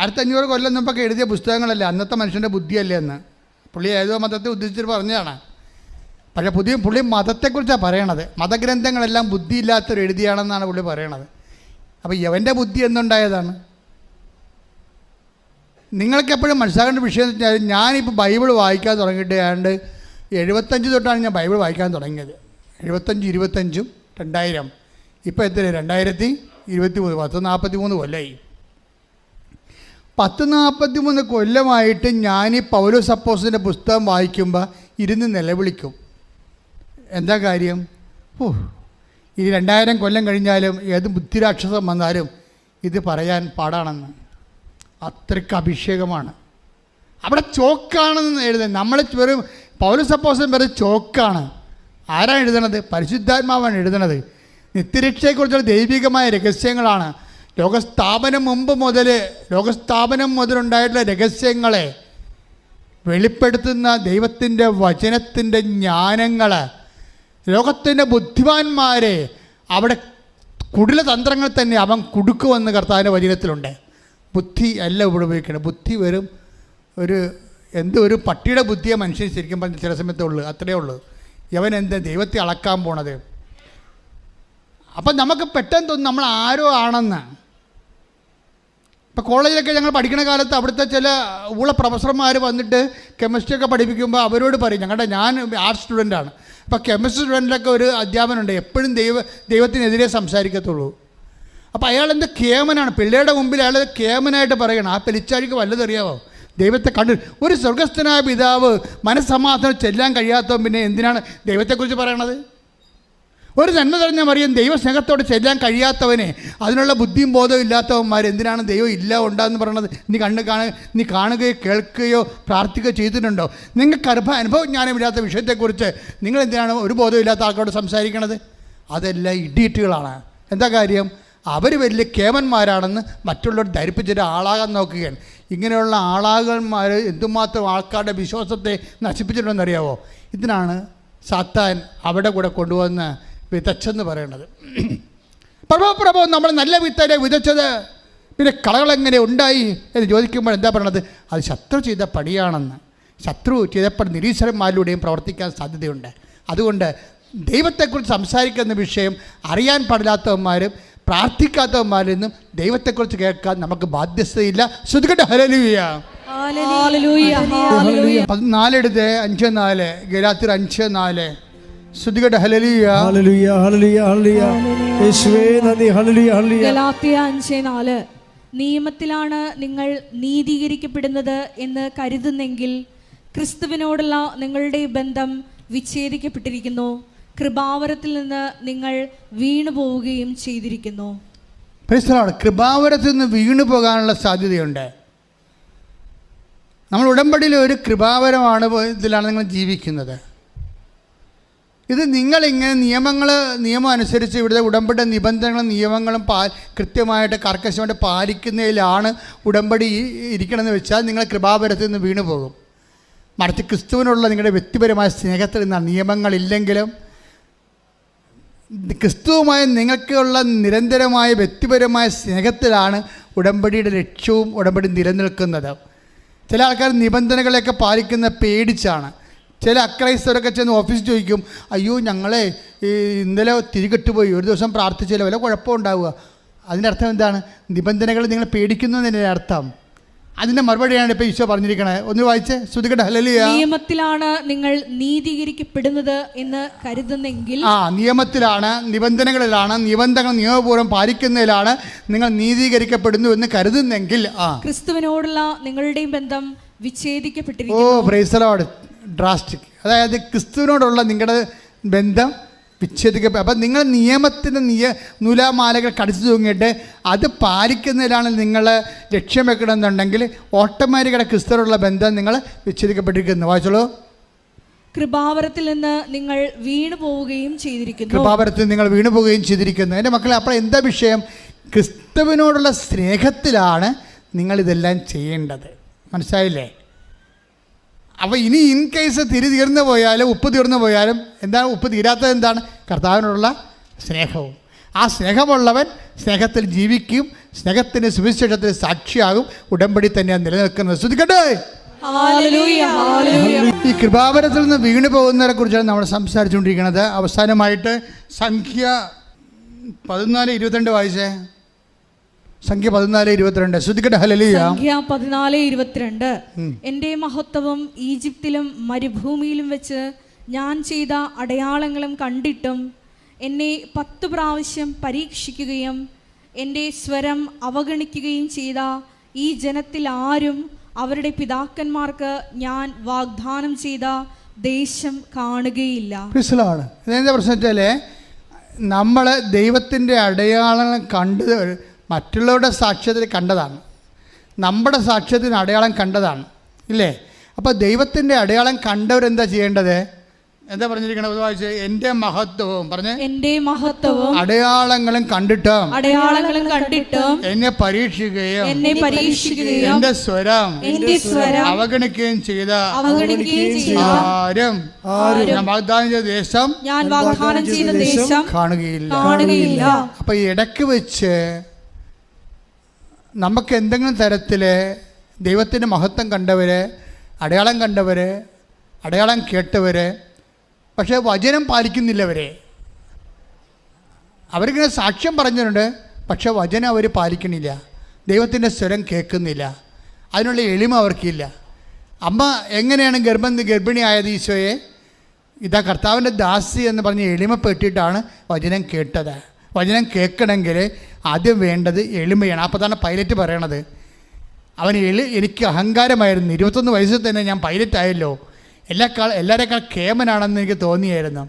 1500 കൊല്ലം മുമ്പൊക്കെ എഴുതിയ പുസ്തകങ്ങളല്ലേ അന്നത്തെ മനുഷ്യൻ്റെ ബുദ്ധിയല്ലേ എന്ന്. പുള്ളി ഏതോ മതത്തെ ഉദ്ദേശിച്ചിട്ട് പറഞ്ഞതാണ്. പക്ഷേ പുള്ളി മതത്തെക്കുറിച്ചാണ് പറയണത്. മതഗ്രന്ഥങ്ങളെല്ലാം ബുദ്ധിയില്ലാത്തൊരു എഴുതിയാണെന്നാണ് പുള്ളി പറയണത്. അപ്പോൾ യവൻ്റെ ബുദ്ധി എന്നുണ്ടായതാണ്? നിങ്ങൾക്കെപ്പോഴും മനസ്സിലാക്കേണ്ട വിഷയം എന്ന് വെച്ചാൽ, ഞാനിപ്പോൾ ബൈബിൾ വായിക്കാൻ തുടങ്ങിയിട്ട് ഏതാണ്ട് 75 തൊട്ടാണ് ഞാൻ ബൈബിൾ വായിക്കാൻ തുടങ്ങിയത്. 75, 25, 2000, ഇപ്പോൾ എത്ര 2023, 1043 കൊല്ലമായി. 1043 കൊല്ലമായിട്ട് ഞാൻ ഈ പൗലോസ് അപ്പോസ്തലൻ്റെ പുസ്തകം വായിക്കുമ്പോൾ ഇരുന്ന് നിലവിളിക്കും. എന്താ കാര്യം? ഈ 2000 കൊല്ലം കഴിഞ്ഞാലും ഏത് ബുദ്ധിരാക്ഷസം വന്നാലും ഇത് പറയാൻ പാടാണെന്ന്. അത്രയ്ക്ക് അഭിഷേകമാണ്. അവിടെ ചോക്കാണെന്ന് എഴുതുന്നത്. നമ്മൾ വെറും പൗലോസ് അപ്പോസ്തലൻ വെറും ചോക്കാണ്. ആരാണ് എഴുതണത്? പരിശുദ്ധാത്മാവാണ് എഴുതണത്. നിത്യരക്ഷയെക്കുറിച്ചുള്ള ദൈവികമായ രഹസ്യങ്ങളാണ്. ലോകസ്ഥാപനം മുതലുണ്ടായിട്ടുള്ള രഹസ്യങ്ങളെ വെളിപ്പെടുത്തുന്ന ദൈവത്തിൻ്റെ വചനത്തിൻ്റെ ജ്ഞാനങ്ങൾ, ലോകത്തിൻ്റെ ബുദ്ധിമാന്മാരെ അവിടെ കുടിലതന്ത്രങ്ങൾ തന്നെ അവൻ കുടുക്കുമെന്ന് കർത്താവിൻ്റെ വചനത്തിലുണ്ട്. ബുദ്ധി അല്ല ഉപയോഗിക്കണം. ബുദ്ധി വരും ഒരു പട്ടിയുടെ ബുദ്ധിയെ മനുഷ്യൻ ശരിക്കും പറഞ്ഞ ചില സമയത്തേ ഉള്ളൂ. അത്രയേ ഉള്ളൂ. യവൻ എന്താ ദൈവത്തെ അളക്കാൻ പോണത്? അപ്പം നമുക്ക് പെട്ടെന്ന് തോന്നും നമ്മൾ ആരോ ആണെന്ന്. ഇപ്പോൾ കോളേജിലൊക്കെ ഞങ്ങൾ പഠിക്കുന്ന കാലത്ത് അവിടുത്തെ ചില പ്രൊഫസർമാർ വന്നിട്ട് കെമിസ്ട്രിയൊക്കെ പഠിപ്പിക്കുമ്പോൾ അവരോട് പറയും, ഞാൻ ആർട്സ് സ്റ്റുഡൻ്റാണ്. അപ്പോൾ കെമിസ്ട്രി സ്റ്റുഡൻറ്റിലൊക്കെ ഒരു അധ്യാപനുണ്ട്, എപ്പോഴും ദൈവത്തിനെതിരെ സംസാരിക്കത്തുള്ളൂ. അപ്പോൾ അയാൾ എന്ത് കേമനാണ്, പിള്ളേരുടെ മുമ്പിൽ അയാൾ കേമനായിട്ട് പറയണം. ആ പെലിച്ചാഴിക്ക് വല്ലതറിയാവോ? ദൈവത്തെ കണ്ടു ഒരു സ്വർഗസ്ഥനായ പിതാവ് മനസ്സമാധാനം ചെല്ലാൻ കഴിയാത്തവൻ പിന്നെ എന്തിനാണ് ദൈവത്തെക്കുറിച്ച് പറയണത്? ഒരു നന്മ തെളിഞ്ഞ മറിയം ദൈവസ്നേഹത്തോട് ചെല്ലാൻ കഴിയാത്തവനെ, അതിനുള്ള ബുദ്ധിയും ബോധവും ഇല്ലാത്തവന്മാർ എന്തിനാണ് ദൈവം ഇല്ല ഉണ്ടാന്ന് പറയണത്? നീ കാണുകയോ കേൾക്കുകയോ പ്രാർത്ഥിക്കുകയോ ചെയ്തിട്ടുണ്ടോ? നിങ്ങൾക്ക് അനുഭവജ്ഞാനമില്ലാത്ത വിഷയത്തെക്കുറിച്ച് നിങ്ങൾ എന്തിനാണ് ഒരു ബോധമില്ലാത്ത ആൾക്കാരോട് സംസാരിക്കണത്? അതെല്ലാം ഇഡിയറ്റുകളാണ്. എന്താ കാര്യം? അവർ വലിയ കേമന്മാരാണെന്ന് മറ്റുള്ളവർ ധരിപ്പിച്ചിട്ട് ആളാകാൻ നോക്കുകയാണ്. ഇങ്ങനെയുള്ള ആളാകന്മാർ എന്തുമാത്രം ആൾക്കാരുടെ വിശ്വാസത്തെ നശിപ്പിച്ചിട്ടുണ്ടെന്നറിയാവോ? ഇതിനാണ് സാത്താൻ അവിടെ കൂടെ കൊണ്ടുവന്ന് വിതച്ചെന്ന് പറയണത്. പ്രഭോ നമ്മൾ നല്ല വിത്തല്ലേ വിതച്ചത്, പിന്നെ കളകളെങ്ങനെ ഉണ്ടായി എന്ന് ചോദിക്കുമ്പോൾ എന്താ പറയണത്? അത് ശത്രു ചെയ്ത പണിയാണെന്ന്. ശത്രു ചെയ്തപ്പോൾ നിരീശ്വരന്മാരിലൂടെയും പ്രവർത്തിക്കാൻ സാധ്യതയുണ്ട്. അതുകൊണ്ട് ദൈവത്തെക്കുറിച്ച് സംസാരിക്കുന്ന വിഷയം അറിയാൻ പാടില്ലാത്തവന്മാരും പ്രാർത്ഥിക്കാത്തവന്മാരിൽ നിന്നും ദൈവത്തെക്കുറിച്ച് കേൾക്കാൻ നമുക്ക് ബാധ്യതയില്ല. ശ്രുതികട്ടെ ഹല്ലേലൂയ. 14 എടുത്ത് 5:4 ഗലാത്യർ 5:4 ശ്രുതികട്ടെ ഹല്ലേലൂയ. ഗലാത്യ 5:4 നിയമത്തിലാണ് നിങ്ങൾ നീതീകരിക്കപ്പെടുന്നത് എന്ന് കരുതുന്നെങ്കിൽ ക്രിസ്തുവിനോടുള്ള നിങ്ങളുടെ ബന്ധം വിച്ഛേദിക്കപ്പെട്ടിരിക്കുന്നു, കൃപാവരത്തിൽ നിന്ന് നിങ്ങൾ വീണു പോവുകയും ചെയ്തിരിക്കുന്നു. കൃപാവരത്തിൽ നിന്ന് വീണു പോകാനുള്ള സാധ്യതയുണ്ട്. നമ്മൾ ഉടമ്പടിയിൽ ഒരു കൃപാവരമാണ് ഇതിലാണ് നിങ്ങൾ ജീവിക്കുന്നത്. ഇത് നിങ്ങളിങ്ങനെ നിയമം അനുസരിച്ച് ഇവിടുത്തെ ഉടമ്പടി നിബന്ധനകളും നിയമങ്ങളും കൃത്യമായിട്ട് കർക്കശമായിട്ട് പാലിക്കുന്നതിലാണ് ഉടമ്പടി ഇരിക്കണമെന്ന് വെച്ചാൽ നിങ്ങൾ കൃപാവരത്തിൽ നിന്ന് വീണു പോകും. മറിച്ച് ക്രിസ്തുവിനുള്ള നിങ്ങളുടെ വ്യക്തിപരമായ സ്നേഹത്തിൽ നിന്നാണ്. നിയമങ്ങളില്ലെങ്കിലും ക്രിസ്തുവുമായി നിങ്ങൾക്കുള്ള നിരന്തരമായ വ്യക്തിപരമായ സ്നേഹത്തിലാണ് ഉടമ്പടിയുടെ ലക്ഷ്യവും ഉടമ്പടി നിലനിൽക്കുന്നത്. ചില ആൾക്കാർ നിബന്ധനകളെയൊക്കെ പാലിക്കുന്ന പേടിച്ചാണ്. ചില അക്രൈസ്തവരൊക്കെ ചെന്ന് ഓഫീസിൽ ചോദിക്കും, അയ്യോ ഞങ്ങളെ ഇന്നലെ തിരികെട്ടുപോയി, ഒരു ദിവസം പ്രാർത്ഥിച്ചില്ല, വല്ല കുഴപ്പമുണ്ടാവുക. അതിൻ്റെ അർത്ഥം എന്താണ്? നിബന്ധനകൾ നിങ്ങൾ പേടിക്കുന്നു എന്നതിൻ്റെ അർത്ഥം. അതിൻ്റെ മറുപടിയാണ് ഇപ്പോൾ ഈശോ പറഞ്ഞിരിക്കണത്. ഒന്ന് വായിച്ചേ, ശ്രുതികട്ടെ. ഹല്ലേലൂയ. നിയമത്തിലാണ് നിങ്ങൾ നീതീകരിക്കപ്പെടുന്നത് എന്ന് കരുതുന്നെങ്കിൽ, നിയമത്തിലാണ്, നിബന്ധനകളിലാണ്, നിയമപൂർവ്വം പാലിക്കുന്നതിലാണ് നിങ്ങൾ നീതീകരിക്കപ്പെടുന്നു എന്ന് കരുതുന്നെങ്കിൽ ക്രിസ്തുവിനോടുള്ള നിങ്ങളുടെയും ബന്ധം വിച്ഛേദിക്കപ്പെട്ടിരിക്കുന്നു. Praise the lord. ഡ്രാസ്റ്റിക്. അതായത് ക്രിസ്തുവിനോടുള്ള നിങ്ങളുടെ ബന്ധം വിച്ഛേദിക്കപ്പെടും. അപ്പം നിങ്ങൾ നിയമത്തിൻ്റെ നൂലാമാലകൾ കടിച്ചു തൂങ്ങിയിട്ട് അത് പാലിക്കുന്നതിലാണ് നിങ്ങൾ ലക്ഷ്യം വെക്കണമെന്നുണ്ടെങ്കിൽ ഓട്ടോമാറ്റിക്കായിട്ട് ക്രിസ്തുവിനോടുള്ള ബന്ധം നിങ്ങൾ വിച്ഛേദിക്കപ്പെട്ടിരിക്കുന്നു. വായിച്ചോളൂ. കൃപാവരത്തിൽ നിന്ന് നിങ്ങൾ വീണു പോവുകയും ചെയ്തിരിക്കുന്നു. കൃപാവരത്തിൽ നിങ്ങൾ വീണു പോവുകയും ചെയ്തിരിക്കുന്നു. എൻ്റെ മക്കളെ, അപ്പോൾ എന്താ വിഷയം? ക്രിസ്തുവിനോടുള്ള സ്നേഹത്തിലാണ് നിങ്ങളിതെല്ലാം ചെയ്യേണ്ടത്. മനസ്സിലായില്ലേ? അപ്പോൾ ഇനി ഇൻ കേസ് തീർന്നു പോയാലും ഉപ്പ് തീർന്നു പോയാലും എന്താണ് ഉപ്പ് തീരാത്തത്? എന്താണ്? കർത്താവിനോടുള്ള സ്നേഹവും. ആ സ്നേഹമുള്ളവൻ സ്നേഹത്തിൽ ജീവിക്കും, സ്നേഹത്തിൻ്റെ സുവിശേഷത്തിന് സാക്ഷിയാകും. ഉടമ്പടി തന്നെയാണ് നിലനിൽക്കുന്നത്. ശ്രദ്ധിക്കട്ടെ. ഈ കൃപാവരത്തിൽ നിന്ന് വീണു പോകുന്നവരെ കുറിച്ചാണ് നമ്മൾ സംസാരിച്ചുകൊണ്ടിരിക്കുന്നത്. അവസാനമായിട്ട് സംഖ്യ 14:22 വായിച്ചേ. സംഖ്യ 14:22. ശ്രദ്ധിക്കട്ടെ. ഹല്ലേലൂയ. സംഖ്യ 14:22. എൻ്റെ മഹത്വം ഈജിപ്തിലും മരുഭൂമിയിലും വെച്ച് ഞാൻ ചെയ്ത അടയാളങ്ങളും കണ്ടിട്ടും എന്നെ 10 പ്രാവശ്യം പരീക്ഷിക്കുകയും എൻ്റെ സ്വരം അവഗണിക്കുകയും ചെയ്ത ഈ ജനത്തിൽ ആരും അവരുടെ പിതാക്കന്മാർക്ക് ഞാൻ വാഗ്ദാനം ചെയ്ത ദേശം കാണുകയില്ല. ഇതെന്താ പ്രശ്നം വെച്ചാൽ, നമ്മൾ ദൈവത്തിൻ്റെ അടയാളങ്ങൾ കണ്ട് മറ്റുള്ളവരുടെ സാക്ഷ്യത്തിൽ കണ്ടതാണ്, നമ്മുടെ സാക്ഷ്യത്തിന് അടയാളം കണ്ടതാണ്, ഇല്ലേ? അപ്പോൾ ദൈവത്തിൻ്റെ അടയാളം കണ്ടവരെന്താ ചെയ്യേണ്ടത്? എന്താ പറഞ്ഞിരിക്കണത്? വായിച്ച്. എൻ്റെ മഹത്വവും പറഞ്ഞ്, എൻ്റെ മഹത്വവും അടയാളങ്ങളും കണ്ടിട്ടും എന്നെ പരീക്ഷിക്കുകയും എൻ്റെ സ്വരം അവഗണിക്കുകയും ചെയ്ത ആരും ഞാൻ വാഗ്ദാനം ചെയ്ത ദേശം കാണുകയില്ല. അപ്പൊ ഇടയ്ക്ക് വെച്ച് നമുക്ക് എന്തെങ്കിലും തരത്തിൽ ദൈവത്തിൻ്റെ മഹത്വം കണ്ടവര്, അടയാളം കണ്ടവര്, അടയാളം കേട്ടവര്, പക്ഷേ വചനം പാലിക്കുന്നില്ലവരെ. അവരിങ്ങനെ സാക്ഷ്യം പറഞ്ഞിട്ടുണ്ട്, പക്ഷെ വചനം അവർ പാലിക്കണില്ല, ദൈവത്തിൻ്റെ സ്വരം കേൾക്കുന്നില്ല, അതിനുള്ള എളിമ അവർക്കില്ല. അമ്മ എങ്ങനെയാണ് ഗർഭിണിയായത്? ഈശോയെ ഇതാ കർത്താവിൻ്റെ ദാസി എന്ന് പറഞ്ഞ് എളിമപ്പെട്ടിട്ടാണ് വചനം കേട്ടത്. വചനം കേൾക്കണമെങ്കിൽ ആദ്യം വേണ്ടത് എളിമയാണ്. അപ്പോൾ തന്നെ പൈലറ്റ് പറയണത്, എനിക്ക് അഹങ്കാരമായിരുന്നു, 21 വയസ്സിൽ തന്നെ ഞാൻ പൈലറ്റ് ആയല്ലോ, എല്ലാവരേക്കാൾ കേമനാണെന്ന് എനിക്ക് തോന്നിയായിരുന്നു.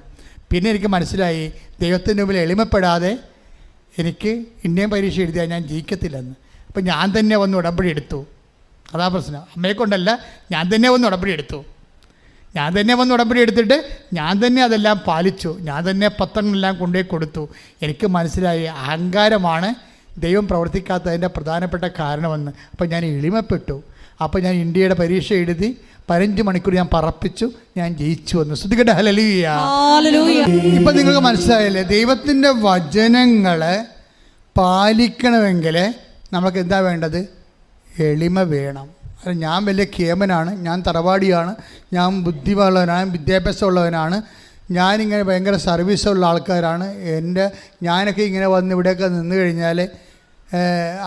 പിന്നെ എനിക്ക് മനസ്സിലായി ദൈവത്തിൻ്റെ മുമ്പിൽ എളിമപ്പെടാതെ എനിക്ക് ഇന്ത്യൻ പരീക്ഷ എഴുതിയാൽ ഞാൻ ജയിക്കത്തില്ലെന്ന്. അപ്പം ഞാൻ തന്നെ വന്ന് ഉടമ്പടി എടുത്തു. അതാ പ്രശ്നം. അമ്മയെ കൊണ്ടല്ല, ഞാൻ തന്നെ വന്ന് ഉടമ്പടി എടുത്തു. ഞാൻ തന്നെ വന്ന് ഉടമ്പടി എടുത്തിട്ട് ഞാൻ തന്നെ അതെല്ലാം പാലിച്ചു. ഞാൻ തന്നെ പത്രങ്ങളെല്ലാം കൊണ്ടുപോയി കൊടുത്തു. എനിക്ക് മനസ്സിലായി അഹങ്കാരമാണ് ദൈവം പ്രവർത്തിക്കാത്തതിൻ്റെ പ്രധാനപ്പെട്ട കാരണമെന്ന്. അപ്പോൾ ഞാൻ എളിമപ്പെട്ടു. അപ്പോൾ ഞാൻ ഇന്ത്യയുടെ പരീക്ഷ എഴുതി 15 മണിക്കൂർ ഞാൻ പറപ്പിച്ചു, ഞാൻ ജയിച്ചു വന്നു. ശ്രദ്ധിക്കട്ടെ. ഹല്ലേലൂയ. ഇപ്പം നിങ്ങൾക്ക് മനസ്സിലായല്ലേ? ദൈവത്തിൻ്റെ വചനങ്ങൾ പാലിക്കണമെങ്കിൽ നമുക്ക് എന്താ വേണ്ടത്? എളിമ വേണം. അത് ഞാൻ വലിയ കേമനാണ്, ഞാൻ തറവാടിയാണ്, ഞാൻ ബുദ്ധിയുള്ളവനാണ്, വിദ്യാഭ്യാസമുള്ളവനാണ്, ഞാനിങ്ങനെ ഭയങ്കര സർവീസുള്ള ആൾക്കാരാണ്, ഞാനൊക്കെ ഇങ്ങനെ വന്ന് ഇവിടെയൊക്കെ നിന്ന് കഴിഞ്ഞാൽ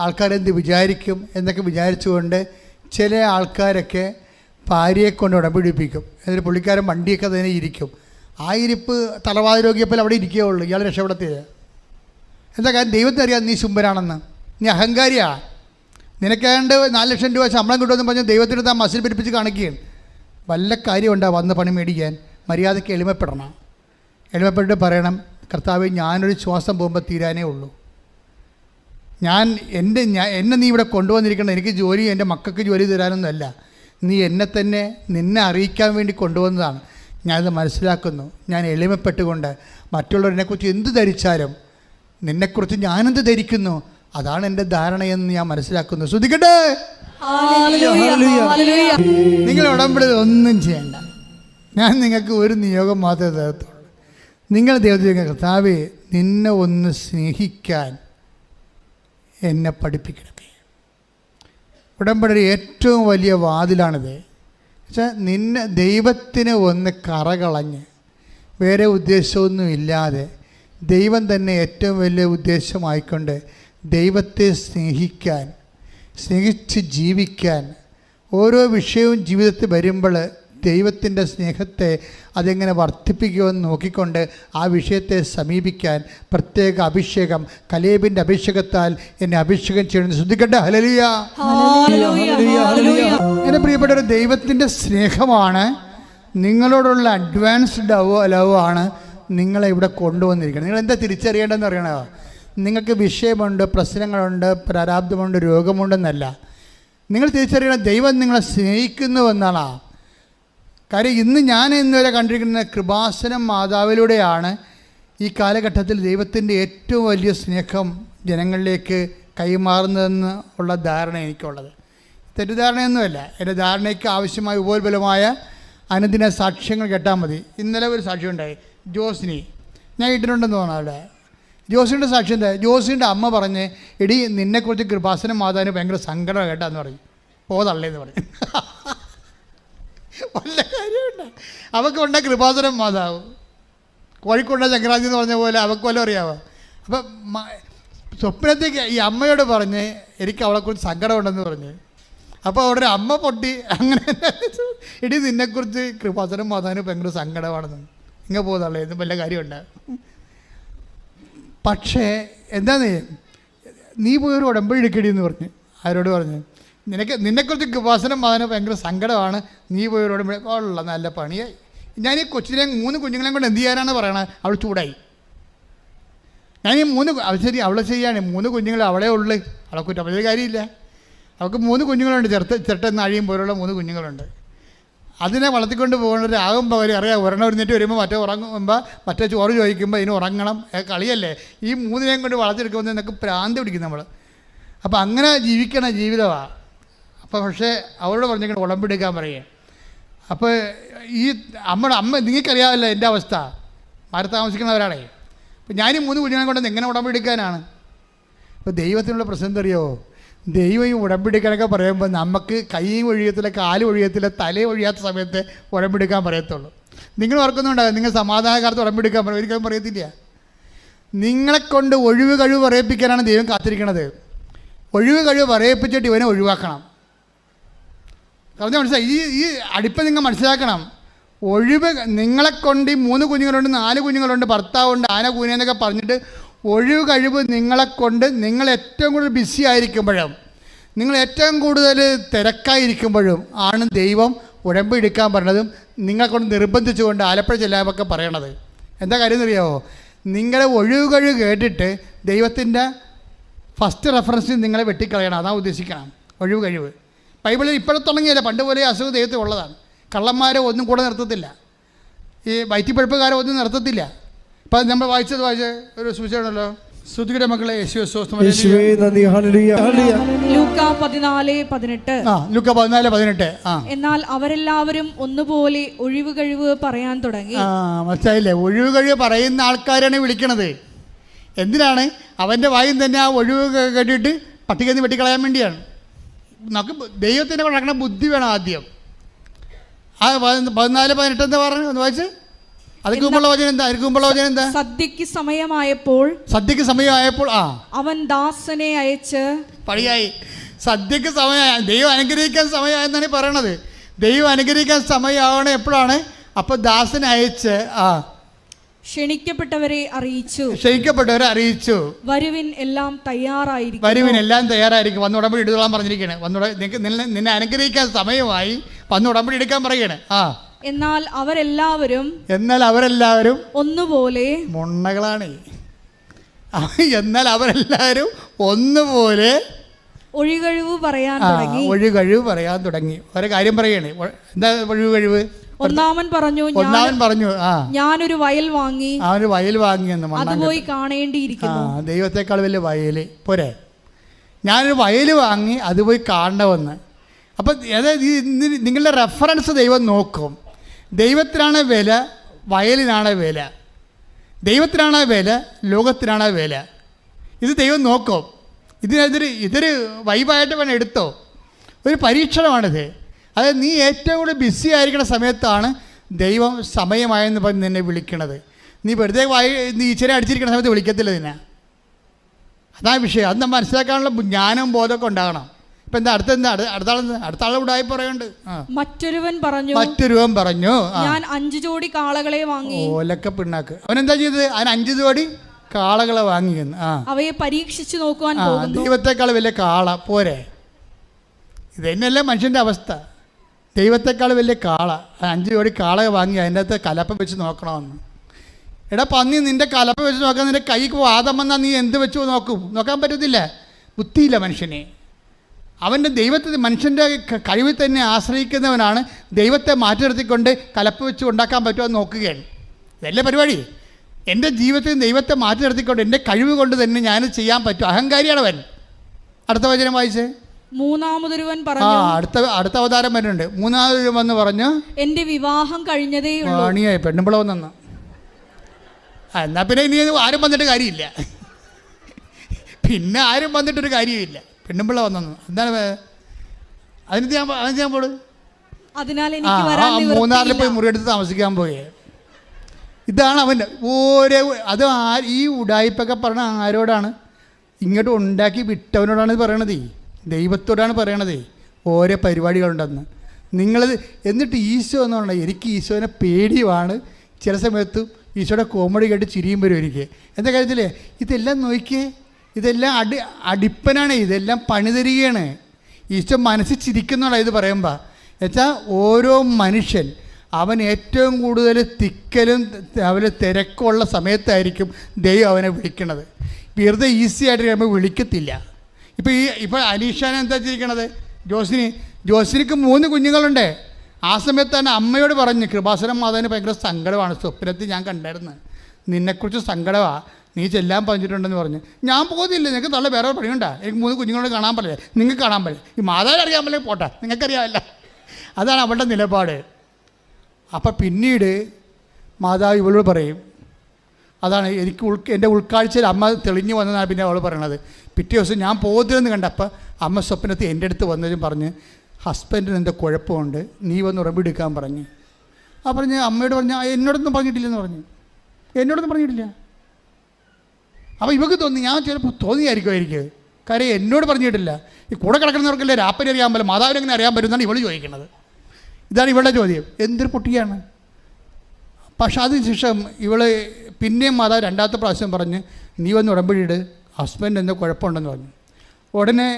ആൾക്കാരെന്ത് വിചാരിക്കും എന്നൊക്കെ വിചാരിച്ചുകൊണ്ട് ചില ആൾക്കാരൊക്കെ ഭാര്യയെ കൊണ്ട് ഉടമ്പിടിപ്പിക്കും. എന്നിട്ട് പുള്ളിക്കാരൻ വണ്ടിയൊക്കെ തന്നെ ഇരിക്കും. ആ ഇരിപ്പ് തലവാതിരോഗ്യപ്പോൾ അവിടെ ഇരിക്കുകയുള്ളൂ, ഇയാൾ രക്ഷപ്പെടത്തില്ല. എന്താ കാര്യം? ദൈവത്തിന് അറിയാം നീ ശുംഭനാണെന്ന്, നീ അഹങ്കാരിയാണ്. നിനക്കേണ്ട 4 ലക്ഷം രൂപ ശമ്പളം കിട്ടുമെന്ന് പറഞ്ഞ് ദൈവത്തിന് താൻ മസിൽ പിടിപ്പിച്ച് കാണിക്കുകയാണ്. വല്ല കാര്യമുണ്ടോ വന്ന് പണി മേടിക്കാൻ? മര്യാദയ്ക്ക് എളിമപ്പെടണം. എളിമപ്പെട്ടിട്ട് പറയണം, കർത്താവേ ഞാനൊരു ശ്വാസം പോകുമ്പോൾ തീരാനേ ഉള്ളൂ. എന്നെ നീ ഇവിടെ കൊണ്ടുവന്നിരിക്കണം എനിക്ക് ജോലി, എൻ്റെ മക്കൾക്ക് ജോലി തരാനൊന്നുമല്ല. നീ നിന്നെ അറിയിക്കാൻ വേണ്ടി കൊണ്ടുവന്നതാണ്. ഞാനത് മനസ്സിലാക്കുന്നു. ഞാൻ എളിമപ്പെട്ടുകൊണ്ട് മറ്റുള്ളവരെക്കുറിച്ച് എന്ത് ധരിച്ചാലും നിന്നെക്കുറിച്ച് ഞാനെന്ത് ധരിക്കുന്നു അതാണ് എൻ്റെ ധാരണയെന്ന് ഞാൻ മനസ്സിലാക്കുന്നു. ശ്രദ്ധിക്കട്ടെ. നിങ്ങൾ ഉടമ്പടി ഒന്നും ചെയ്യണ്ട. ഞാൻ നിങ്ങൾക്ക് ഒരു നിയോഗം മാത്രമേ തരത്തുള്ളൂ. നിങ്ങൾ ദൈവത്തിന് കർത്താവേ നിന്നെ ഒന്ന് സ്നേഹിക്കാൻ എന്നെ പഠിപ്പിക്കണമേ. ഉടമ്പടി ഏറ്റവും വലിയ വാതിലാണിത്. വെച്ചാൽ നിന്നെ ദൈവത്തിന് ഒന്ന് കറകളഞ്ഞ് വേറെ ഉദ്ദേശമൊന്നും ഇല്ലാതെ ദൈവം തന്നെ ഏറ്റവും വലിയ ഉദ്ദേശമായിക്കൊണ്ട് ദൈവത്തെ സ്നേഹിക്കാൻ, സ്നേഹിച്ച് ജീവിക്കാൻ, ഓരോ വിഷയവും ജീവിതത്തിൽ വരുമ്പോൾ ദൈവത്തിൻ്റെ സ്നേഹത്തെ അതെങ്ങനെ വർദ്ധിപ്പിക്കുമെന്ന് നോക്കിക്കൊണ്ട് ആ വിഷയത്തെ സമീപിക്കാൻ പ്രത്യേക അഭിഷേകം, കലേബിൻ്റെ അഭിഷേകത്താൽ എന്നെ അഭിഷേകം ചെയ്യണമെന്ന് ശ്രദ്ധിക്കട്ടെ. ഹല്ലേലൂയ. എൻ്റെ പ്രിയപ്പെട്ട ദൈവത്തിൻ്റെ സ്നേഹമാണ്, നിങ്ങളോടുള്ള അഡ്വാൻസ്ഡ് ലവ് ആണ് നിങ്ങളെ ഇവിടെ കൊണ്ടുവന്നിരിക്കുന്നത്. നിങ്ങൾ എന്താ തിരിച്ചറിയേണ്ടതെന്ന് അറിയണോ? നിങ്ങൾക്ക് വിഷയമുണ്ട്, പ്രശ്നങ്ങളുണ്ട്, പ്രാരാബ്ധമുണ്ട്, രോഗമുണ്ടെന്നല്ല. നിങ്ങൾ തിരിച്ചറിയണം ദൈവം നിങ്ങളെ സ്നേഹിക്കുന്നുവെന്നാണ്. കാര്യം ഇന്നുവരെ കണ്ടിരിക്കുന്ന കൃപാസനം മാതാവിലൂടെയാണ് ഈ കാലഘട്ടത്തിൽ ദൈവത്തിൻ്റെ ഏറ്റവും വലിയ സ്നേഹം ജനങ്ങളിലേക്ക് കൈമാറുന്നതെന്ന് ഉള്ള ധാരണ എനിക്കുള്ളത്. തെറ്റിദ്ധാരണയൊന്നുമല്ല. എൻ്റെ ധാരണയ്ക്ക് ആവശ്യമായ ഉപോത്ബലമായ അനുദിന സാക്ഷ്യങ്ങൾ കേട്ടാൽ മതി. ഇന്നലെ ഒരു സാക്ഷ്യം ഉണ്ടായി. ജോസിനി, ഞാൻ ഇട്ടിട്ടുണ്ടെന്ന് തോന്നാം. അവിടെ ജോസിൻ്റെ സാക്ഷ്യം എന്താ? ജോസിൻ്റെ അമ്മ പറഞ്ഞ്, എടി നിന്നെക്കുറിച്ച് കൃപാസനം മാതാവിന് ഭയങ്കര സങ്കടം കേട്ടാന്ന് പറയും. പോതള്ളേന്ന് പറയും. വല്ല കാര്യമുണ്ട്? അവൾക്കുണ്ട കൃപാസനം മാതാവ്, കോഴിക്കോട്ടെ സംക്രാന്തി എന്ന് പറഞ്ഞ പോലെ അവൾക്ക് വല്ലതും അറിയാമോ? അപ്പം സ്വപ്നത്തേക്ക് ഈ അമ്മയോട് പറഞ്ഞ് എനിക്ക് അവളെക്കുറിച്ച് സങ്കടമുണ്ടെന്ന് പറഞ്ഞ്, അപ്പോൾ അവിടെ ഒരു അമ്മ പൊട്ടി അങ്ങനെ, എടി നിന്നെക്കുറിച്ച് കൃപാസനം മാതാവിന് ഭയങ്കര സങ്കടമാണെന്ന്. ഇങ്ങനെ പോകുന്നുള്ളൂ, ഇതും വല്ല കാര്യമുണ്ട്? പക്ഷേ എന്താന്ന്, നീ പോയൊരു ഉടമ്പടി എടുക്കടി എന്ന് പറഞ്ഞ് ആരോട് പറഞ്ഞ്, നിന്നെക്കുറിച്ച് കൃപാസനം മാതാവിന് ഭയങ്കര സങ്കടമാണ്, നീ പോയൊരു ഉടമ്പടി. ഉള്ള നല്ല പണിയായി. ഞാൻ ഈ കൊച്ചിനെ 3 കുഞ്ഞുങ്ങളെയും കൊണ്ട് എന്ത് ചെയ്യാനാണ് പറയണത്? അവൾ ചൂടായി. ഞാൻ ഈ 3 ശരി അവളെ ചെയ്യാണ്, 3 കുഞ്ഞുങ്ങൾ അവളെ ഉള്ളു, അവളെ കുറ്റം വലിയ കാര്യമില്ല. അവൾക്ക് 3 കുഞ്ഞുങ്ങളുണ്ട്, ചെറുട്ടെന്ന് അഴിയും പോലുള്ള 3 കുഞ്ഞുങ്ങളുണ്ട്. അതിനെ വളർത്തിക്കൊണ്ട് പോകുന്നത് ആകുമ്പോൾ അവർ അറിയാം, ഒരെണ്ണം ഒരുന്നിട്ട് വരുമ്പോൾ മറ്റേ ഉറങ്ങുമ്പോൾ മറ്റേ ചോറ് ചോദിക്കുമ്പോൾ ഇതിന് ഉറങ്ങണം, കളിയല്ലേ. ഈ 3 കൊണ്ട് വളർത്തിയെടുക്കുമ്പോൾ നിനക്ക് പ്രാന്ത് പിടിക്കും നമ്മൾ. അപ്പോൾ അങ്ങനെ ജീവിക്കണ ജീവിതമാണ്. അപ്പോൾ പക്ഷേ അവരോട് പറഞ്ഞിങ്ങനെ ഉടമ്പെടുക്കാൻ പറയുക. അപ്പോൾ ഈ അമ്മ നിങ്ങൾക്കറിയാമല്ലോ എൻ്റെ അവസ്ഥ, മാറി താമസിക്കുന്നവരാണേ. അപ്പോൾ ഞാൻ ഈ 3 കുഞ്ഞുങ്ങളെ കൊണ്ട് എങ്ങനെ ഉടമ്പെടുക്കാനാണ്? അപ്പോൾ ദൈവത്തിനുള്ള പ്രശ്നം അറിയോ? ദൈവം ഈ ഉടമ്പെടുക്കാനൊക്കെ പറയുമ്പോൾ നമുക്ക് കൈയും ഒഴിയത്തില്ല, കാലും ഒഴിയത്തില്ല, തലയും ഒഴിയാത്ത സമയത്ത് ഉടമ്പെടുക്കാൻ പറയത്തുള്ളൂ. നിങ്ങൾ ഓർക്കുന്നുണ്ടാകും, നിങ്ങൾ സമാധാനകാലത്ത് ഉടമ്പെടുക്കാൻ പറയും, ഒരിക്കലും പറയത്തില്ല. നിങ്ങളെക്കൊണ്ട് ഒഴിവ് കഴിവ് പറയിപ്പിക്കാനാണ് ദൈവം കാത്തിരിക്കണത്. ഒഴിവ് കഴിവ് പറയിപ്പിച്ചിട്ട് ഇവനെ ഒഴിവാക്കണം. പറഞ്ഞാൽ മനസ്സിലായി? ഈ അടുപ്പം നിങ്ങൾ മനസ്സിലാക്കണം. ഒഴിവ് നിങ്ങളെക്കൊണ്ട് ഈ 3 കുഞ്ഞുങ്ങളുണ്ട്, 4 കുഞ്ഞുങ്ങളുണ്ട്, ഭർത്താവുണ്ട്, ആന കൂനെന്നൊക്കെ പറഞ്ഞിട്ട് ഒഴിവ് കഴിവ് നിങ്ങളെക്കൊണ്ട് നിങ്ങൾ ഏറ്റവും കൂടുതൽ ബിസി ആയിരിക്കുമ്പോഴും, നിങ്ങൾ ഏറ്റവും കൂടുതൽ തിരക്കായിരിക്കുമ്പോഴും ആണ് ദൈവം ഉടമ്പടി എടുക്കാൻ പറഞ്ഞതും നിങ്ങളെക്കൊണ്ട് നിർബന്ധിച്ചുകൊണ്ട് ആലപ്പുഴ ചെല്ലാമൊക്കെ പറയണത്. എന്താ കാര്യം എന്നറിയാമോ? നിങ്ങളെ ഒഴിവ് കഴിവ് കേട്ടിട്ട് ദൈവത്തിൻ്റെ ഫസ്റ്റ് റെഫറൻസിൽ നിങ്ങളെ വെട്ടിക്കളയണം. അതാണ് ഉദ്ദേശിക്കണം ഒഴിവ് കഴിവ്. ബൈബിളിൽ ഇപ്പോഴും തുടങ്ങിയല്ല, പണ്ട് പോലെ അസുഖം ദൈവത്തിൽ ഉള്ളതാണ്. കള്ളന്മാരെ ഒന്നും കൂടെ നിർത്തത്തില്ല, ഈ വയറ്റിപ്പഴുപ്പുകാരെ ഒന്നും നിർത്തത്തില്ല. ഇപ്പം നമ്മൾ വായിച്ച ഒരു സൂചനയാണല്ലോ, ശ്രുതിയുടെ മക്കളെ യേശുവേ സ്തോത്രം. ലൂക്കാ 14:18. എന്നാൽ അവരെല്ലാവരും ഒന്നുപോലെ ഒഴിവ് കഴിവ് പറയാൻ തുടങ്ങി. മനസ്സിലായില്ലേ? ഒഴിവ് കഴിവ് പറയുന്ന ആൾക്കാരാണ് വിളിക്കണത്. എന്തിനാണ്? അവൻ്റെ വായും തന്നെ ആ ഒഴിവ് കേട്ടിട്ട് പട്ടികന്ന് വെട്ടിക്കളയാൻ വേണ്ടിയാണ്. നമുക്ക് ദൈവത്തിൻ്റെ നടക്കുന്ന ബുദ്ധി വേണം ആദ്യം. ആ 14:18 എന്താ പറഞ്ഞു? ഒന്ന് വായിച്ച്. അതിന് മുമ്പുള്ള വചനം എന്താ? സദ്യക്ക് സമയമായപ്പോൾ അവൻ ദാസനെ അയച്ച് പടിയായി. സദ്യക്ക് സമയമായ, ദൈവം അനുഗ്രഹിക്കാൻ സമയമായെന്നാണ് പറയണത്. ദൈവം അനുഗ്രഹിക്കാൻ സമയമാവണേ എപ്പോഴാണ്? അപ്പോൾ ദാസനെ അയച്ച് ക്ഷണിക്കപ്പെട്ടവരെ അറിയിച്ചു, വരുവിൻ എല്ലാം തയ്യാറായിരിക്കും, വന്ന് ഉടമ്പടി എടുത്തോളാൻ പറഞ്ഞിരിക്കുകയാണ്. നിന്നെ അനുഗ്രഹിക്കാൻ സമയമായി, വന്ന് ഉടമ്പടി എടുക്കാൻ പറയണേ. എന്നാൽ അവരെല്ലാവരും ഒന്നുപോലെ മുണ്ണകളാണ്. എന്നാൽ അവരെല്ലാവരും ഒന്നുപോലെ ഒഴികഴിവ് പറയാൻ തുടങ്ങി. ഒരു കാര്യം പറയണേ. എന്താ ഒഴികഴിവ്? ഒന്നാമൻ പറഞ്ഞു, ഞാനൊരു വയൽ വാങ്ങി എന്ന് അത് പോയി കാണേണ്ടിയിരിക്കുന്നു. ദൈവത്തെക്കാൾ വലിയ വയല് പോരെ? ഞാനൊരു വയൽ വാങ്ങി അത് പോയി കാണണമെന്ന്. അപ്പം അതായത് നിങ്ങളുടെ റെഫറൻസ് ദൈവം നോക്കും. ദൈവത്തിനാണ് വില, വയലിനാണ് വില. ദൈവത്തിനാണ് വില, ലോകത്തിനാണ് വില. ഇത് ദൈവം നോക്കും. ഇതൊരു വൈബായിട്ട് വേണം എടുത്തോ. ഒരു പരീക്ഷണമാണിത്. അതായത് നീ ഏറ്റവും കൂടുതൽ ബിസി ആയിരിക്കുന്ന സമയത്താണ് ദൈവം സമയമായെന്ന് പറഞ്ഞ് നിന്നെ വിളിക്കണത്. നീ വെറുതെ നീ ഈശ്വരനെ അടിച്ചിരിക്കുന്ന സമയത്ത് വിളിക്കത്തില്ല നിന്നെ. അതാണ് വിഷയം. അത് നമ്മൾ മനസ്സിലാക്കാനുള്ള ജ്ഞാനവും ബോധമൊക്കെ ഉണ്ടാകണം. ഇപ്പം എന്താ അടുത്ത ആളെ ഉടായി പറയുന്നുണ്ട്. മറ്റൊരുവൻ പറഞ്ഞു ഞാൻ 5 ജോഡി കാളകളെ വാങ്ങി. ഓലക്ക പിണ്ണാക്ക്. അവനെന്താ ചെയ്തത്? അവൻ 5 ജോഡി കാളകളെ വാങ്ങിയെന്ന്. അവയെ പരീക്ഷിച്ചു നോക്കുവാൻ പോകുന്നു. ദൈവത്തെക്കാൾ വലിയ കാള പോരെ? ഇത് തന്നെയല്ലേ മനുഷ്യൻ്റെ അവസ്ഥ. ദൈവത്തെക്കാൾ വലിയ കാള. 5 ജോഡി കാളയെ വാങ്ങി അതിൻ്റെ അകത്ത് കലപ്പ വെച്ച് നോക്കണമെന്ന്. എടാ പന്നി, നിൻ്റെ കലപ്പ വെച്ച് നോക്കാൻ നിൻ്റെ കൈക്ക് വാദം വന്നാൽ നീ എന്ത് വെച്ച് നോക്കാൻ പറ്റത്തില്ല. ബുദ്ധിയില്ല മനുഷ്യനെ. അവൻ്റെ മനുഷ്യൻ്റെ കഴിവിൽ തന്നെ ആശ്രയിക്കുന്നവനാണ് ദൈവത്തെ മാറ്റി നിർത്തിക്കൊണ്ട് കലപ്പ വെച്ച് ഉണ്ടാക്കാൻ പറ്റുമോ നോക്കുകയാണ്. ഇതല്ലേ പരിപാടി. എൻ്റെ ജീവിതത്തിൽ ദൈവത്തെ മാറ്റി നിർത്തിക്കൊണ്ട് എൻ്റെ കഴിവ് കൊണ്ട് തന്നെ ഞാനത് ചെയ്യാൻ പറ്റും. അഹങ്കാരിയാണ് അവൻ. അടുത്ത വചനം വായിച്ചേ. മൂന്നാമതൊരുവൻ പറഞ്ഞു. അടുത്ത അവതാരം വരുന്നുണ്ട്. മൂന്നാമതൊരുവൻ വന്ന് പറഞ്ഞു എൻ്റെ വിവാഹം കഴിഞ്ഞതേ ഉള്ളൂ. പണിയായി പെണ്ണുമ്പിള വന്നെന്ന്. എന്നാൽ പിന്നെ ഇനി ആരും വന്നിട്ട് കാര്യമില്ല. പിന്നെ ആരും വന്നിട്ടൊരു കാര്യമില്ല. പെണ്ണുമ്പിള്ള വന്നു. എന്താണ് അതിന് ഞാൻ പോട്. മൂന്നാറിൽ പോയി മുറിയെടുത്ത് താമസിക്കാൻ പോയേ. ഇതാണ് അവൻ്റെ അത്. ഈ ഉടായ്പൊക്കെ പറഞ്ഞ ആരോടാണ്? ഇങ്ങോട്ട് ഉണ്ടാക്കി വിട്ടവനോടാണ് പറയണത്. ദൈവത്തോടാണ് പറയണത്. ഓരോ പരിപാടികളുണ്ടെന്ന് നിങ്ങളത്. എന്നിട്ട് ഈശോ എന്ന് പറഞ്ഞാൽ എനിക്ക് ഈശോനെ പേടിയുമാണ്. ചില സമയത്ത് ഈശോയുടെ കോമഡി കേട്ട് ചിരിയും വരും എനിക്ക്. എന്താ കാര്യത്തില്ലേ? ഇതെല്ലാം നോക്കിയേ, ഇതെല്ലാം അടിപ്പനാണ്. ഇതെല്ലാം പണിതരികയാണ്. ഈശോ മനസ്സിൽ ചിരിക്കുന്നതാണ് ഇത് പറയുമ്പോൾ. എന്നുവെച്ചാൽ ഓരോ മനുഷ്യൻ അവൻ ഏറ്റവും കൂടുതൽ തിക്കലും അവന് തിരക്കുള്ള സമയത്തായിരിക്കും ദൈവം അവനെ വിളിക്കണത്. വെറുതെ ഈസി ആയിട്ട് കഴിയുമ്പോൾ വിളിക്കത്തില്ല. ഇപ്പോൾ അലീഷാനെ എന്താ ചിരിക്കണത്? ജോസിനിക്ക് 3 കുഞ്ഞുങ്ങളുണ്ട്. ആ സമയത്താണ് അമ്മയോട് പറഞ്ഞ്, കൃപാസനം മാതാവിന് ഭയങ്കര സങ്കടമാണ്, സ്വപ്നത്തിൽ ഞാൻ കണ്ടായിരുന്നു, നിന്നെക്കുറിച്ച് സങ്കടമാണ്, നീ ചെല്ലാൻ പറഞ്ഞിട്ടുണ്ടെന്ന് പറഞ്ഞു. ഞാൻ പോകുന്നില്ല, നിങ്ങൾക്ക് നല്ല വേറെ പണിയുണ്ടാ, എനിക്ക് 3 കുഞ്ഞുങ്ങളോട് കാണാൻ പറ്റില്ല, നിങ്ങൾക്ക് കാണാൻ പറ്റില്ല, ഈ മാതാവിനെ അറിയാൻ പറ്റില്ല, പോട്ടെ, നിങ്ങൾക്കറിയാമല്ല. അതാണ് അവളുടെ നിലപാട്. അപ്പം പിന്നീട് മാതാവ് ഇവളോട് പറയും, അതാണ് എനിക്ക് എൻ്റെ ഉൾക്കാഴ്ചയിൽ അമ്മ തെളിഞ്ഞു വന്നതാണ് പിന്നെ അവൾ പറയണത്. പിറ്റേ ദിവസം ഞാൻ പോകുന്നതെന്ന് കണ്ടപ്പോൾ അമ്മ സ്വപ്നത്തിൽ എൻ്റെ അടുത്ത് വന്നതും പറഞ്ഞ്, ഹസ്ബൻഡിന് എന്താ കുഴപ്പമുണ്ട്, നീ വന്ന് ഉറമ്പെടുക്കാൻ പറഞ്ഞു. ആ പറഞ്ഞ് അമ്മയോട് പറഞ്ഞ എന്നോടൊന്നും പറഞ്ഞിട്ടില്ലെന്ന് പറഞ്ഞു. എന്നോടൊന്നും പറഞ്ഞിട്ടില്ല. അപ്പോൾ ഇവക്ക് തോന്നി, ഞാൻ ചിലപ്പോൾ തോന്നിയായിരിക്കും. കാര്യം എന്നോട് പറഞ്ഞിട്ടില്ല. ഈ കൂടെ കിടക്കുന്നവർക്കല്ലേ രാപ്പനെ അറിയാൻ പറ്റില്ല, മാതാവിനെ എങ്ങനെ അറിയാൻ പറ്റുമെന്നാണ് ഇവൾ ചോദിക്കുന്നത്. ഇതാണ് ഇവളുടെ ചോദ്യം. എന്തൊരു പൊട്ടിയാണ്. പക്ഷെ അതിനുശേഷം ഇവൾ പിന്നെയും മാതാവ് 2ാമത്തെ പ്രാവശ്യം പറഞ്ഞ്, നീ വന്ന് ഉടമ്പടിയിട്, ഹസ്ബൻഡ് എന്തോ കുഴപ്പമുണ്ടെന്ന് പറഞ്ഞു. ഉടനെ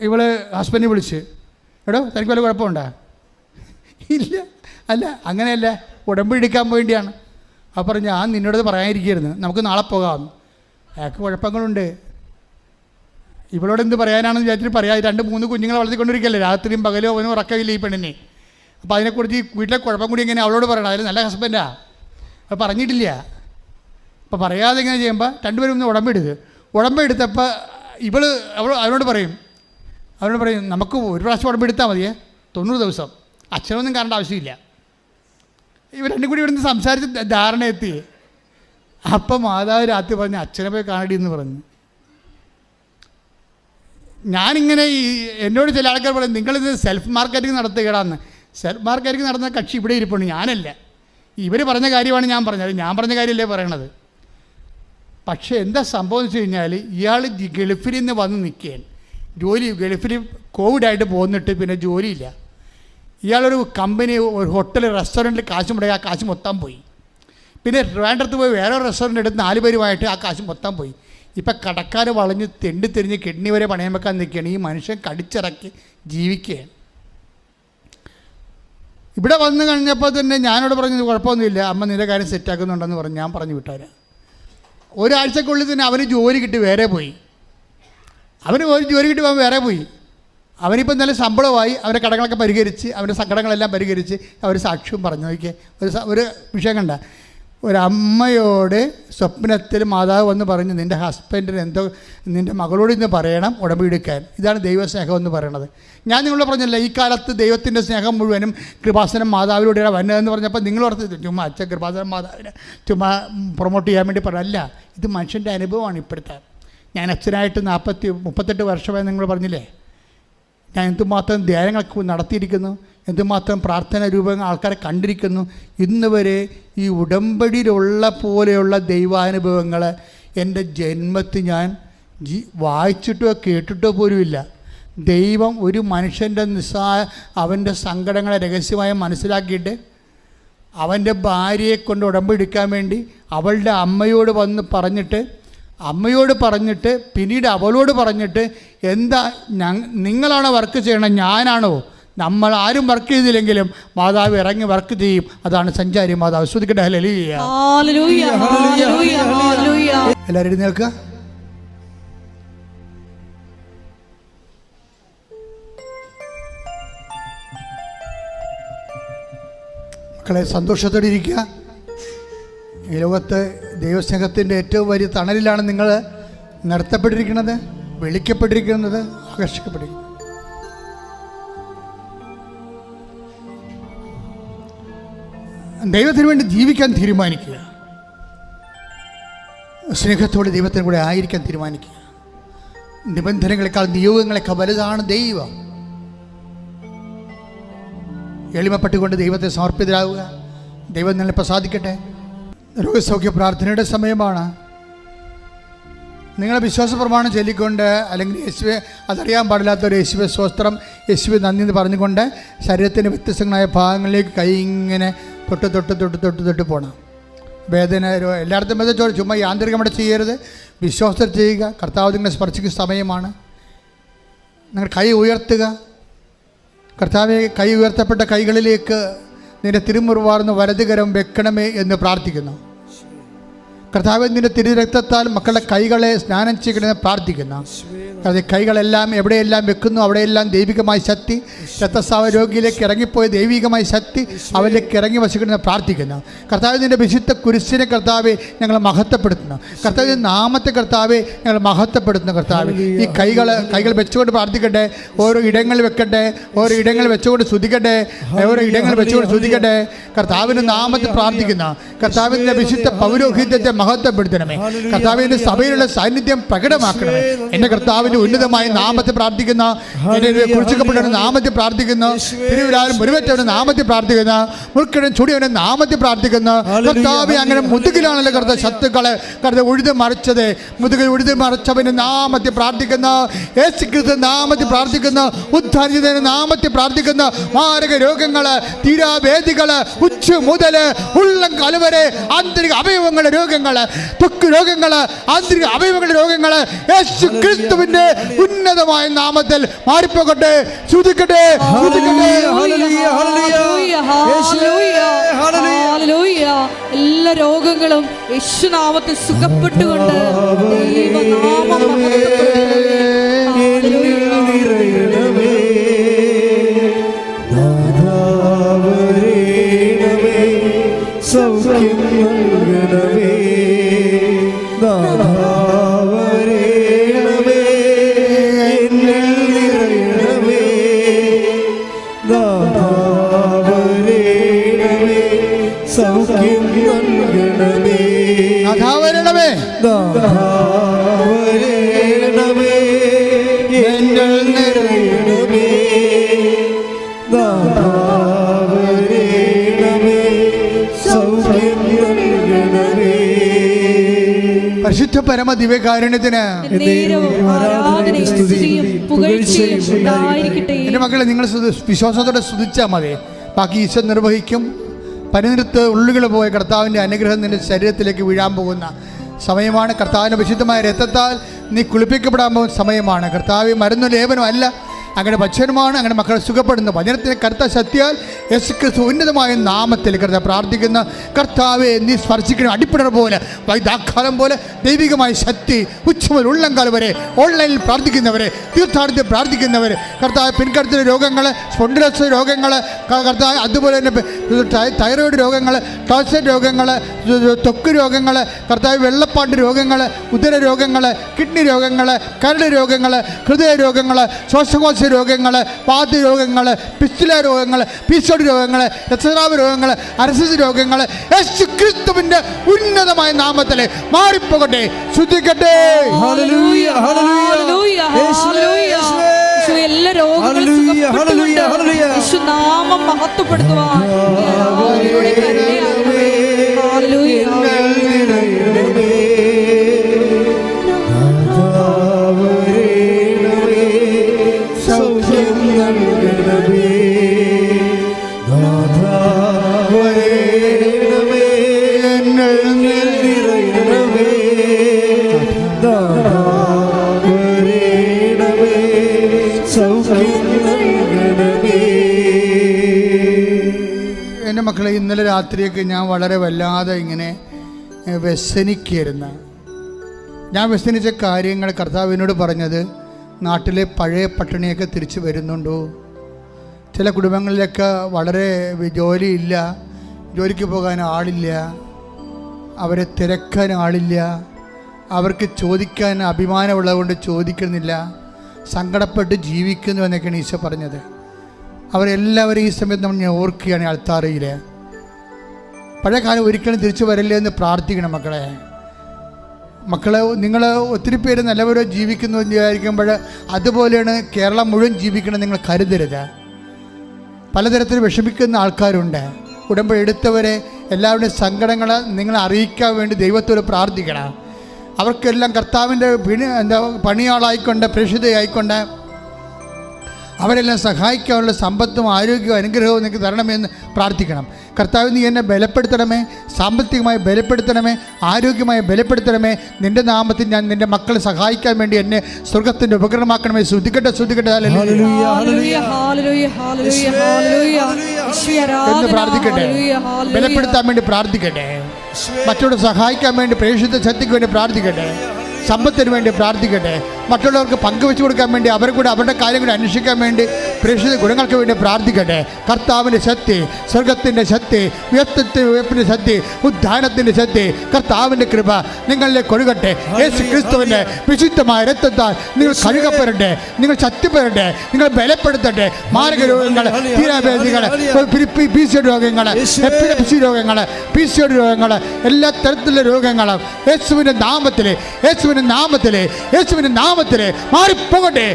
ഇവൾ ഹസ്ബൻഡിനെ വിളിച്ച്, എടോ തനിക്ക് വല്ല കുഴപ്പമുണ്ടോ? ഇല്ല. അല്ല അങ്ങനെയല്ല, ഉടമ്പടി എടുക്കാൻ വേണ്ടിയാണ്. അപ്പോൾ പറഞ്ഞു, ഞാൻ നിന്നോടത് പറയാനിരിക്കുകയായിരുന്നു, നമുക്ക് നാളെ പോകാം, അയാൾക്ക് കുഴപ്പങ്ങളുണ്ട്. ഇവളോട് എന്ത് പറയാനാണെന്ന് വിചാരിച്ചിട്ട് പറയാം. 2-3 കുഞ്ഞുങ്ങളെ വളർത്തിക്കൊണ്ടിരിക്കുകയല്ലേ, രാത്രിയും പകലോ അവനും ഉറക്കമില്ല ഈ പെണ്ണിനെ. അപ്പോൾ അതിനെക്കുറിച്ച് വീട്ടിലെ കുഴപ്പം കൂടി എങ്ങനെ അവളോട് പറയണം? അതിൽ നല്ല ഹസ്ബൻഡാണ്, അത് പറഞ്ഞിട്ടില്ല. അപ്പോൾ പറയാതെ ഇങ്ങനെ ചെയ്യുമ്പോൾ 2 പേരും ഒന്ന് ഉടമ്പെടുത്തപ്പോൾ അവനോട് പറയും, നമുക്ക് 1 പ്രാവശ്യം ഉടമ്പെടുത്താൽ മതിയേ, 90 ദിവസം, അച്ഛനൊന്നും കാണേണ്ട ആവശ്യമില്ല. ഇവർ 2 കൂടി ഇവിടുന്ന് സംസാരിച്ച് ധാരണ എത്തി. അപ്പം മാതാവ് രാത്രി പറഞ്ഞ്, അച്ഛനെ പോയി കാണടി എന്ന് പറഞ്ഞു. ഞാനിങ്ങനെ എന്നോട് ചില ആൾക്കാർ പറയും, നിങ്ങളിത് സെൽഫ് മാർക്കറ്റിംഗ് നടത്തുകയാണെന്ന്. സെൽഫ് മാർക്കറ്റിംഗ് നടന്ന കക്ഷി ഇവിടെ ഇരിപ്പുണ്ട്, ഞാനല്ല. ഇവർ പറഞ്ഞ കാര്യമാണ് ഞാൻ പറഞ്ഞത്, ഞാൻ പറഞ്ഞ കാര്യമല്ലേ പറയണത്. പക്ഷേ എന്താ സംഭവം എന്ന് വെച്ച് കഴിഞ്ഞാൽ, ഇയാൾ ഗൾഫിൽ നിന്ന് വന്ന് നിൽക്കുകയാണ്. ഗൾഫിൽ കോവിഡായിട്ട് പോന്നിട്ട് പിന്നെ ജോലിയില്ല. ഇയാളൊരു കമ്പനി, ഒരു ഹോട്ടൽ, റെസ്റ്റോറൻറ്റിൽ കാശ് മുടക്കി ആ കാശ് മൊത്തം പോയി. പിന്നെ വേണ്ടടുത്ത് പോയി വേറെ റെസ്റ്റോറൻറ്റ് എടുത്ത് 4 പേരുമായിട്ട് ആ കാശ് മൊത്തം പോയി. ഇപ്പം കടക്കാർ വളഞ്ഞ് തെണ്ടിത്തെരിഞ്ഞ് കിഡ്നി വരെ പണയം വെക്കാൻ നിൽക്കുകയാണ്. ഈ മനുഷ്യൻ കടിച്ചിറക്കി ജീവിക്കുകയാണ്. ഇവിടെ വന്നു കഴിഞ്ഞപ്പോൾ തന്നെ ഞാനോട് പറഞ്ഞത് കുഴപ്പമൊന്നുമില്ല, അമ്മ നിന്റെ കാര്യം സെറ്റാക്കുന്നുണ്ടെന്ന് പറഞ്ഞു. ഞാൻ പറഞ്ഞു വിട്ടാരാ. ഒരാഴ്ചക്കുള്ളിൽ തന്നെ അവന് ജോലി കിട്ടി വേറെ പോയി. അവന് ഒരു ജോലി കിട്ടി അവൻ വേറെ പോയി. അവനിപ്പം നല്ല ശമ്പളമായി, അവൻ്റെ കടങ്ങളൊക്കെ പരിഹരിച്ച്, അവൻ്റെ സങ്കടങ്ങളെല്ലാം പരിഹരിച്ച് അവർ സാക്ഷ്യവും പറഞ്ഞു. നോക്കിയേ, ഒരു വിഷയം കണ്ട, ഒരമ്മയോട് സ്വപ്നത്തിൽ മാതാവ് വന്ന് പറഞ്ഞു, നിൻ്റെ ഹസ്ബൻഡിന് എന്തോ നിൻ്റെ മകളോട് ഇന്ന് പറയണം ഉടമ്പടി എടുക്കാൻ. ഇതാണ് ദൈവസ്നേഹം എന്ന് പറയുന്നത്. ഞാൻ നിങ്ങളോട് പറഞ്ഞല്ല, ഈ കാലത്ത് ദൈവത്തിൻ്റെ സ്നേഹം മുഴുവനും കൃപാസനം മാതാവിലൂടെയാണ് വന്നതെന്ന് പറഞ്ഞപ്പോൾ നിങ്ങളോർത്ത് ചുമ്മാ അച്ഛൻ കൃപാസനം മാതാവിനെ ചുമ്മാ പ്രൊമോട്ട് ചെയ്യാൻ വേണ്ടി പറഞ്ഞല്ല. ഇത് മനുഷ്യൻ്റെ അനുഭവമാണ് ഇപ്പോഴത്തെ. ഞാൻ അച്ഛനായിട്ട് 38 വർഷമായി നിങ്ങൾ പറഞ്ഞില്ലേ, ഞാൻ എന്തുമാത്രം ധ്യാനങ്ങൾക്ക് നടത്തിയിരിക്കുന്നു, എന്തുമാത്രം പ്രാർത്ഥന രൂപങ്ങൾ ആൾക്കാരെ കണ്ടിരിക്കുന്നു. ഇന്ന് വരെ ഈ ഉടമ്പടിയിലുള്ള പോലെയുള്ള ദൈവാനുഭവങ്ങൾ എൻ്റെ ജന്മത്തിൽ ഞാൻ വായിച്ചിട്ടോ കേട്ടിട്ടോ പോലുമില്ല. ദൈവം ഒരു മനുഷ്യൻ്റെ അവൻ്റെ സങ്കടങ്ങളെ രഹസ്യമായി മനസ്സിലാക്കിയിട്ട് അവൻ്റെ ഭാര്യയെ കൊണ്ട് ഉടമ്പടി എടുക്കാൻ വേണ്ടി അവളുടെ അമ്മയോട് വന്ന് പറഞ്ഞിട്ട് പിന്നീട് അവളോട് പറഞ്ഞിട്ട്, എന്താ നിങ്ങളാണോ വർക്ക് ചെയ്യണം, ഞാനാണോ? നമ്മൾ ആരും വർക്ക് ചെയ്തില്ലെങ്കിലും മാതാവ് ഇറങ്ങി വർക്ക് ചെയ്യും. അതാണ് സഞ്ചാരി മാതാവ്. ശ്രദ്ധിക്കട്ടെ. ഹല്ലേലൂയ, എല്ലാവരും എഴുന്നേൽക്കുക. മക്കളെ, സന്തോഷത്തോടെ ഇരിക്കുക. ഈ ലോകത്ത് ദൈവസ്നേഹത്തിൻ്റെ ഏറ്റവും വലിയ തണലിലാണ് നിങ്ങൾ നിർത്തപ്പെട്ടിരിക്കുന്നത്, വിളിക്കപ്പെട്ടിരിക്കുന്നത്, ആകർഷിക്കപ്പെട്ടിരിക്കുന്നത്. ദൈവത്തിന് വേണ്ടി ജീവിക്കാൻ തീരുമാനിക്കുക. സ്നേഹത്തോടെ ദൈവത്തിന് കൂടെ ആയിരിക്കാൻ തീരുമാനിക്കുക. നിബന്ധനകളെക്കാൾ നിയോഗങ്ങളെക്കാൾ വലുതാണ് ദൈവം. എളിമപ്പെട്ടുകൊണ്ട് ദൈവത്തെ സമർപ്പിതരാകുക. ദൈവം നിങ്ങളെ പ്രസാദിക്കട്ടെ. രോഗസൗഖ്യ പ്രാർത്ഥനയുടെ സമയമാണ്. നിങ്ങളെ വിശ്വാസ പ്രമാണം ചൊല്ലിക്കൊണ്ട്, അല്ലെങ്കിൽ യേശുവെ അതറിയാൻ പാടില്ലാത്തൊരു യേശുവെ സ്വസ്ത്രം, യേശുവെ നന്ദി എന്ന് പറഞ്ഞുകൊണ്ട് ശരീരത്തിൻ്റെ വ്യത്യസ്തങ്ങളായ ഭാഗങ്ങളിലേക്ക് കൈ ഇങ്ങനെ തൊട്ട് പോകണം. വേദന എല്ലായിടത്തും വേദന ചുമ്മാ യാന്ത്രികമായിട്ട് ചെയ്യരുത്. വിശ്വാസത്തിൽ ചെയ്യുക. കർത്താവ് നിങ്ങളെ സ്പർശിക്കുന്ന സമയമാണ്. നിങ്ങൾ കൈ ഉയർത്തുക. കർത്താവെ, കൈ ഉയർത്തപ്പെട്ട കൈകളിലേക്ക് നിന്റെ തിരുമുറിവാർന്ന വലതുകരം വെക്കണമേ എന്ന് പ്രാർത്ഥിക്കുന്നു. കർത്താവ്, നിന്റെ തിരുരക്തത്താൽ മക്കളുടെ കൈകളെ സ്നാനം ചെയ്യണമെന്ന് പ്രാർത്ഥിക്കുന്നു. കാരണം കൈകളെല്ലാം എവിടെയെല്ലാം വെക്കുന്നു അവിടെയെല്ലാം ദൈവികമായ ശക്തി, രക്തസ്രാവ രോഗിയിലേക്ക് ഇറങ്ങിപ്പോയ ദൈവികമായ ശക്തി അവരിലേക്ക് ഇറങ്ങി വസിക്കണമെന്ന് പ്രാർത്ഥിക്കുന്നു. കർത്താവ്, നിന്റെ വിശുദ്ധ കുരിശിനെ കർത്താവെ ഞങ്ങൾ മഹത്വപ്പെടുത്തുന്നു. കർത്താവ്, നാമത്തെ കർത്താവെ ഞങ്ങൾ മഹത്വപ്പെടുത്തുന്നു. കർത്താവ്, ഈ കൈകൾ വെച്ചുകൊണ്ട് പ്രാർത്ഥിക്കട്ടെ. ഓരോ ഇടങ്ങൾ വെക്കട്ടെ, ഓരോ ഇടങ്ങൾ വെച്ചുകൊണ്ട് സ്തുതിക്കട്ടെ, ഓരോ ഇടങ്ങൾ വെച്ചുകൊണ്ട് സ്തുതിക്കട്ടെ. കർത്താവിൻ്റെ നാമത്തിൽ പ്രാർത്ഥിക്കുന്നു. കർത്താവിൻ്റെ വിശുദ്ധ പൗരോഹിത്യത്തെ മഹത്വപ്പെടുത്തണമേ. കർത്താവിൻ്റെ സഭയിലുള്ള സാന്നിധ്യം പ്രകടമാക്കണമേ. എൻ്റെ കർത്താവിൻ്റെ ഉന്നതമായ നാമത്തെ പ്രാർത്ഥിക്കുന്ന, കുറിച്ചപ്പെട്ടവൻ്റെ നാമത്തെ പ്രാർത്ഥിക്കുന്ന, തിരുവിലാലും മുരുവറ്റവൻ്റെ നാമത്തെ പ്രാർത്ഥിക്കുന്ന, മുൾക്കിടം ചുടിയവൻ്റെ നാമത്തെ പ്രാർത്ഥിക്കുന്ന. കർത്താവ്, അങ്ങനെ മുതുകിലാണല്ലോ കർത്താവ് ശത്രുക്കളെ ഉഴുതു മറിച്ചത്. മുതുകിൽ ഉഴുതു മറിച്ചവൻ്റെ നാമത്തെ പ്രാർത്ഥിക്കുന്ന, യേശുക്രിസ്തു നാമത്തെ പ്രാർത്ഥിക്കുന്ന, ഉദ്ധാരിതന്റെ നാമത്തെ പ്രാർത്ഥിക്കുന്ന. മാരക രോഗങ്ങൾ, തീരാവേദികൾ, ഉച്ച മുതൽ ഉള്ളം കലവരെ ആന്തരിക അവയവങ്ങളുടെ രോഗങ്ങൾ, ത്വക്ക് രോഗങ്ങൾ, ആന്തരിക അവയവങ്ങളുടെ രോഗങ്ങൾ യേശു ക്രിസ്തുവിന്റെ ഉന്നതമായ നാമത്തിൽ മാറിപ്പോകട്ടെ. ശ്രുതിക്കട്ടെ. എല്ലാ രോഗങ്ങളും യേശുനാമത്തിൽ സുഖപ്പെട്ടുകൊണ്ട് സൗഖ്യം നൽകണമേ, നാഥാവരേണമേ, എന്നിൽ നിറയണമേ, നാഥാവരേണമേ, സൗഖ്യം നൽകണമേ, നാഥാവരണമേ, നാഥാവരേണമേ, എന്നിൽ നിറയണമേ, നാഥാവരേണമേ, സൗഖ്യം നൽകണമേ. പരിശുദ്ധ പരമ ദിവ്യകാരുണ്യത്തിന് എൻ്റെ മക്കളെ, നിങ്ങൾ വിശ്വാസത്തോടെ സ്തുതിച്ചാൽ മതി. ബാക്കി ഈശോ നിർവഹിക്കും. പനിനിർത്ത് ഉള്ളുകൾ പോയ കർത്താവിൻ്റെ അനുഗ്രഹം നിന്റെ ശരീരത്തിലേക്ക് വീഴാൻ പോകുന്ന സമയമാണ്. കർത്താവിൻ്റെ വിശുദ്ധമായ രക്തത്താൽ നീ കുളിപ്പിക്കപ്പെടാൻ പോകുന്ന സമയമാണ്. കർത്താവ് മരുന്ന് ലേപനം അല്ല, അങ്ങനെ വചനമാണ് അങ്ങനെ മക്കളെ സുഖപ്പെടുന്ന വചനത്തിന് കർത്ത ശക്തിയാൽ യേശുക്രിസ്തു ഉന്നതമായ നാമത്തിൽ കർത്താവ് പ്രാർത്ഥിക്കുന്ന കർത്താവെ നീ സ്പർശിക്കണം. അടിപ്പിടർ പോലെ വൈദാക്കാലം പോലെ ദൈവികമായ ശക്തി ഉച്ചമുതൽ ഉള്ളംകാലം വരെ ഓൺലൈനിൽ പ്രാർത്ഥിക്കുന്നവരെ, തീർത്ഥാടനത്തിൽ പ്രാർത്ഥിക്കുന്നവർ, കർത്താവ് പിൻകടത്തിലെ രോഗങ്ങൾ, സ്പോണ്ടിലോസിസ് രോഗങ്ങൾ, കർത്താവ് അതുപോലെ തന്നെ തൈറോയിഡ് രോഗങ്ങൾ, ടോൺസിൽ രോഗങ്ങൾ, ത്വക്ക് രോഗങ്ങൾ, കർത്താവ് വെള്ളപ്പാണ്ട് രോഗങ്ങൾ, ഉദര രോഗങ്ങൾ, കിഡ്നി രോഗങ്ങൾ, കരൾ രോഗങ്ങൾ, ഹൃദയ രോഗങ്ങൾ, ശ്വാസകോശ രോഗങ്ങൾ, പാതി രോഗങ്ങൾ, പിസ്തുല രോഗങ്ങൾ, പീസോഡ് രോഗങ്ങൾ, രക്തസ്രാവ രോഗങ്ങൾ, അരസിസ് രോഗങ്ങൾ യേശു ക്രിസ്തുവിന്റെ ഉന്നതമായ നാമത്തിൽ മാറിപ്പോകട്ടെ, ശുദ്ധിക്കട്ടെ. ഹല്ലേലൂയ, ഹല്ലേലൂയ, ഹല്ലേലൂയ. എല്ലാ രോഗങ്ങളും സുഖപ്പെട്ടുകൊണ്ട് യേശുനാമം മഹത്വപ്പെടുത്തുവാൻ യാഗോയുടെ കരുണയാകണമേ. ഹല്ലേലൂയ. എൻ്റെ മക്കളെ, ഇന്നലെ രാത്രിയൊക്കെ ഞാൻ വളരെ വല്ലാതെ ഇങ്ങനെ വ്യസനിക്കായിരുന്നു. ഞാൻ വ്യസനിച്ച കാര്യങ്ങൾ കർത്താവിനോട് പറഞ്ഞത്, നാട്ടിലെ പഴയ പട്ടിണിയൊക്കെ തിരിച്ചു വരുന്നുണ്ടോ? ചില കുടുംബങ്ങളിലൊക്കെ വളരെ ജോലിയില്ല, ജോലിക്ക് പോകാൻ ആളില്ല, അവരെ തിരക്കാൻ ആളില്ല, അവർക്ക് ചോദിക്കാൻ അഭിമാനമുള്ളതുകൊണ്ട് ചോദിക്കുന്നില്ല, സങ്കടപ്പെട്ട് ജീവിക്കുന്നു എന്നൊക്കെയാണ് ഈശോ പറഞ്ഞത്. അവരെല്ലാവരും ഈ സമയത്ത് നമ്മൾ ഓർക്കുകയാണ് അൾത്താരയിൽ. പഴയ കാലം ഒരിക്കലും തിരിച്ചു വരില്ല എന്ന് പ്രാർത്ഥിക്കണം മക്കളെ. നിങ്ങൾ ഒത്തിരി പേര് നല്ലവരോ ജീവിക്കുന്നു എന്ന് വിചാരിക്കുമ്പോൾ അതുപോലെയാണ് കേരളം മുഴുവൻ ജീവിക്കണം നിങ്ങൾ കരുതരുത്. പലതരത്തിൽ വിഷമിക്കുന്ന ആൾക്കാരുണ്ട്. ഉടമ്പടി എടുത്തവരെ എല്ലാവരുടെയും സങ്കടങ്ങൾ നിങ്ങളെ അറിയിക്കാൻ വേണ്ടി ദൈവത്തോട് പ്രാർത്ഥിക്കണം. അവർക്കെല്ലാം കർത്താവിൻ്റെ പണിയാളായിക്കൊണ്ട് പ്രേക്ഷിതയായിക്കൊണ്ട് അവരെല്ലാം സഹായിക്കാനുള്ള സമ്പത്തും ആരോഗ്യവും അനുഗ്രഹവും നിങ്ങൾക്ക് തരണമെന്ന് പ്രാർത്ഥിക്കണം. കർത്താവ് നീ എന്നെ ബലപ്പെടുത്തണമേ, സാമ്പത്തികമായി ബലപ്പെടുത്തണമേ, ആരോഗ്യമായി ബലപ്പെടുത്തണമേ, നിൻ്റെ നാമത്തിൽ ഞാൻ നിൻ്റെ മക്കളെ സഹായിക്കാൻ വേണ്ടി എന്നെ സ്വർഗത്തിൻ്റെ ഉപകരണമാക്കണമേ. ശ്രദ്ധിക്കട്ടെ, ശ്രദ്ധിക്കട്ടെ എന്ന് പ്രാർത്ഥിക്കട്ടെ. ബലപ്പെടുത്താൻ വേണ്ടി പ്രാർത്ഥിക്കട്ടെ, മറ്റുള്ളവരെ സഹായിക്കാൻ വേണ്ടി, പ്രേക്ഷിത ശക്തിക്ക് വേണ്ടി പ്രാർത്ഥിക്കട്ടെ, സമ്പത്തിന് വേണ്ടി പ്രാർത്ഥിക്കട്ടെ, മറ്റുള്ളവർക്ക് പങ്കുവെച്ചു കൊടുക്കാൻ വേണ്ടി, അവരെ കൂടെ അവരുടെ കാര്യം കൂടെ അന്വേഷിക്കാൻ വേണ്ടി, പ്രേക്ഷിത ഗുണങ്ങൾക്ക് വേണ്ടി പ്രാർത്ഥിക്കട്ടെ. കർത്താവിൻ്റെ ശക്തി, സ്വർഗത്തിൻ്റെ ശക്തി, ഉയർപ്പിൻ്റെ ശക്തി, ഉദ്ധാനത്തിൻ്റെ ശക്തി, കർത്താവിൻ്റെ കൃപ നിങ്ങളിലേക്ക് ഒഴുകട്ടെ. യേശു ക്രിസ്തുവിൻ്റെ വിശുദ്ധമായ രക്തത്താൽ നിങ്ങൾ കഴുകപ്പെടട്ടെ, നിങ്ങൾ ശക്തിപ്പെടട്ടെ, നിങ്ങൾ ബലപ്പെടുത്തട്ടെ. മാരക രോഗങ്ങൾ, തീരാവേദികൾ, PCOD രോഗങ്ങൾ, എപ്പിലെപ്സി രോഗങ്ങൾ, PCOD രോഗങ്ങൾ, എല്ലാ തരത്തിലുള്ള രോഗങ്ങളും യേശുവിൻ്റെ നാമത്തിൽ, യേശുവിൻ്റെ നാമത്തിൽ, യേശുവിൻ്റെ നാമത്തിൽ മാറിപ്പോകട്ടെ.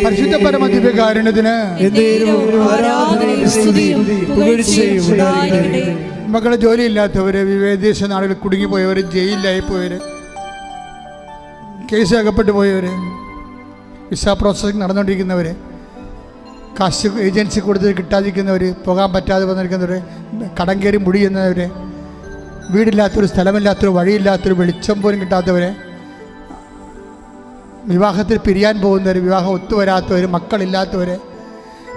പരിശുദ്ധ പരമ ദിവ്യകാരുണ്യത്തിന് മക്കളെ, ജോലിയില്ലാത്തവര്, വിദേശ നാടുകളിൽ കുടുങ്ങിപ്പോയവർ, ജയിലിലായി പോയവര്, കേസ് അകപ്പെട്ടു പോയവര്, വിസ പ്രോസസ്സിംഗ് നടന്നുകൊണ്ടിരിക്കുന്നവർ, കാശ് ഏജൻസി കൊടുത്ത് കിട്ടാതിരിക്കുന്നവർ, പോകാൻ പറ്റാതെ വന്നിരിക്കുന്നവർ, കടം കയറി മുടിയുന്നവർ, വീടില്ലാത്തൊരു, സ്ഥലമില്ലാത്തൊരു, വഴിയില്ലാത്തൊരു, വെളിച്ചം പോലും കിട്ടാത്തവർ, വിവാഹത്തിൽ പിരിയാൻ പോകുന്നവർ, വിവാഹം ഒത്തുവരാത്തവർ, മക്കളില്ലാത്തവർ,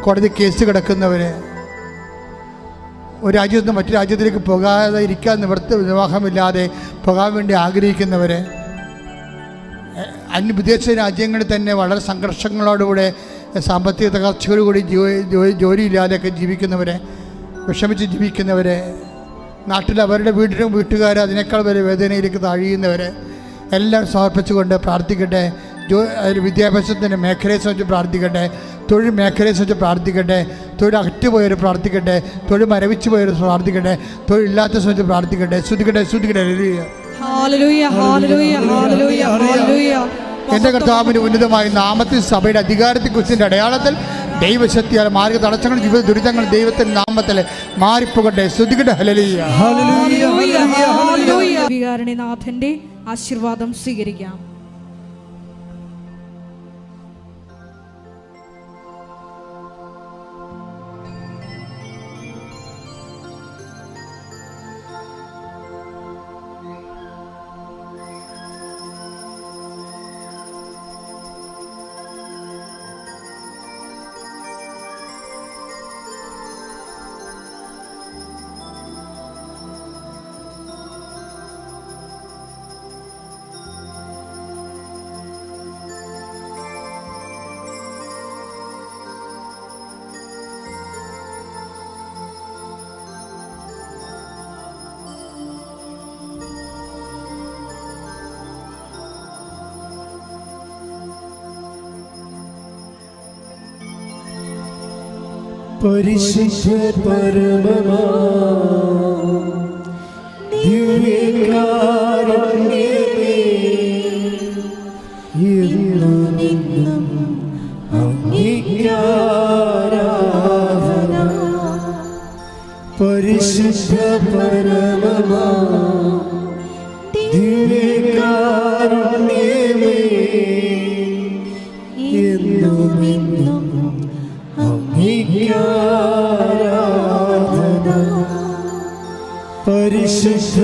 കോടതി കേസ് കിടക്കുന്നവർ, ഒരു രാജ്യത്ത് നിന്ന് മറ്റു രാജ്യത്തിലേക്ക് പോകാതെ ഇരിക്കാൻ നിവർത്തി വിവാഹമില്ലാതെ പോകാൻ വേണ്ടി ആഗ്രഹിക്കുന്നവർ, വിദേശ രാജ്യങ്ങളിൽ തന്നെ വളരെ സംഘർഷങ്ങളോടുകൂടെ സാമ്പത്തിക തകർച്ചയോടുകൂടി ജോലിയില്ലാതെയൊക്കെ ജീവിക്കുന്നവരെ, വിഷമിച്ച് ജീവിക്കുന്നവരെ, നാട്ടിൽ അവരുടെ വീട്ടുകാർ അതിനേക്കാൾ വരെ വേദനയിലേക്ക് താഴിയുന്നവരെ എല്ലാം സമർപ്പിച്ചുകൊണ്ട് പ്രാർത്ഥിക്കട്ടെ. വിദ്യാഭ്യാസത്തിൻ്റെ മേഖലയെ സംബന്ധിച്ച് പ്രാർത്ഥിക്കട്ടെ, തൊഴിൽ മേഖലയെ സംബന്ധിച്ച് പ്രാർത്ഥിക്കട്ടെ, തൊഴിൽ അകറ്റുപോയവർ പ്രാർത്ഥിക്കട്ടെ, തൊഴിൽ മരവിച്ചു പോയവർ പ്രാർത്ഥിക്കട്ടെ, തൊഴിലില്ലാത്ത സംബന്ധിച്ച് പ്രാർത്ഥിക്കട്ടെ. ശ്രുതിക്കട്ടെ, ശ്രുതിക്കട്ടെ. ഹല്ലേലൂയ, ഹല്ലേലൂയ, ഹല്ലേലൂയ, ഹല്ലേലൂയ. എൻ്റെ കർത്താവിൻ്റെ ഉന്നതമായ നാമത്തിൽ സഭയുടെ അധികാരത്തെക്കുറിച്ചിൻ്റെ അടയാളത്തിൽ ദൈവശക്തിയാൽ മാർഗ തടസ്സങ്ങൾ, ജീവിത ദുരിതങ്ങൾ ദൈവത്തിൻ്റെ നാമത്തിൽ മാറിപ്പോകട്ടെ. ശ്രുതിക്കട്ടെ. ഹല്ലേലൂയ, ഹല്ലേലൂയ, ഹല്ലേലൂയ, ഹല്ലേലൂയ. വികാരണനാഥന്റെ ആശീർവാദം സ്വീകരിക്കാം. പരിശുദ്ധ പരമമാ ദിവ്യകാരുണ്യമേ, എന്നും അങ്ങേക്ക് ആരാധന. പരിശുദ്ധ പരമമാ ദിവ്യകാരുണ്യമേ, എന്നും അങ്ങേക്ക് ആരാധന. പരിശുദ്ധ